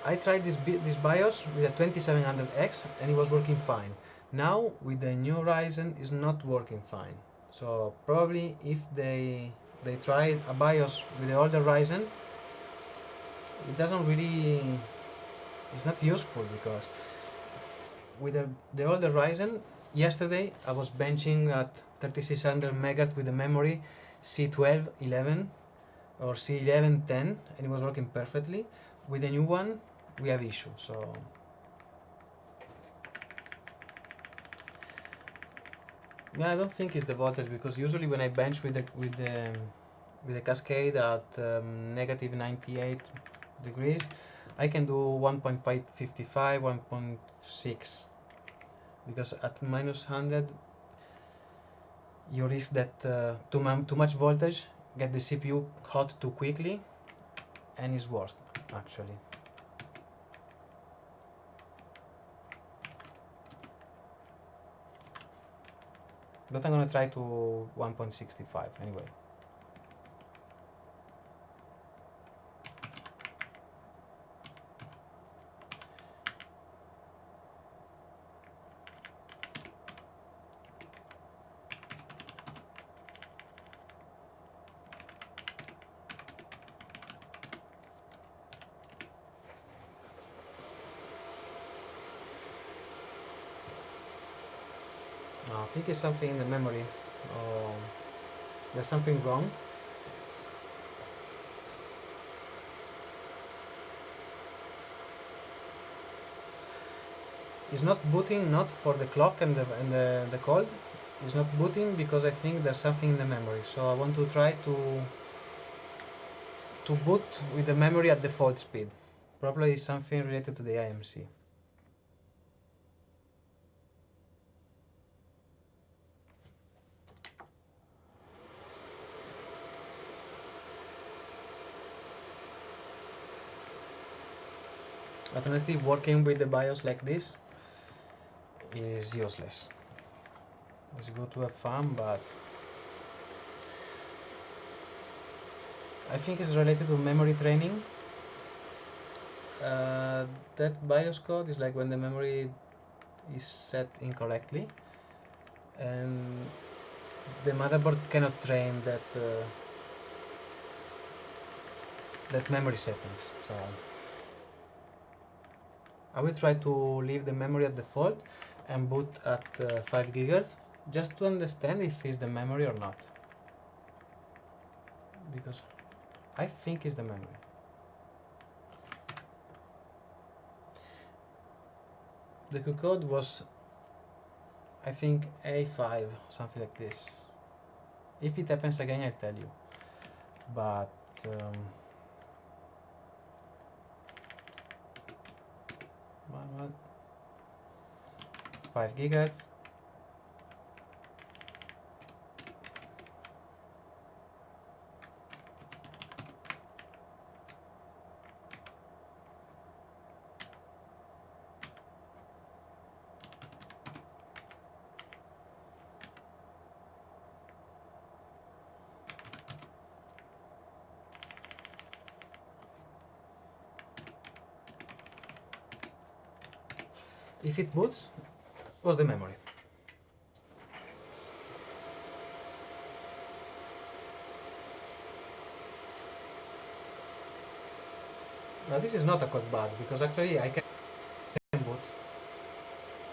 I tried this BIOS with a 3700X and it was working fine. Now with the new Ryzen it's not working fine. So probably if they tried a BIOS with the older Ryzen, it doesn't really, it's not useful, because with the older Ryzen, yesterday I was benching at 3600 MHz with the memory C1211 or C1110 and it was working perfectly. With the new one we have issues. So yeah, I don't think it's the voltage, because usually when I bench with the cascade at negative 98 degrees, I can do 1.555, 1.6, because at minus 100 you risk that too much voltage get the CPU hot too quickly, and it's worse actually. But I'm gonna try to 1.65 anyway. I think it's something in the memory. There's something wrong. It's not booting, not for the clock and the cold. It's not booting because I think there's something in the memory. So I want to try to boot with the memory at default speed. Probably it's something related to the IMC. But honestly, working with the BIOS like this is useless. It's good to have fun, but I think it's related to memory training. That BIOS code is like when the memory is set incorrectly, and the motherboard cannot train that memory settings. So I will try to leave the memory at default and boot at 5 gigahertz just to understand if it's the memory or not, because I think it's the memory. The Q code was, I think, A5, something like this. If it happens again, I'll tell you. But manual 5 gigahertz. If it boots, was the memory. Now this is not a code bug, because actually I can boot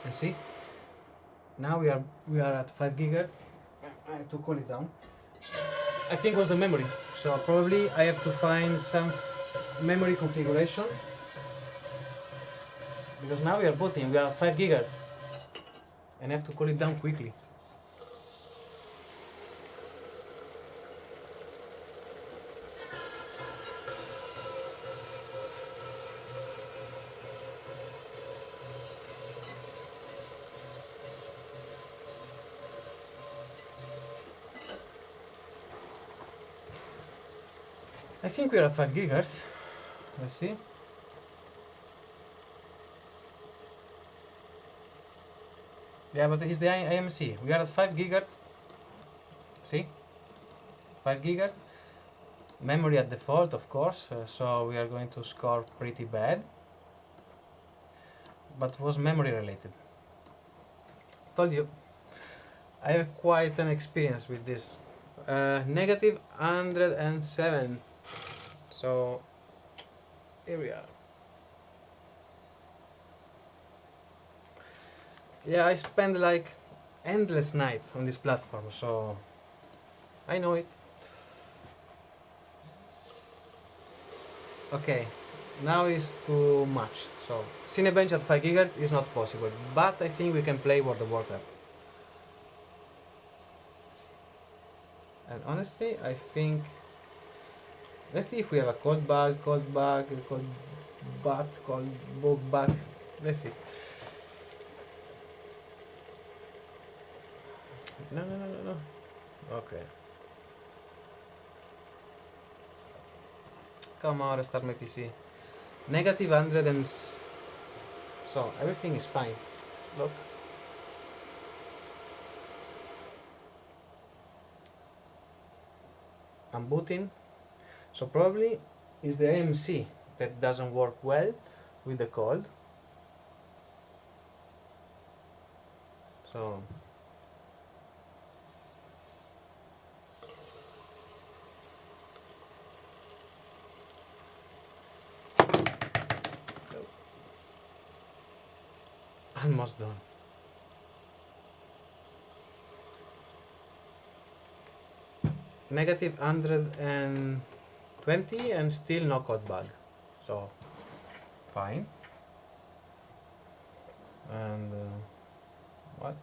and see. Now we are at 5 gigahertz. I have to cool it down. I think it was the memory. So probably I have to find some memory configuration, because now we are booting, we are at 5 gigahertz and I have to cool it down quickly. I think we are at 5 gigahertz. Let's see. Yeah, but it's the IMC. We are at 5 gigahertz. See? 5 gigahertz. Memory at default, of course, so we are going to score pretty bad. But was memory related. Told you. I have quite an experience with this. Negative 107. So here we are. Yeah, I spend like endless nights on this platform, so I know it. Okay, now is too much. So Cinebench at 5 gigahertz is not possible, but I think we can play World of Warcraft. And honestly, I think, let's see if we have a cold bug, cold bot, cold bug bug. Let's see. No. Okay. Come on, restart my PC. Negative 100 and... So, everything is fine. Look. I'm booting. So probably it's the AMC that doesn't work well with the cold. So... Almost done. Negative 120 and still no code bug. So, fine. And what?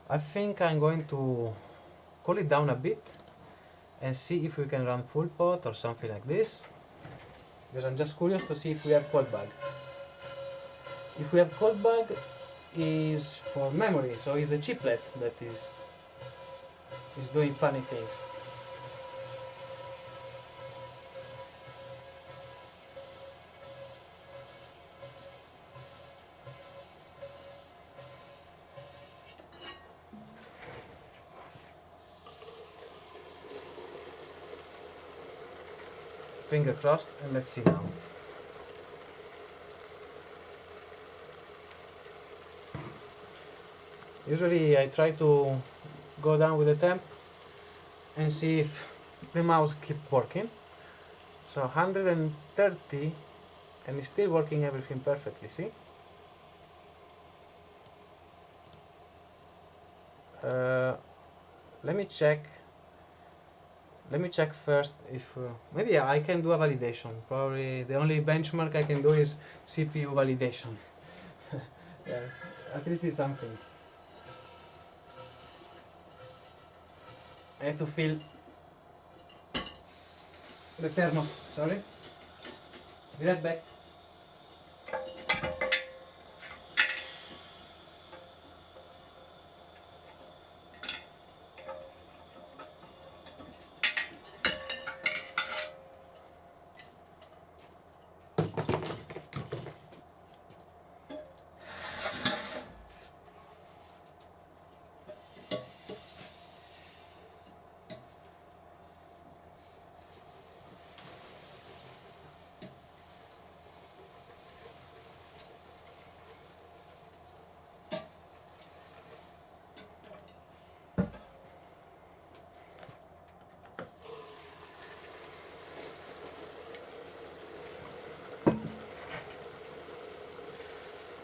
I think I'm going to cool it down a bit and see if we can run full pot or something like this. Because I'm just curious to see if we have code bug. If we have code bug, is for memory, so it's the chiplet that is doing funny things. finger crossed, and let's see now. Usually I try to go down with the temp and see if the mouse keep working. So 130, and it's still working everything perfectly, see? Let me check first if maybe I can do a validation. Probably the only benchmark I can do is CPU validation. Yeah, at least it's something. I have to fill the thermos, sorry. Be right back.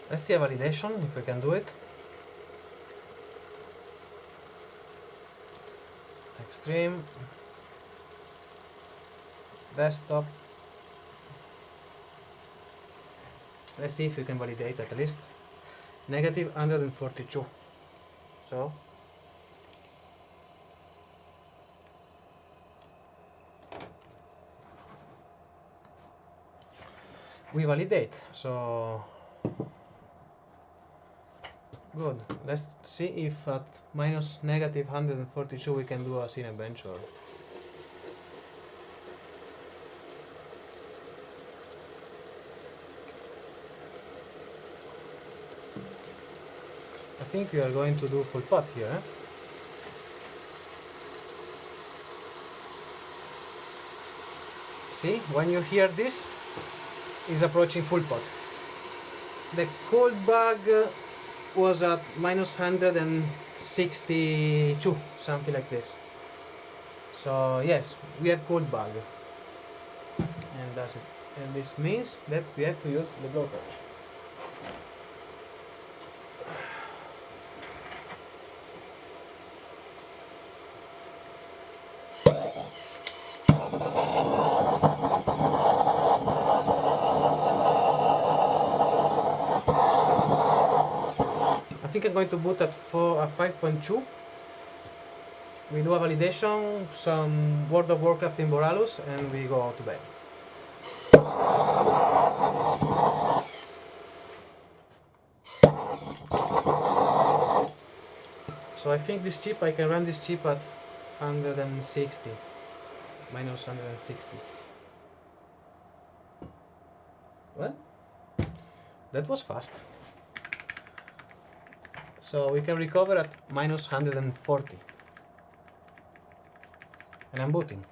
Let's see a validation, if we can do it. Extreme. Desktop. Let's see if we can validate at least. Negative 142. So. We validate, so good. Let's see if at minus negative 142 we can do a Cinebench or I think we are going to do full pot here. Eh? See, when you hear this, is approaching full pot. The cold bag was at minus 162, something like this. So yes, we have cold bag, and that's it. And this means that we have to use the blowtorch. I think I'm going to boot at 5.2. We do a validation, some World of Warcraft in Boralus, and we go to bed. So I think this chip, I can run this chip at 160, minus 160. What? That was fast. So we can recover at minus 140. And I'm booting.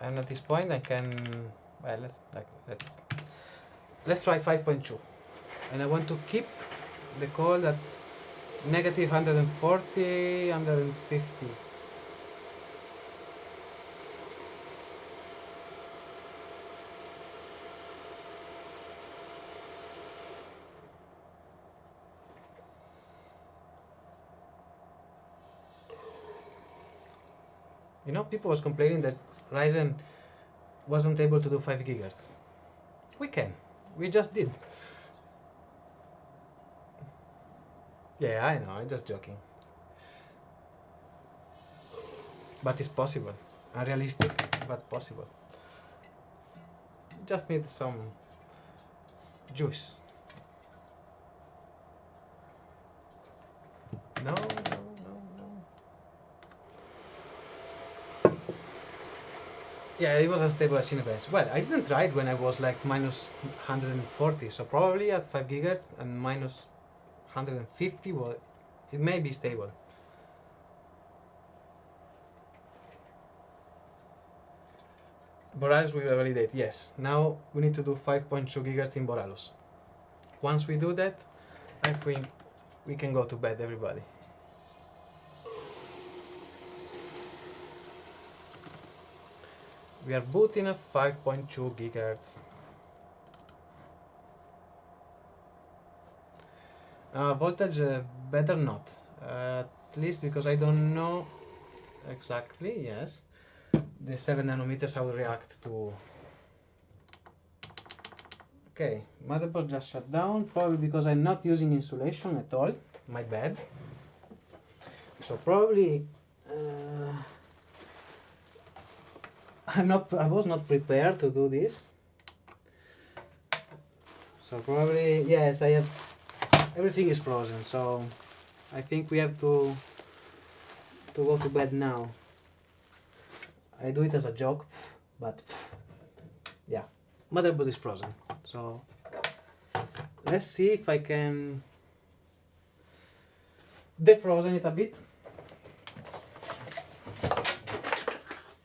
And at this point I can, well, let's try 5.2. And I want to keep the cold at negative 140, 150. You know, people was complaining that Ryzen wasn't able to do 5 gigahertz. We can. We just did. Yeah, I know, I'm just joking. But it's possible. Unrealistic, but possible. Just need some juice. No. Yeah, it was unstable at Cinebench. Well, I didn't try it when I was like minus 140, so probably at 5 gigahertz and minus 150, well, it may be stable. Borealis will validate, yes. Now we need to do 5.2 gigahertz in Borealis. Once we do that, I think we can go to bed, everybody. We are booting at 5.2 gigahertz. Voltage, better not. At least because I don't know exactly, yes. The 7 nanometers how react to. Okay, motherboard just shut down, probably because I'm not using insulation at all. My bad. So probably I was not prepared to do this. So probably, yes, I have, everything is frozen, so I think we have to go to bed now. I do it as a joke, but yeah, motherboard is frozen. So let's see if I can defrozen it a bit.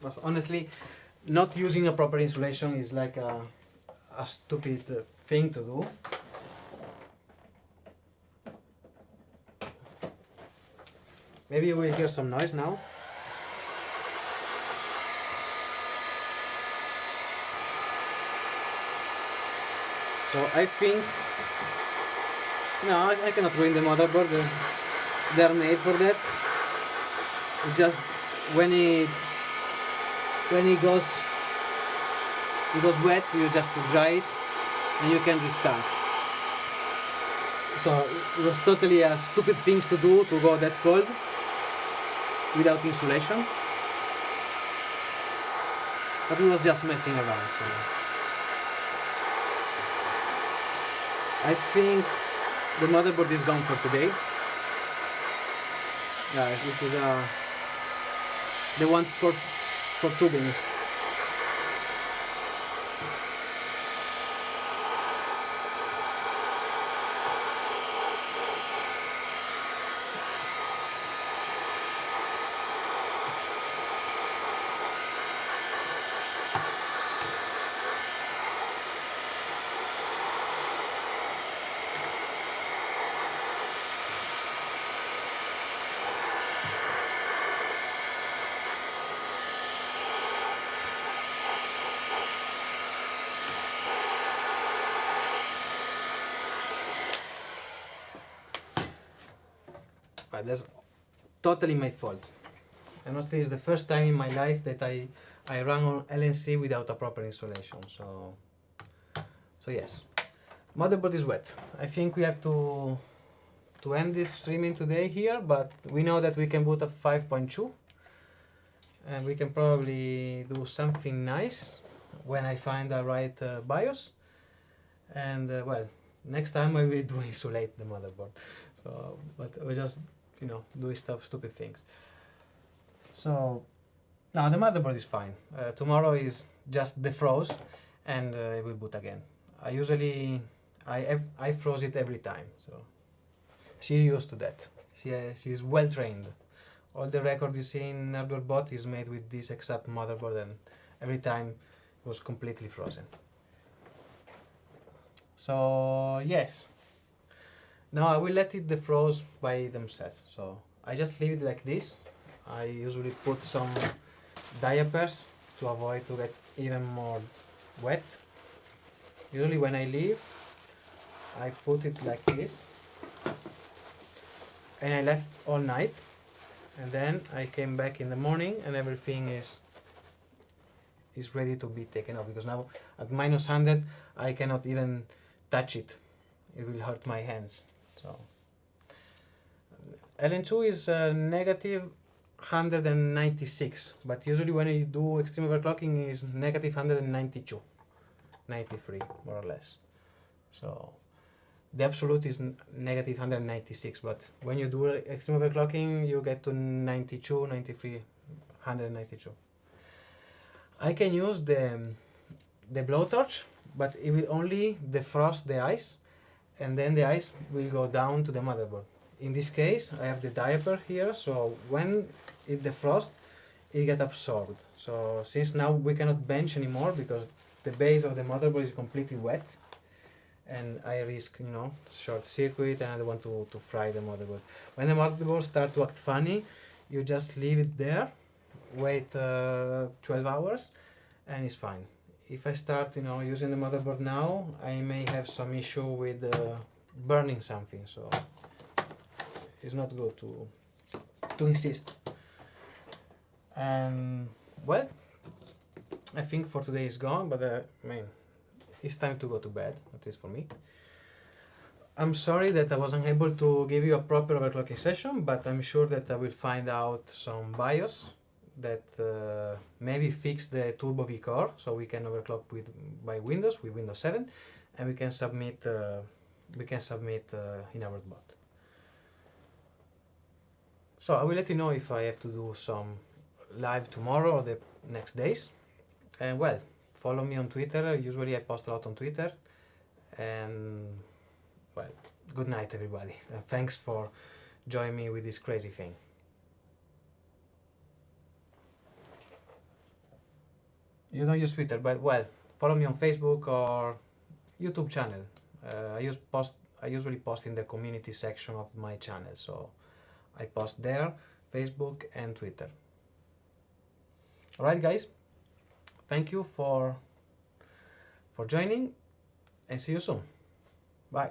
But honestly, not using a proper insulation is like a stupid thing to do. Maybe you will hear some noise now. So I think, no, I cannot ruin the motherboard. They are made for that. It's just when it goes wet, you just dry it and you can restart. So it was totally a stupid thing to do, to go that cold without insulation. But it was just messing around. So I think the motherboard is gone for today. Yeah, this is the one for tubing. But that's totally my fault. And honestly, it's the first time in my life that I run on LNC without a proper insulation. So yes, motherboard is wet. I think we have to end this streaming today here, but we know that we can boot at 5.2, and we can probably do something nice when I find the right BIOS. And well, next time I will do insulate the motherboard. So, but we just, do stupid things. So now the motherboard is fine. Tomorrow is just defroze, and it will boot again. I usually I froze it every time, so she's used to that. She's well trained. All the record you see in HWBot is made with this exact motherboard, and every time it was completely frozen. So yes. Now I will let it defroze by themselves. So I just leave it like this. I usually put some diapers to avoid to get even more wet. Usually when I leave, I put it like this, and I left all night, and then I came back in the morning and everything is ready to be taken off, because now at minus 100 I cannot even touch it. It will hurt my hands. So LN2 is negative 196, but usually when you do extreme overclocking is negative 192, 93 more or less. So the absolute is negative 196, but when you do extreme overclocking you get to 92, 93, 192. I can use the blowtorch, but it will only defrost the ice, and then the ice will go down to the motherboard. In this case, I have the diaper here, so when it defrosts, it gets absorbed. So since now we cannot bench anymore because the base of the motherboard is completely wet, and I risk, short circuit, and I don't want to fry the motherboard. When the motherboard starts to act funny, you just leave it there, wait 12 hours, and it's fine. If I start, using the motherboard now, I may have some issue with burning something, so it's not good to insist. And well, I think for today is gone, but it's time to go to bed, at least for me. I'm sorry that I wasn't able to give you a proper overclocking session, but I'm sure that I will find out some BIOS that maybe fix the Turbo V core, so we can overclock by Windows with Windows 7, and we can submit in our bot. So I will let you know if I have to do some live tomorrow or the next days. And well, follow me on Twitter. Usually I post a lot on Twitter. And well, good night everybody. And thanks for joining me with this crazy thing. You don't use Twitter, but well, follow me on Facebook or YouTube channel. I usually post in the community section of my channel, so I post there, Facebook and Twitter. Alright guys, thank you for joining, and see you soon. Bye.